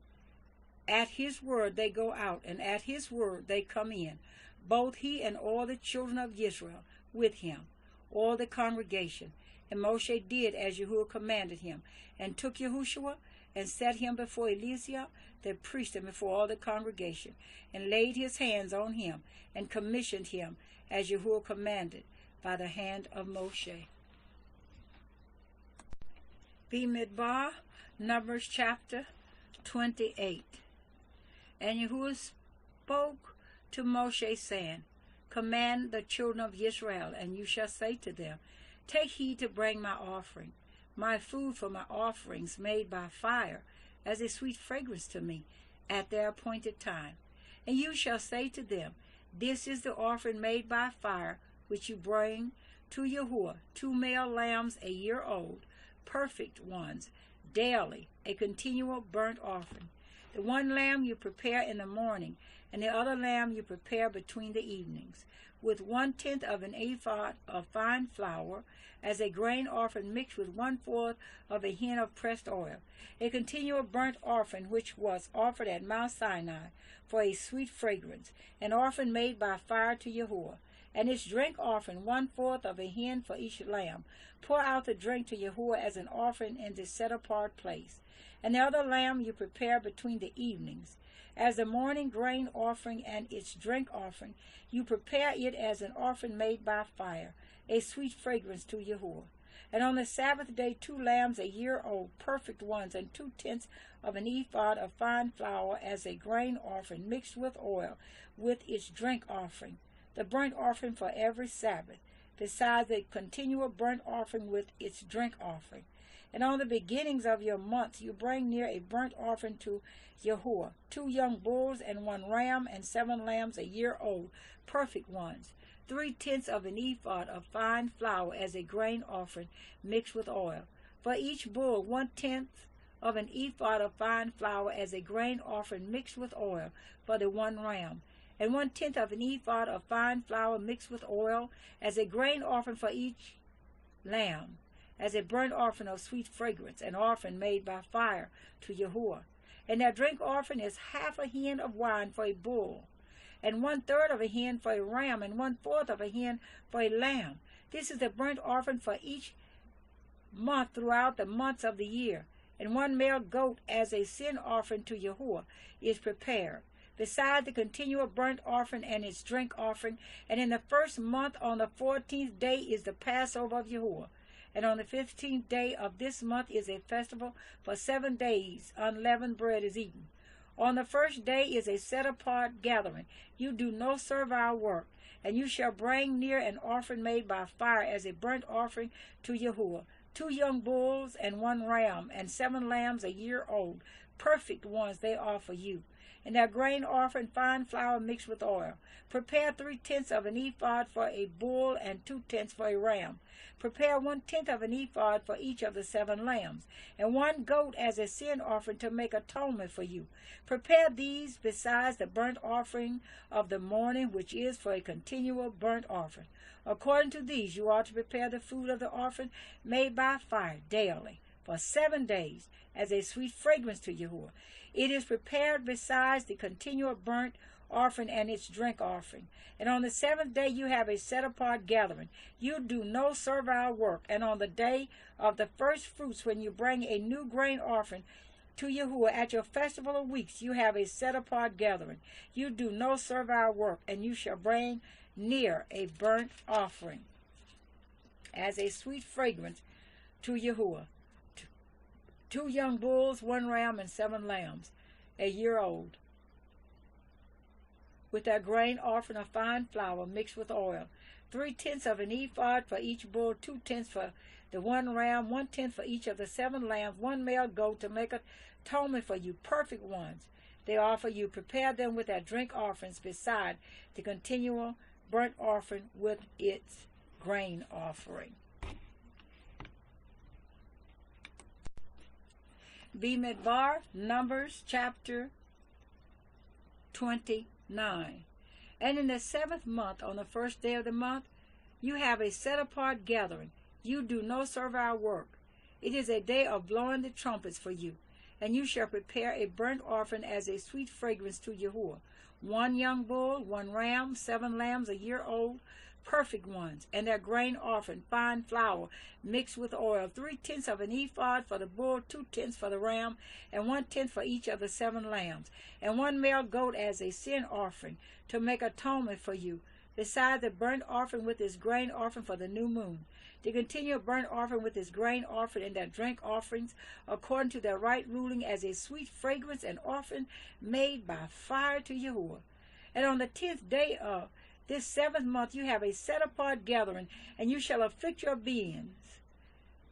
At his word they go out, and at his word they come in, both he and all the children of Israel with him, all the congregation. And Moshe did as Yahuwah commanded him, and took Yahushua, and set him before Eleazar the priest, and before all the congregation, and laid his hands on him, and commissioned him as Yahuwah commanded by the hand of Moshe. Bemidbar, Numbers chapter 28. And Yahuwah spoke to Moshe, saying, Command the children of Yisrael, and you shall say to them, Take heed to bring my offering, my food for my offerings made by fire, as a sweet fragrance to me, at their appointed time. And you shall say to them, This is the offering made by fire, which you bring to Yahweh, 2 male lambs a year old, perfect ones, daily, a continual burnt offering. The one lamb you prepare in the morning, and the other lamb you prepare between the evenings, with 1/10 of an ephah of fine flour, as a grain offering mixed with 1/4 of a hin of pressed oil, a continual burnt offering which was offered at Mount Sinai for a sweet fragrance, an offering made by fire to Yahweh, and its drink offering 1/4 of a hin for each lamb. Pour out the drink to Yahweh as an offering in the set-apart place. And the other lamb you prepare between the evenings. As the morning grain offering and its drink offering, you prepare it as an offering made by fire, a sweet fragrance to Yahweh. And on the Sabbath day 2 lambs a year old, perfect ones, and 2/10 of an ephah of fine flour as a grain offering mixed with oil, with its drink offering, the burnt offering for every Sabbath, besides a continual burnt offering with its drink offering. And on the beginnings of your months you bring near a burnt offering to Yahweh, 2 young bulls and 1 ram, and 7 lambs a year old, perfect ones, 3/10 of an ephah of fine flour as a grain offering mixed with oil. For each bull 1/10 of an ephah of fine flour as a grain offering mixed with oil for the 1 ram, and 1/10 of an ephah of fine flour mixed with oil as a grain offering for each lamb, as a burnt offering of sweet fragrance, an offering made by fire to Yahweh. And their drink offering is 1/2 a hin of wine for a bull, and 1/3 of a hin for a ram, and 1/4 of a hin for a lamb. This is the burnt offering for each month throughout the months of the year. and one male goat as a sin offering to Yahweh is prepared, beside the continual burnt offering and its drink offering. And in the first month on the 14th day is the Passover of Yahweh. And on the 15th day of this month is a festival. For 7 days unleavened bread is eaten. On the first day is a set-apart gathering. You do no servile work, and you shall bring near an offering made by fire as a burnt offering to Yahweh, 2 young bulls and 1 ram, and 7 lambs a year old, perfect ones they offer you. And their grain offering, fine flour mixed with oil. Prepare 3/10 of an ephod for a bull and 2/10 for a ram. Prepare 1/10 of an ephod for each of the 7 lambs, and 1 goat as a sin offering to make atonement for you. Prepare these besides the burnt offering of the morning, which is for a continual burnt offering. According to these you ought to prepare the food of the offering made by fire daily, for 7 days, as a sweet fragrance to Yahweh. It is prepared besides the continual burnt offering and its drink offering. And on the 7th day you have a set-apart gathering. You do no servile work. And on the day of the first fruits, when you bring a new grain offering to Yahweh at your festival of weeks, you have a set-apart gathering. You do no servile work, and you shall bring near a burnt offering as a sweet fragrance to Yahweh. 2 young bulls, 1 ram, and 7 lambs, a year old, with their grain offering of fine flour mixed with oil. 3/10 of an ephod for each bull, 2/10 for the 1 ram, 1/10 for each of the 7 lambs, 1 male goat to make atonement for you, perfect ones they offer you. Prepare them with their drink offerings beside the continual burnt offering with its grain offering. Bemidbar, Numbers chapter 29. And in the 7th month, on the first day of the month, you have a set-apart gathering. You do no servile work. It is a day of blowing the trumpets for you. And you shall prepare a burnt offering as a sweet fragrance to Yahweh. 1 young bull, 1 ram, 7 lambs a year old, perfect ones, and their grain offering, fine flour mixed with oil. 3/10 of an ephod for the bull, 2/10 for the ram, and 1/10 for each of the 7 lambs, and 1 male goat as a sin offering to make atonement for you, beside the burnt offering with its grain offering for the new moon. The continual burnt offering with its grain offering and their drink offerings, according to their right ruling, as a sweet fragrance and offering made by fire to Yahweh. And on the 10th day of this 7th month you have a set-apart gathering, and you shall afflict your beings.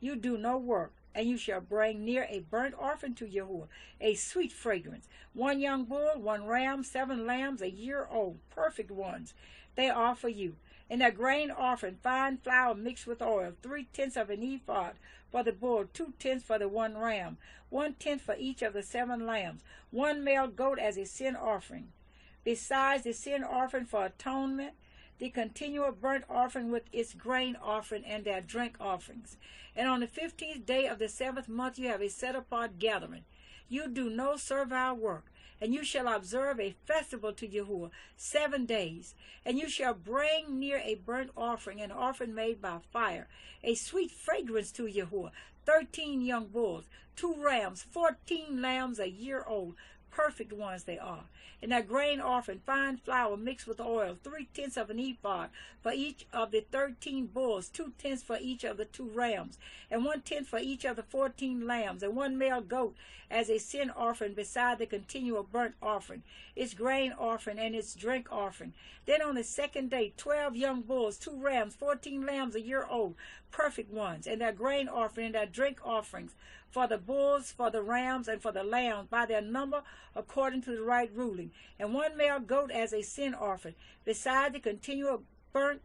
You do no work, and you shall bring near a burnt offering to Yahweh, a sweet fragrance. 1 young bull, 1 ram, 7 lambs a year old, perfect ones they offer you. And their grain offering, fine flour mixed with oil, 3/10 of an ephod for the bull, 2/10 for the 1 ram, 1/10 for each of the 7 lambs, 1 male goat as a sin offering. Besides the sin offering for atonement, the continual burnt offering with its grain offering and their drink offerings. And on the 15th day of the 7th month you have a set-apart gathering. You do no servile work, and you shall observe a festival to Yahweh 7 days. And you shall bring near a burnt offering, an offering made by fire, a sweet fragrance to Yahweh, 13 young bulls, 2 rams, 14 lambs a year old, perfect ones they are. And their grain offering, fine flour mixed with oil, 3/10 of an ephod for each of the 13 bulls, 2/10 for each of the 2 rams, and 1/10 for each of the 14 lambs, and 1 male goat as a sin offering beside the continual burnt offering, its grain offering and its drink offering. Then on the 2nd day 12 young bulls, 2 rams, 14 lambs a year old, perfect ones, and their grain offering and their drink offerings, for the bulls, for the rams, and for the lambs, by their number according to the right ruling, and 1 male goat as a sin offering, beside the continual burnt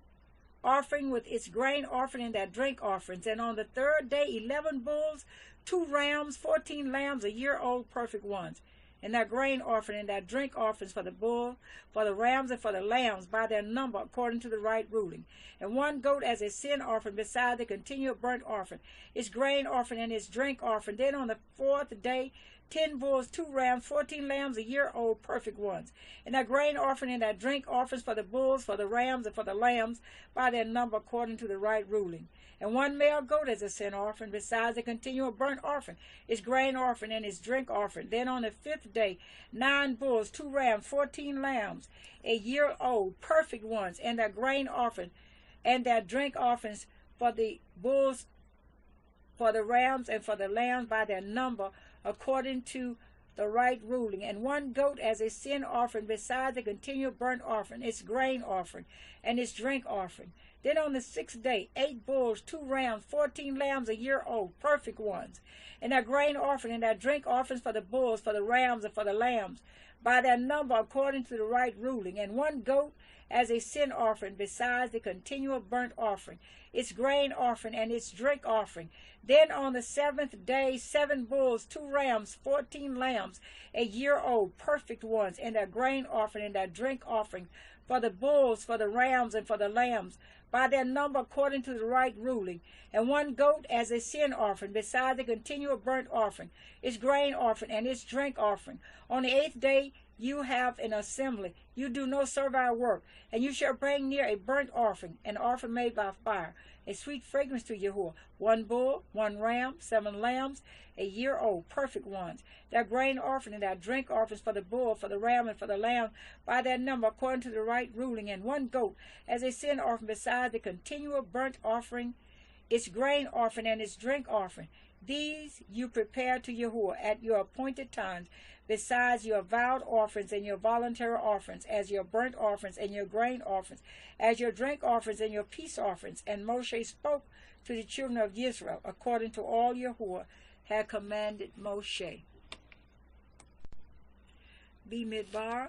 offering with its grain offering and their drink offerings. And on the 3rd day 11 bulls, 2 rams, 14 lambs a year old, perfect ones, and their grain offering and their drink offerings for the bull, for the rams, and for the lambs, by their number according to the right ruling, and 1 goat as a sin offering beside the continual burnt offering, its grain offering and its drink offering. Then on the 4th day 10 bulls, 2 rams, 14 lambs, a year old, perfect ones. And their grain offering and their drink offerings for the bulls, for the rams, and for the lambs, by their number according to the right ruling. And 1 male goat as a sin offering, besides the continual burnt offering, its grain offering, and its drink offering. Then on the 5th day, 9 bulls, 2 rams, 14 lambs, a year old, perfect ones, and their grain offering, and their drink offerings for the bulls, for the rams, and for the lambs by their number, according to the right ruling. And 1 goat as a sin offering, besides the continual burnt offering, its grain offering, and its drink offering. Then on the 6th day, 8 bulls, 2 rams, 14 lambs, a year old, perfect ones, and their grain offering, and their drink offerings for the bulls, for the rams, and for the lambs, by their number according to the right ruling. And 1 goat as a sin offering, besides the continual burnt offering, its grain offering, and its drink offering. Then on the 7th day, 7 bulls, 2 rams, 14 lambs, a year old, perfect ones, and their grain offering, and their drink offering for the bulls, for the rams, and for the lambs, by their number according to the right ruling. And 1 goat as a sin offering, besides the continual burnt offering, its grain offering, and its drink offering. On the 8th day you have an assembly. You do no servile work, and you shall bring near a burnt offering, an offering made by fire, a sweet fragrance to Yahweh. 1 bull, 1 ram, 7 lambs, a year old, perfect ones. Their grain offering and their drink offerings for the bull, for the ram, and for the lamb, by their number according to the right ruling. And 1 goat as a sin offering, besides the continual burnt offering, its grain offering, and its drink offering. These you prepare to Yahweh at your appointed times, besides your vowed offerings and your voluntary offerings, as your burnt offerings and your grain offerings, as your drink offerings and your peace offerings. And Moshe spoke to the children of Yisrael according to all Yahweh had commanded Moshe. Bemidbar,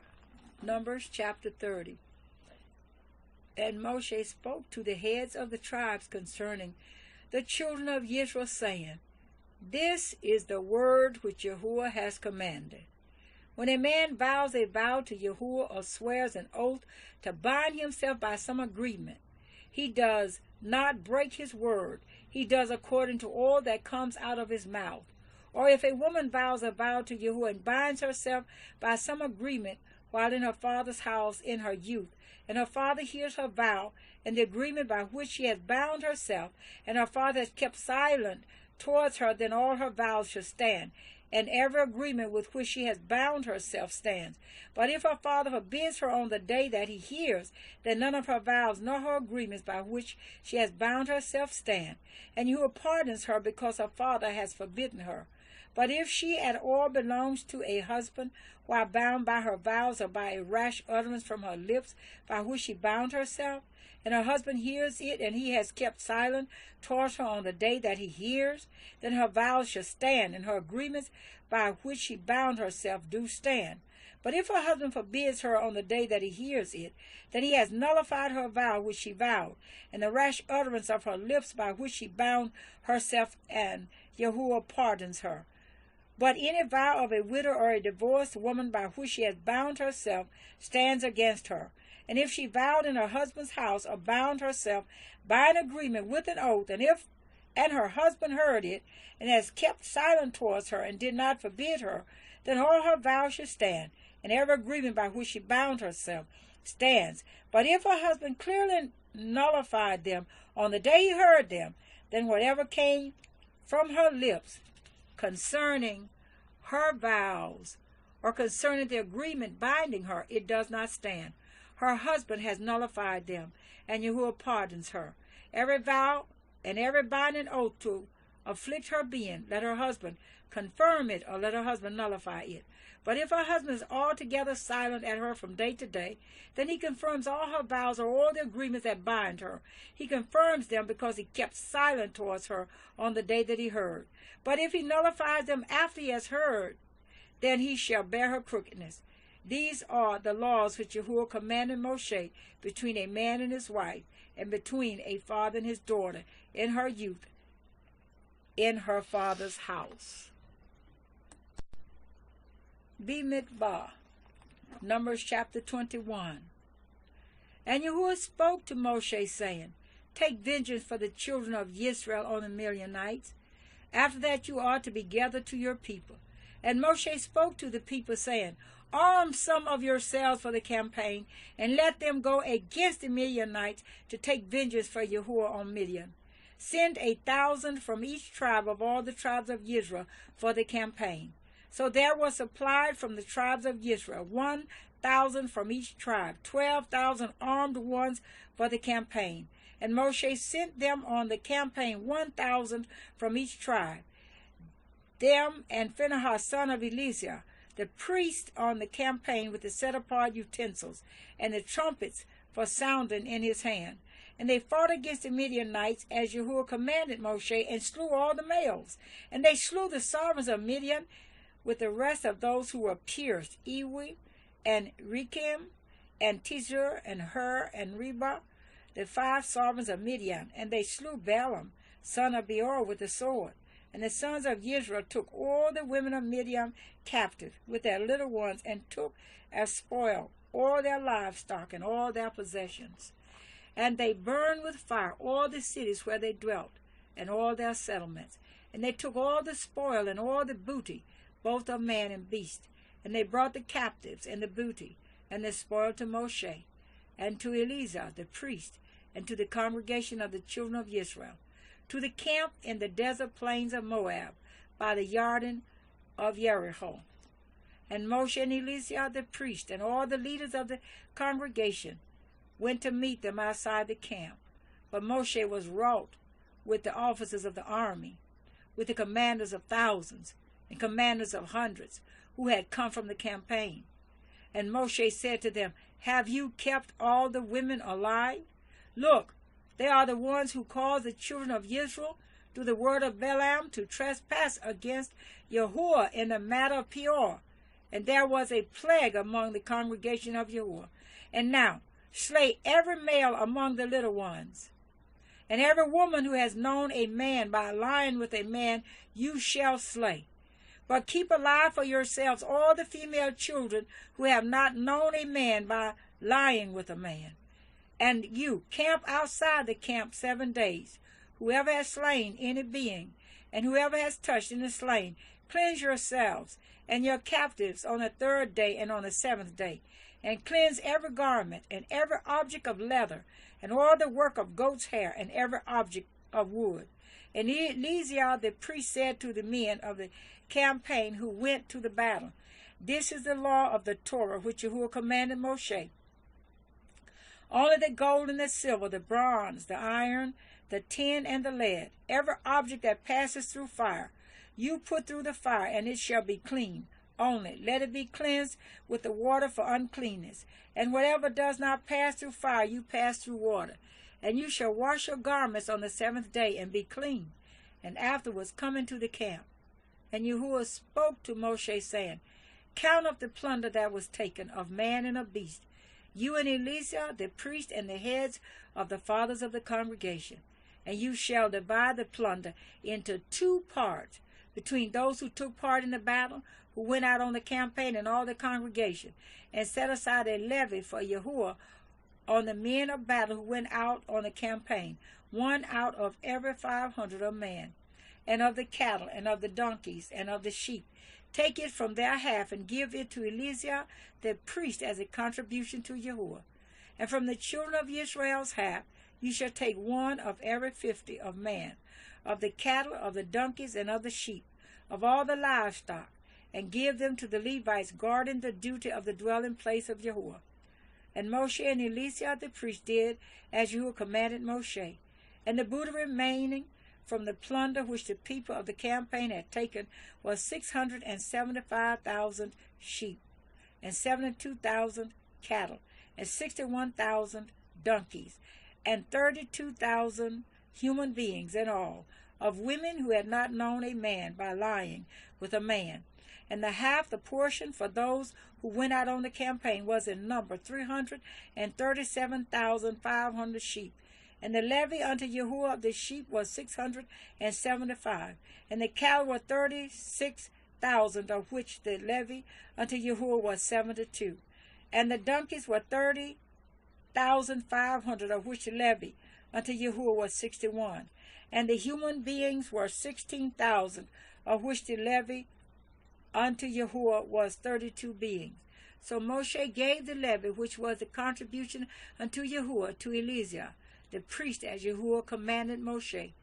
Numbers chapter 30. And Moshe spoke to the heads of the tribes concerning the children of Israel, saying, This is the word which Yahweh has commanded. When a man vows a vow to Yahweh or swears an oath to bind himself by some agreement, he does not break his word. He does according to all that comes out of his mouth. Or if a woman vows a vow to Yahweh and binds herself by some agreement while in her father's house in her youth, and her father hears her vow and the agreement by which she has bound herself, and her father has kept silent towards her, then all her vows shall stand, and every agreement with which she has bound herself stands. But if her father forbids her on the day that he hears, then none of her vows nor her agreements by which she has bound herself stand, and Yahweh pardons her because her father has forbidden her. But if she at all belongs to a husband, while bound by her vows or by a rash utterance from her lips by which she bound herself, and her husband hears it, and he has kept silent towards her on the day that he hears, then her vows shall stand, and her agreements by which she bound herself do stand. But if her husband forbids her on the day that he hears it, then he has nullified her vow which she vowed, and the rash utterance of her lips by which she bound herself, and Yahweh pardons her. But any vow of a widow or a divorced woman by which she has bound herself stands against her. And if she vowed in her husband's house or bound herself by an agreement with an oath, and her husband heard it, and has kept silent towards her, and did not forbid her, then all her vows shall stand, and every agreement by which she bound herself stands. But if her husband clearly nullified them on the day he heard them, then whatever came from her lips concerning her vows, or concerning the agreement binding her, it does not stand. Her husband has nullified them, and Yahweh pardons her. Every vow and every binding oath to afflict her being, let her husband confirm it, or let her husband nullify it. But if her husband is altogether silent at her from day to day, then he confirms all her vows or all the agreements that bind her. He confirms them because he kept silent towards her on the day that he heard. But if he nullifies them after he has heard, then he shall bear her crookedness. These are the laws which Yahweh commanded Moshe between a man and his wife, and between a father and his daughter in her youth, in her father's house. Bemidbar, Numbers chapter 21. And Yahweh spoke to Moshe, saying, Take vengeance for the children of Yisrael on the Midianites. After that you are to be gathered to your people. And Moshe spoke to the people, saying, Arm some of yourselves for the campaign, and let them go against the Midianites to take vengeance for Yahweh on Midian. Send 1,000 from each tribe of all the tribes of Israel for the campaign. So there was supplied from the tribes of Israel 1,000 from each tribe, 12,000 armed ones for the campaign. And Moshe sent them on the campaign 1,000 from each tribe. Them and Phinehas son of Eleazar, the priest, on the campaign with the set-apart utensils and the trumpets for sounding in his hand. And they fought against the Midianites as Yahweh commanded Moshe, and slew all the males. And they slew the sovereigns of Midian with the rest of those who were pierced, Yehua and Rechem and Tizur and Hur and Reba, the 5 sovereigns of Midian. And they slew Balaam, son of Beor, with the sword. And the sons of Israel took all the women of Midian captive with their little ones, and took as spoil all their livestock and all their possessions. And they burned with fire all the cities where they dwelt, and all their settlements. And they took all the spoil and all the booty, both of man and beast. And they brought the captives and the booty and the spoil to Moshe, and to Eleazar the priest, and to the congregation of the children of Israel, to the camp in the desert plains of Moab, by the Jordan of Jericho. And Moshe and Eleazar the priest, and all the leaders of the congregation, went to meet them outside the camp. But Moshe was wroth with the officers of the army, with the commanders of thousands and commanders of hundreds, who had come from the campaign. And Moshe said to them, Have you kept all the women alive? Look, they are the ones who caused the children of Israel, through the word of Balaam, to trespass against Yahweh in the matter of Peor. And there was a plague among the congregation of Yahweh. And now slay every male among the little ones. And every woman who has known a man by lying with a man you shall slay. But keep alive for yourselves all the female children who have not known a man by lying with a man. And you camp outside the camp 7 days. Whoever has slain any being, and whoever has touched any slain, cleanse yourselves and your captives on the 3rd day and on the 7th day. And cleanse every garment, and every object of leather, and all the work of goat's hair, and every object of wood. And Eleazar the priest said to the men of the campaign who went to the battle, This is the law of the Torah which Yahweh commanded Moshe. Only the gold and the silver, the bronze, the iron, the tin, and the lead, every object that passes through fire, you put through the fire, and it shall be clean. Only let it be cleansed with the water for uncleanness. And whatever does not pass through fire, you pass through water. And you shall wash your garments on the 7th day, and be clean. And afterwards come into the camp. And Yahweh spoke to Moshe, saying, Count up the plunder that was taken of man and of beast, you and Eleazar the priest, and the heads of the fathers of the congregation. And you shall divide the plunder into 2 parts, between those who took part in the battle, who went out on the campaign, and all the congregation, and set aside a levy for Yahweh on the men of battle who went out on the campaign, 1 out of every 500 of man, and of the cattle, and of the donkeys, and of the sheep. Take it from their half, and give it to Eleazar the priest as a contribution to Yahweh. And from the children of Israel's half, you shall take 1 of every 50 of man, of the cattle, of the donkeys, and of the sheep, of all the livestock, and give them to the Levites guarding the duty of the dwelling place of Yahweh. And Moshe and Eleazar the priest did as Yahweh commanded Moshe. And the booty remaining from the plunder which the people of the campaign had taken was 675,000 sheep, and 72,000 cattle, and 61,000 donkeys, and 32,000 human beings in all, of women who had not known a man by lying with a man. And the half, the portion for those who went out on the campaign, was in number 337,500 sheep. And the levy unto Yahweh of the sheep was 675, and the cattle were 36,000, of which the levy unto Yahweh was 72. And the donkeys were 30,500, of which the levy unto Yahweh was 61. And the human beings were 16,000, of which the levy unto Yahweh was 32 beings. So Mosheh gave the levy, which was the contribution unto Yahweh, to Eleazar, the priest, as Yahweh commanded Mosheh.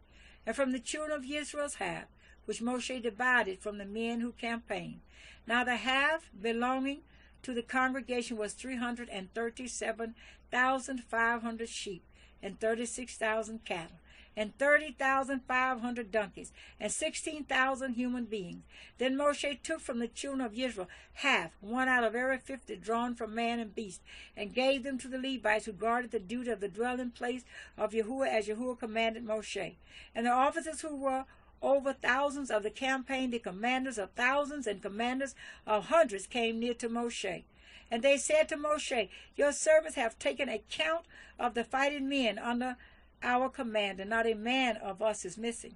And from the children of Yisrael's half, which Mosheh divided from the men who campaigned. Now the half belonging to the congregation was 337,500 sheep, and 36,000 cattle, and 30,500 donkeys, and 16,000 human beings. Then Mosheh took from the children of Israel half, one out of every 50 drawn from man and beast, and gave them to the Levites who guarded the duty of the dwelling place of Yahweh, as Yahweh commanded Mosheh. And the officers who were over thousands of the campaign, the commanders of thousands and commanders of hundreds, came near to Mosheh. And they said to Mosheh, Your servants have taken account of the fighting men under our command, and not a man of us is missing.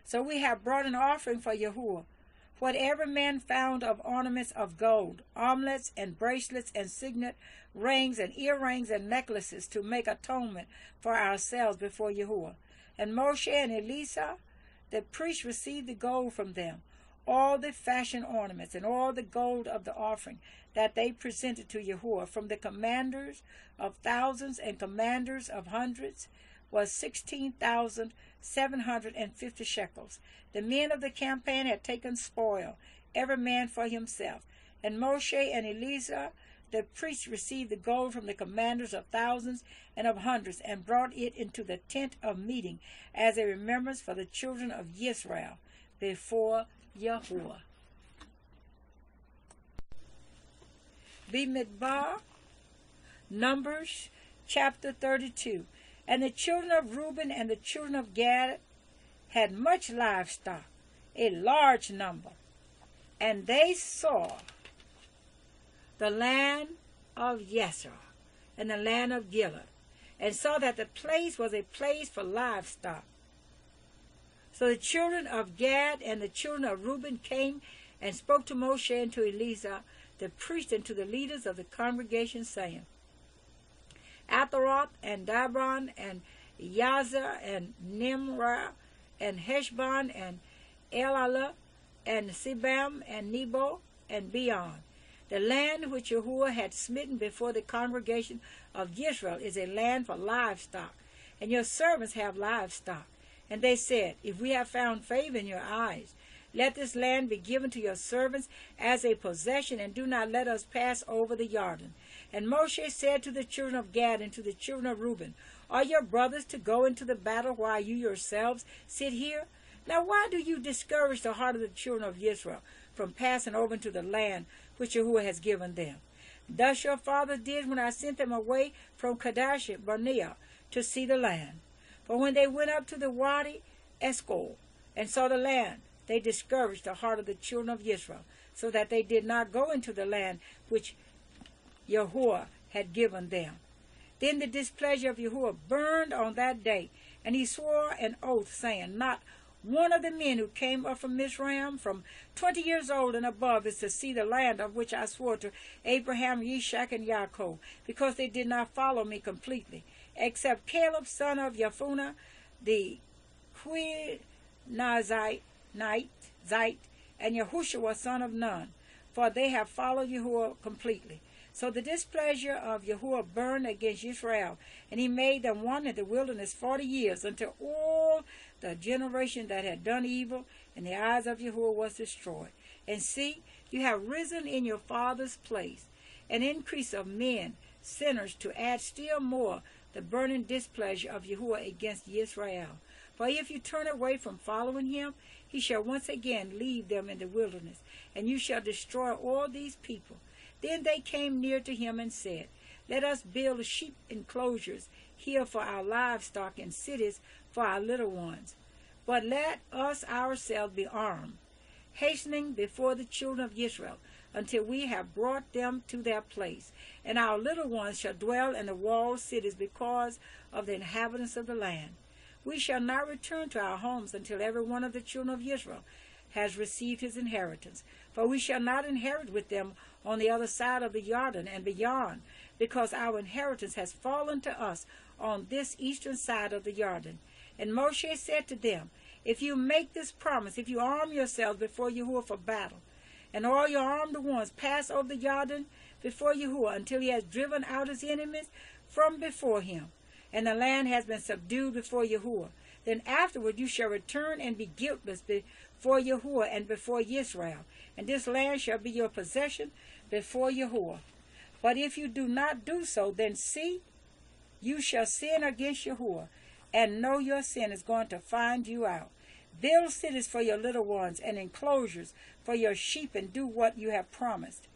So we have brought an offering for Yahweh, what every man found of ornaments of gold, armlets and bracelets and signet rings and earrings and necklaces, to make atonement for ourselves before Yahweh. And Mosheh and Eleazar, the priest, received the gold from them, all the fashion ornaments, and all the gold of the offering that they presented to Yahweh from the commanders of thousands and commanders of hundreds, was 16,750 shekels. The men of the campaign had taken spoil, every man for himself. And Mosheh and Eleazar, the priests, received the gold from the commanders of thousands and of hundreds, and brought it into the tent of meeting as a remembrance for the children of Yisra'ელ before Yahweh. Bemidbar, Numbers chapter 32. And the children of Reuben and the children of Gad had much livestock, a large number. And they saw the land of Yisra'엘 and the land of Gilead, and saw that the place was a place for livestock. So the children of Gad and the children of Reuben came and spoke to Mosheh and to Eleazar, the priest, and to the leaders of the congregation, saying, Atharoth and Dabron and Yazar and Nimrah and Heshbon and Elalah and Sebam and Nebo and Beon. The land which Yahweh had smitten before the congregation of Yisrael is a land for livestock, and your servants have livestock. And they said, If we have found favor in your eyes, let this land be given to your servants as a possession, and do not let us pass over the Jordan. And Mosheh said to the children of Gad and to the children of Reuben, Are your brothers to go into the battle while you yourselves sit here? Now why do you discourage the heart of the children of Israel from passing over into the land which Yahweh has given them? Thus your fathers did when I sent them away from Kadesh Barnea to see the land. For when they went up to the Wadi Eshcol and saw the land, they discouraged the heart of the children of Israel, so that they did not go into the land which Yahweh had given them. Then the displeasure of Yahweh burned on that day, and he swore an oath, saying, Not one of the men who came up from Mitsrayim, from 20 years old and above, is to see the land of which I swore to Abraham, Ishak, and Yaakov, because they did not follow me completely, except Caleb, son of Jephunneh, the Quiznazite, and Yahushua, son of Nun, for they have followed Yahweh completely. So the displeasure of Yahweh burned against Yisra'ელ, and he made them wander in the wilderness 40 years, until all the generation that had done evil in the eyes of Yahweh was destroyed. And see, you have risen in your father's place, an increase of men, sinners, to add still more the burning displeasure of Yahweh against Yisra'엘. For if you turn away from following him, he shall once again leave them in the wilderness, and you shall destroy all these people. Then they came near to him and said, Let us build sheep enclosures here for our livestock, and cities for our little ones. But let us ourselves be armed, hastening before the children of Israel, until we have brought them to their place. And our little ones shall dwell in the walled cities because of the inhabitants of the land. We shall not return to our homes until every one of the children of Israel has received his inheritance. For we shall not inherit with them on the other side of the Jordan and beyond, because our inheritance has fallen to us on this eastern side of the Jordan. And Mosheh said to them, if you make this promise, if you arm yourselves before Yahweh for battle, and all your armed ones pass over the Jordan before Yahweh until he has driven out his enemies from before him, and the land has been subdued before Yahweh, then afterward you shall return and be guiltless before Yahweh and before Yisra'ელ, and this land shall be your possession before Yahweh. But if you do not do so, then see, you shall sin against Yahweh, and know your sin is going to find you out. Build cities for your little ones and enclosures for your sheep, and do what you have promised.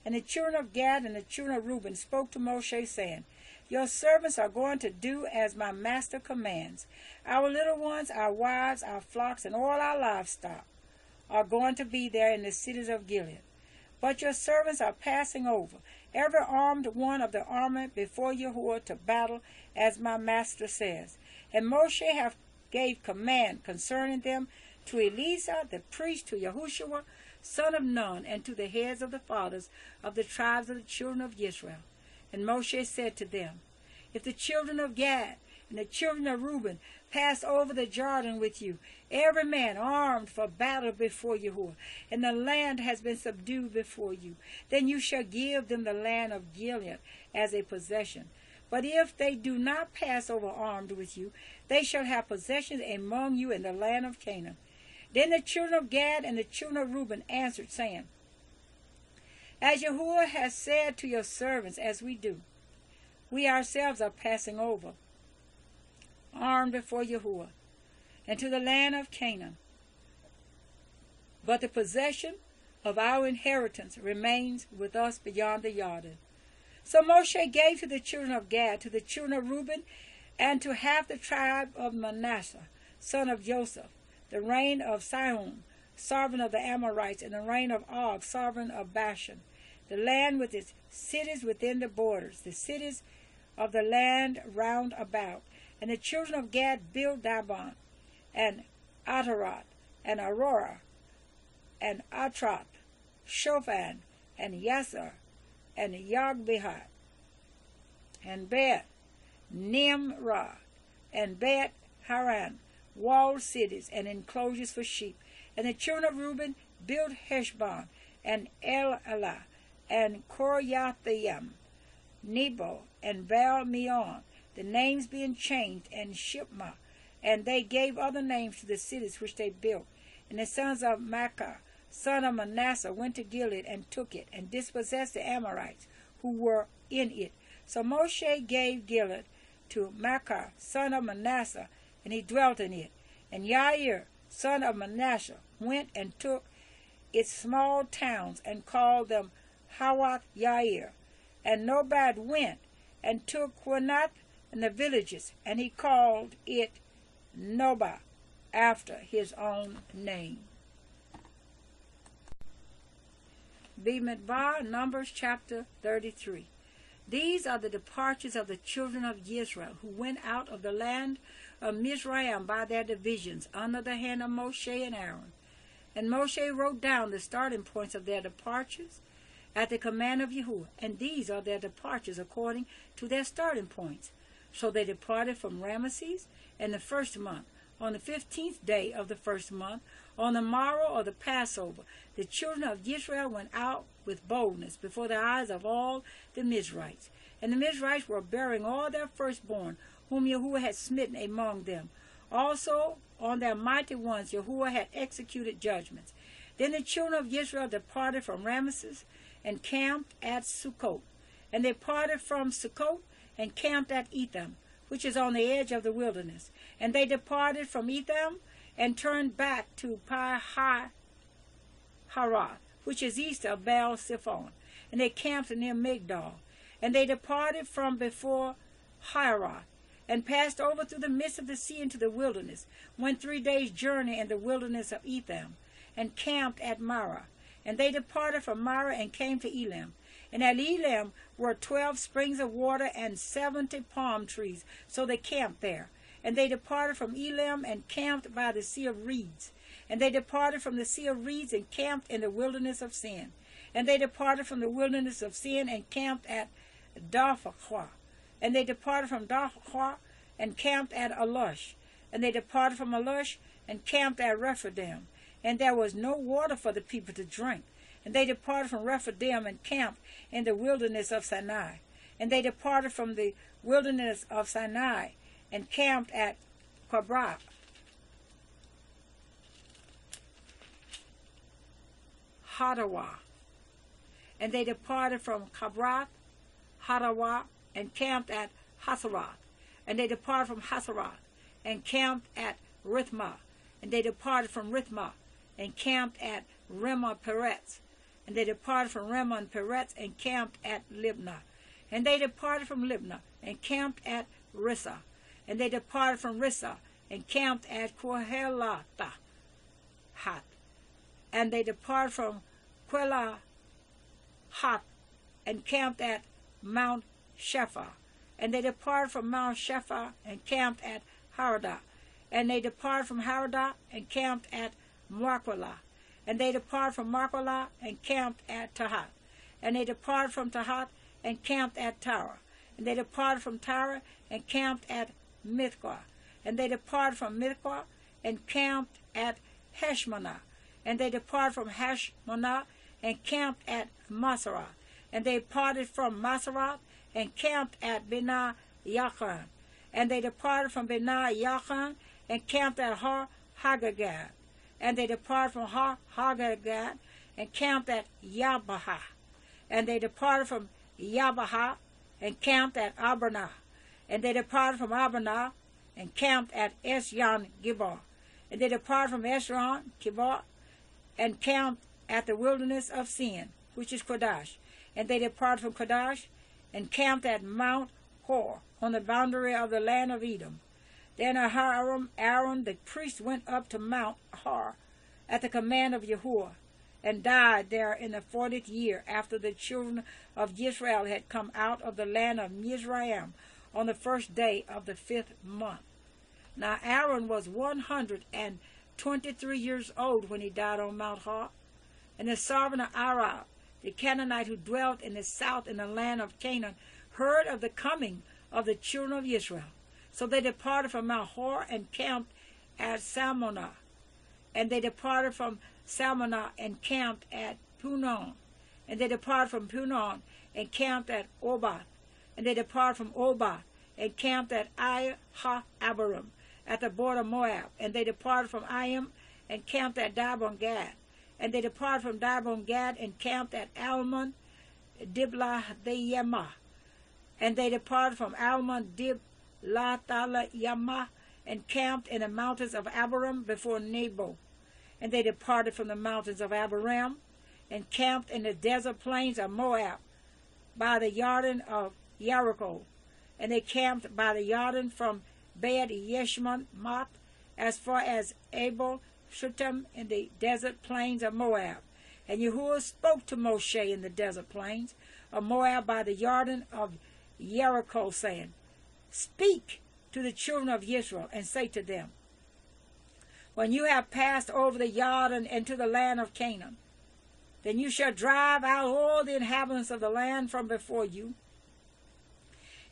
And the children of Gad and the children of Reuben spoke to Mosheh, saying, Your servants are going to do as my master commands. Our little ones, our wives, our flocks, and all our livestock are going to be there in the cities of Gilead. But your servants are passing over, every armed one of the army before Yahweh to battle, as my master says. And Moshe gave command concerning them to Eleazar the priest, to Yahushua son of Nun, and to the heads of the fathers of the tribes of the children of Yisrael. And Moshe said to them, If the children of Gad and the children of Reuben pass over the Jordan with you, every man armed for battle before Yahweh, and the land has been subdued before you, then you shall give them the land of Gilead as a possession. But if they do not pass over armed with you, they shall have possessions among you in the land of Canaan. Then the children of Gad and the children of Reuben answered, saying, As Yahweh has said to your servants, as we do, we ourselves are passing over, armed before Yahweh, and to the land of Canaan. But the possession of our inheritance remains with us beyond the Jordan. So Moshe gave to the children of Gad, to the children of Reuben, and to half the tribe of Manasseh, son of Joseph, the reign of Sihon, sovereign of the Amorites, and the reign of Og, sovereign of Bashan, the land with its cities within the borders, the cities of the land round about. And the children of Gad built Dibon, and Ataroth, and Aurora, and Atroth, Shophan, and Yasser, and Yogbehat, and Bet Nimrah, and Bet Haran, walled cities and enclosures for sheep. And the children of Reuben built Heshbon, and El-Elah, and Koryathim, Nebo, and Baal-Meon, the names being changed, and Shipma, and they gave other names to the cities which they built. And the sons of Machir, son of Manasseh, went to Gilead and took it, and dispossessed the Amorites who were in it. So Moshe gave Gilead to Machir, son of Manasseh, and he dwelt in it. And Yair, son of Manasseh, went and took its small towns, and called them Hawath Yair. And Nobad went and took Quinath and the villages, and he called it Nobah, after his own name. Bemidbar, Numbers chapter 33. These are the departures of the children of Israel, who went out of the land of Mitsrayim by their divisions, under the hand of Moshe and Aaron. And Moshe wrote down the starting points of their departures at the command of Yahweh, and these are their departures according to their starting points. So they departed from Ramesses in the first month, on the 15th day of the first month, on the morrow of the Passover. The children of Israel went out with boldness before the eyes of all the Mizrahites. And the Mizrahites were bearing all their firstborn, whom Yahweh had smitten among them. Also on their mighty ones Yahweh had executed judgments. Then the children of Israel departed from Ramesses and camped at Sukkot. And they parted from Sukkot and camped at Etham, which is on the edge of the wilderness. And they departed from Etham and turned back to Pi-Hahiroth, which is east of Baal-Zephon. And they camped near Migdol. And they departed from before Hiroth, and passed over through the midst of the sea into the wilderness, went 3 days' journey in the wilderness of Etham, and camped at Marah. And they departed from Marah and came to Elam. And at Elam were 12 springs of water and 70 palm trees, so they camped there. And they departed from Elam and camped by the Sea of Reeds. And they departed from the Sea of Reeds and camped in the Wilderness of Sin. And they departed from the Wilderness of Sin and camped at Dophachah. And they departed from Dophachah and camped at Alush. And they departed from Alush and camped at Rephidim, and there was no water for the people to drink. And they departed from Rephidim and camped in the wilderness of Sinai. And they departed from the wilderness of Sinai and camped at Kabra. Hadawa. And they departed from Kabrat, Hadawa, and camped at Hasaroth. And they departed from Hasaroth and camped at Rithmah. And they departed from Rithmah and camped at Rimmah Peretz. And they departed from Rimmah and Peretz and camped at Libnah. And they departed from Libnah and camped at Rissah. And they departed from Rissah and camped at Kohelatha. And they departed from Quelahat and camped at Mount Shephah. And they departed from Mount Shephah and camped at Haradah. And they departed from Haradah and camped at Markwelah. And they departed from Markwelah and camped at Tahat. And they departed from Tahat and camped at Tarah. And they departed from Tarah and camped at Mithqah. And they departed from Mithqah and camped at Heshmonah. And they departed from Heshmonah and camped at Masaroth. And they departed from Masaroth and camped at Benah Yachan. And they departed from Benah Yachan and camped at Har Hagagad. And they departed from Har Hagagad and camped at Yabahah. And they departed from Yabahah and camped at Abranah. And they departed from Abranah and camped at Esyon Gibor. And they departed from Esyon Gibor and camped at the wilderness of Sin, which is Kodash. And they departed from Kodash and camped at Mount Hor, on the boundary of the land of Edom. Then Aaron the priest went up to Mount Hor at the command of Yehua, and died there in the 40th year after the children of Yisra'ელ had come out of the land of Mitsrayim on the first day of the 5th month. Now Aaron was 123 years old when he died on Mount Hor, and the sovereign of Arab, the Canaanite who dwelt in the south in the land of Canaan, heard of the coming of the children of Israel. So they departed from Mount Hor and camped at Salmonah. And they departed from Salmonah and camped at Punon. And they departed from Punon and camped at Obath. And they departed from Obath and camped at Ai-ha-Abarim at the border of Moab. And they departed from Ayim and camped at Dibon Gad. And they departed from Dibon Gad and camped at Almon Diblathayimah. And they departed from Almon Diblathayimah and camped in the mountains of Abarim before Nebo. And they departed from the mountains of Abarim and camped in the desert plains of Moab by the Jordan of Jericho. And they camped by the Jordan from Bed Yeshmoth as far as Abel Shittim in the desert plains of Moab. And Yehua spoke to Mosheh in the desert plains of Moab by the Jordan of Jericho, saying, Speak to the children of Israel, and say to them, When you have passed over the Jordan into the land of Canaan, then you shall drive out all the inhabitants of the land from before you,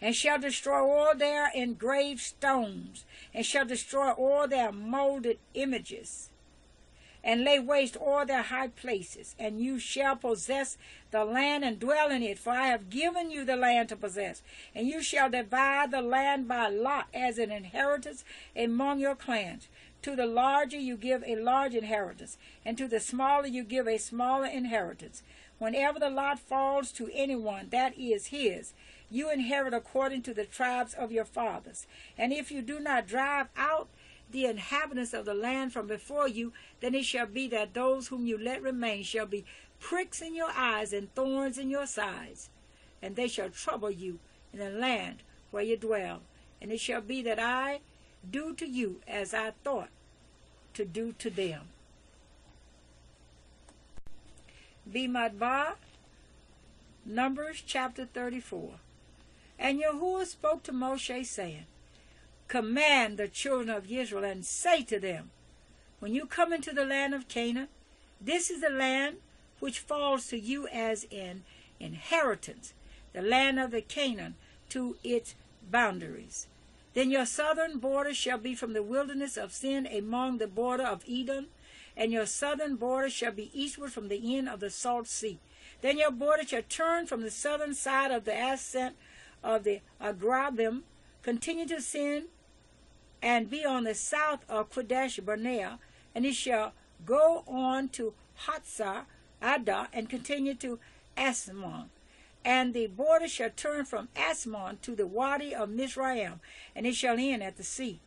and shall destroy all their engraved stones, and shall destroy all their molded images, and lay waste all their high places. And you shall possess the land and dwell in it, for I have given you the land to possess. And you shall divide the land by lot as an inheritance among your clans. To the larger you give a large inheritance, and to the smaller you give a smaller inheritance. Whenever the lot falls to anyone, that is his. You inherit according to the tribes of your fathers. And if you do not drive out the inhabitants of the land from before you, then it shall be that those whom you let remain shall be pricks in your eyes and thorns in your sides, and they shall trouble you in the land where you dwell. And it shall be that I do to you as I thought to do to them. Bemidbar, Numbers chapter 34. And Yehua spoke to Mosheh, saying, Command the children of Israel, and say to them, When you come into the land of Canaan, this is the land which falls to you as an inheritance, the land of the Canaan to its boundaries. Then your southern border shall be from the wilderness of Sin among the border of Edom, and your southern border shall be eastward from the end of the salt sea. Then your border shall turn from the southern side of the ascent of the Agrabim, continue to Sin, and be on the south of Kadesh Barnea, and it shall go on to Hatzar Adah, and continue to Asmon. And the border shall turn from Asmon to the Wadi of Mitsrayim, and it shall end at the sea.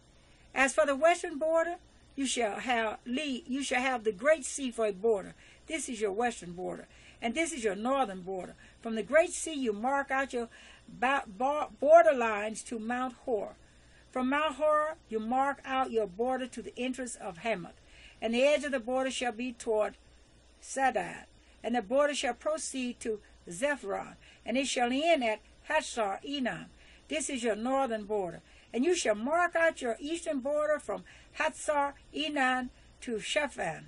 As for the western border, you shall have the great sea for a border. This is your western border, and this is your northern border. From the great sea you mark out your border lines to Mount Hor. From Mount Hor you mark out your border to the entrance of Hamath, and the edge of the border shall be toward Sadad, and the border shall proceed to Zephron, and it shall end at Hatzar Enan. This is your northern border. And you shall mark out your eastern border from Hatzar Enan to Shaphan.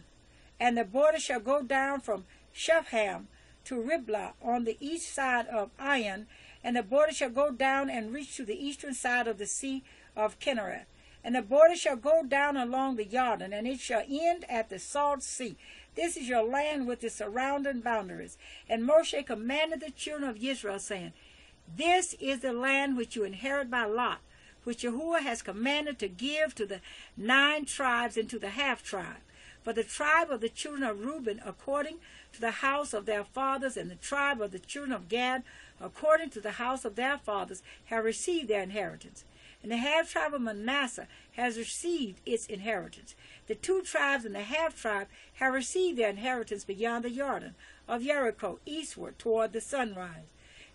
And the border shall go down from Shepham to Riblah on the east side of Ayan, and the border shall go down and reach to the eastern side of the sea of Kinnereth. And the border shall go down along the Jordan, and it shall end at the salt sea. This is your land with the surrounding boundaries. And Mosheh commanded the children of Israel, saying, This is the land which you inherit by lot, which Yahweh has commanded to give to the 9 tribes and to the half-tribe. For the tribe of the children of Reuben, according to the house of their fathers, and the tribe of the children of Gad, according to the house of their fathers, have received their inheritance. And the half-tribe of Manasseh has received its inheritance. The 2 tribes and the half-tribe have received their inheritance beyond the Jordan of Jericho, eastward toward the sunrise.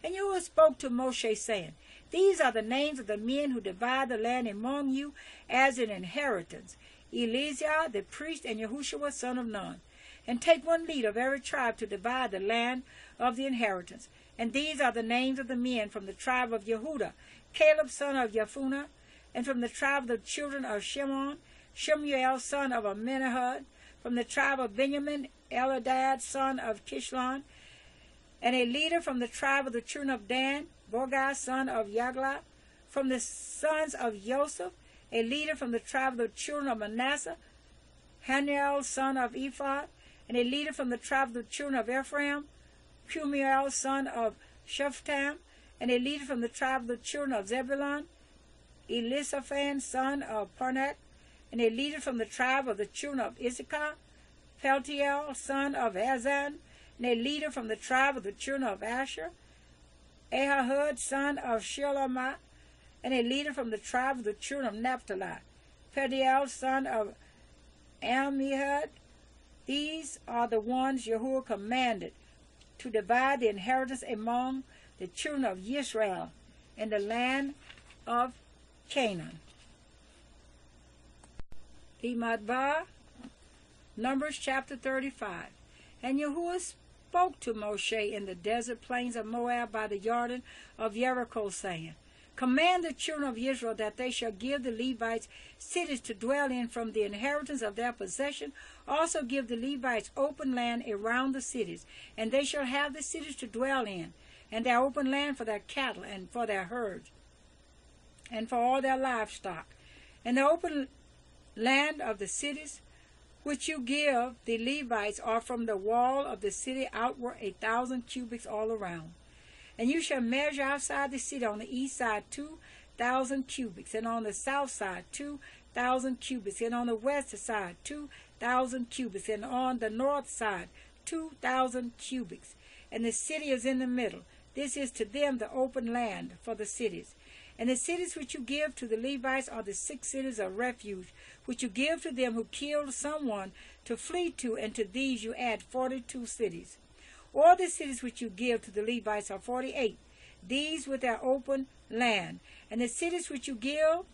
And Yahweh spoke to Moshe, saying, These are the names of the men who divide the land among you as an inheritance: Eleazar the priest, and Yahushua son of Nun. And take 1 leader of every tribe to divide the land of the inheritance. And these are the names of the men from the tribe of Yehudah: Caleb son of Jephunneh, and from the tribe of the children of Shimon, Shemuel son of Amminahud, from the tribe of Benjamin, Eladad son of Kishlon, and a leader from the tribe of the children of Dan, Bogai son of Yagla, from the sons of Joseph, a leader from the tribe of the children of Manasseh, Haniel son of Ephod, and a leader from the tribe of the children of Ephraim, Pumiel son of Shephtam, and a leader from the tribe of the children of Zebulun, Elisaphan son of Parnach, and a leader from the tribe of the children of Issachar, Peltiel son of Azan, and a leader from the tribe of the children of Asher, Ahahud son of Shelomah, and a leader from the tribe of the children of Naphtali, Pediel son of Ammihud. These are the ones Yahweh commanded to divide the inheritance among the children of Yisra'ელ in the land of Canaan. Bemidbar, Numbers chapter 35. And Yahweh spoke to Mosheh in the desert plains of Moab by the Jordan of Jericho, saying, Command the children of Israel that they shall give the Levites cities to dwell in from the inheritance of their possession. Also give the Levites open land around the cities, and they shall have the cities to dwell in, and their open land for their cattle and for their herds, and for all their livestock. And the open land of the cities which you give the Levites are from the wall of the city outward 1,000 cubits all around. And you shall measure outside the city on the east side 2,000 cubits, and on the south side 2,000 cubits, and on the west side 2,000 cubits, and on the north side 2,000 cubits. And the city is in the middle. This is to them the open land for the cities. And the cities which you give to the Levites are the 6 cities of refuge, which you give to them who killed someone to flee to, and to these you add 42 cities. All the cities which you give to the Levites are 48, these with their open land. And the cities which you give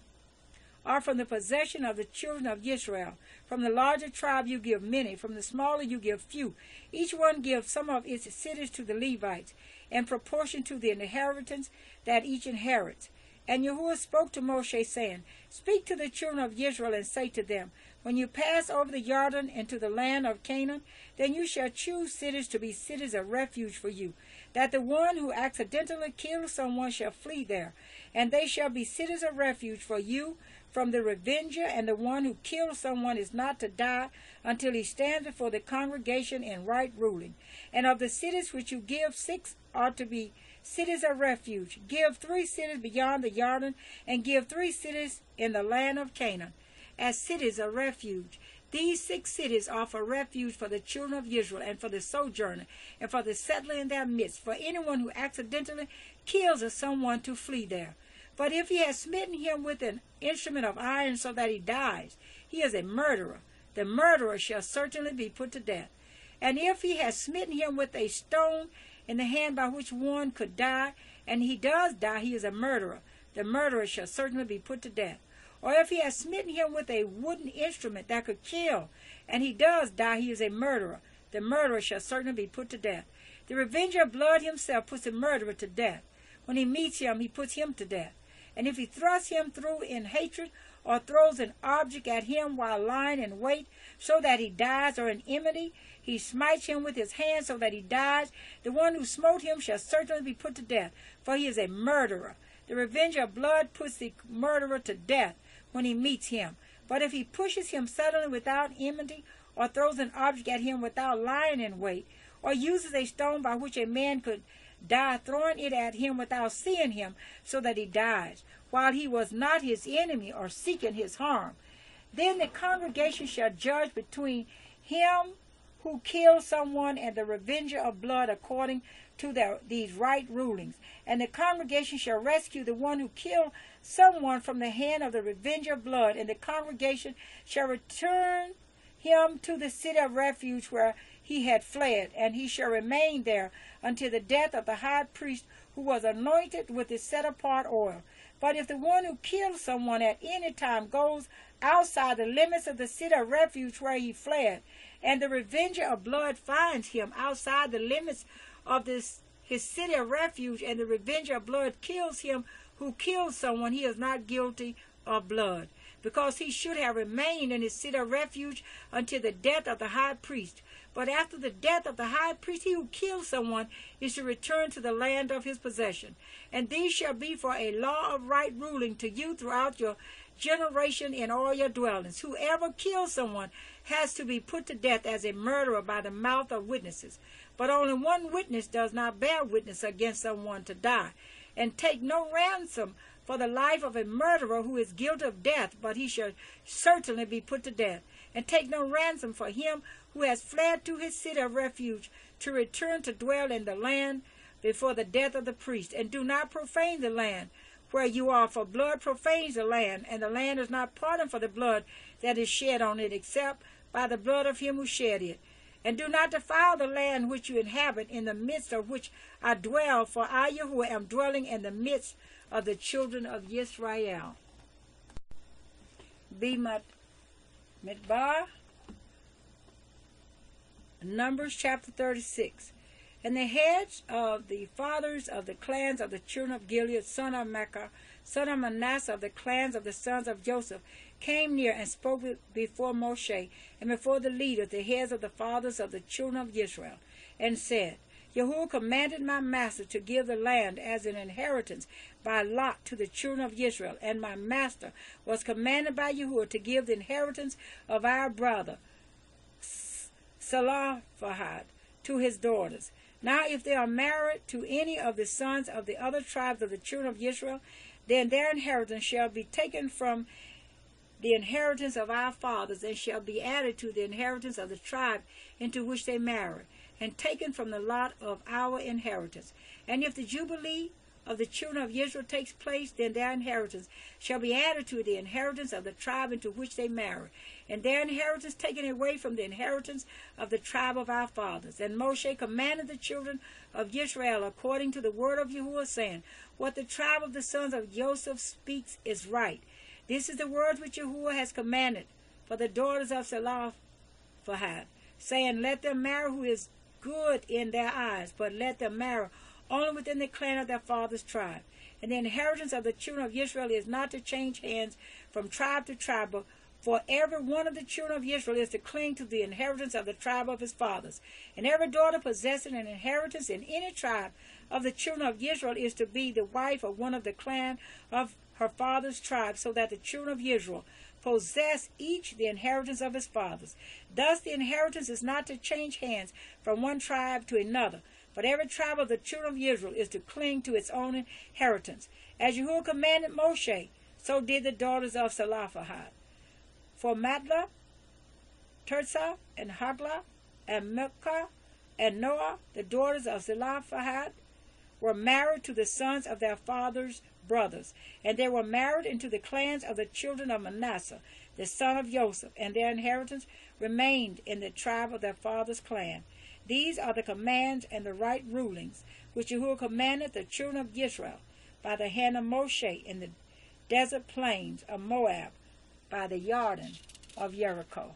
are from the possession of the children of Yisra'eel. From the larger tribe you give many, from the smaller you give few. Each one gives some of its cities to the Levites, in proportion to the inheritance that each inherits. And Yahuwah spoke to Moshe, saying, Speak to the children of Israel, and say to them, When you pass over the Jordan into the land of Canaan, then you shall choose cities to be cities of refuge for you, that the one who accidentally kills someone shall flee there, and they shall be cities of refuge for you from the revenger, and the one who kills someone is not to die until he stands before the congregation in right ruling. And of the cities which you give, 6 are to be cities of refuge. Give 3 cities beyond the Jordan, and give 3 cities in the land of Canaan as cities of refuge. These 6 cities are for refuge for the children of Israel, and for the sojourner, and for the settler in their midst, for anyone who accidentally kills someone to flee there. But if he has smitten him with an instrument of iron so that he dies, he is a murderer. The murderer shall certainly be put to death. And if he has smitten him with a stone in the hand by which one could die, and he does die, he is a murderer. The murderer shall certainly be put to death. Or if he has smitten him with a wooden instrument that could kill, and he does die, he is a murderer. The murderer shall certainly be put to death. The revenger of blood himself puts the murderer to death. When he meets him, he puts him to death. And if he thrusts him through in hatred, or throws an object at him while lying in wait, so that he dies, or in enmity, he smites him with his hand so that he dies, the one who smote him shall certainly be put to death, for he is a murderer. The revenger of blood puts the murderer to death when he meets him. But if he pushes him suddenly without enmity, or throws an object at him without lying in wait, or uses a stone by which a man could die, throwing it at him without seeing him, so that he dies, while he was not his enemy or seeking his harm, then the congregation shall judge between him who killed someone and the revenger of blood according to these right rulings. And the congregation shall rescue the one who killed someone from the hand of the revenger of blood, and the congregation shall return him to the city of refuge where he had fled, and he shall remain there until the death of the high priest who was anointed with the set-apart oil. But if the one who killed someone at any time goes outside the limits of the city of refuge where he fled, and the revenger of blood finds him outside the limits of his city of refuge, and the revenger of blood kills him who killed someone, he is not guilty of blood, because he should have remained in his city of refuge until the death of the high priest. But after the death of the high priest, he who kills someone is to return to the land of his possession. And these shall be for a law of right ruling to you throughout your generation in all your dwellings. Whoever kills someone has to be put to death as a murderer by the mouth of witnesses. But only one witness does not bear witness against someone to die. And take no ransom for the life of a murderer who is guilty of death, but he shall certainly be put to death. And take no ransom for him who has fled to his city of refuge to return to dwell in the land before the death of the priest. And do not profane the land where you are, for blood profanes the land, and the land is not pardoned for the blood that is shed on it, except by the blood of him who shed it. And do not defile the land which you inhabit, in the midst of which I dwell, for I, Yahweh, am dwelling in the midst of the children of Yisra'ЄL. Bemidbar, Numbers chapter 36. And the heads of the fathers of the clans of the children of Gilead, son of Machir, son of Manasseh, of the clans of the sons of Joseph, came near and spoke before Mosheh and before the leaders, the heads of the fathers of the children of Israel, and said, Yahweh commanded my master to give the land as an inheritance by lot to the children of Israel, and my master was commanded by Yahweh to give the inheritance of our brother Zelophehad to his daughters. Now if they are married to any of the sons of the other tribes of the children of Israel, then their inheritance shall be taken from the inheritance of our fathers, and shall be added to the inheritance of the tribe into which they marry, and taken from the lot of our inheritance. And if the jubilee of the children of Israel takes place, then their inheritance shall be added to the inheritance of the tribe into which they marry, and their inheritance taken away from the inheritance of the tribe of our fathers. And Moshe commanded the children of Yisra'eel according to the word of Yahweh, saying, What the tribe of the sons of Joseph speaks is right. This is the word which Yahweh has commanded for the daughters of Zelophehad, saying, Let them marry who is good in their eyes, but let them marry only within the clan of their father's tribe. And the inheritance of the children of Israel is not to change hands from tribe to tribe, but For every one of the children of Israel is to cling to the inheritance of the tribe of his fathers. And every daughter possessing an inheritance in any tribe of the children of Israel is to be the wife of one of the clan of her father's tribe, so that the children of Israel possess each the inheritance of his fathers. Thus the inheritance is not to change hands from one tribe to another, but every tribe of the children of Israel is to cling to its own inheritance. As Yahweh commanded Mosheh, so did the daughters of Zelophehad. For Madlah, Tirzah, and Haglah, and Milcah, and Noah, the daughters of Zelophehad, were married to the sons of their father's brothers, and they were married into the clans of the children of Manasseh, the son of Joseph, and their inheritance remained in the tribe of their father's clan. These are the commands and the right rulings which Yahweh commanded the children of Yisra'ელ by the hand of Mosheh in the desert plains of Moab, by the Jordan of Jericho.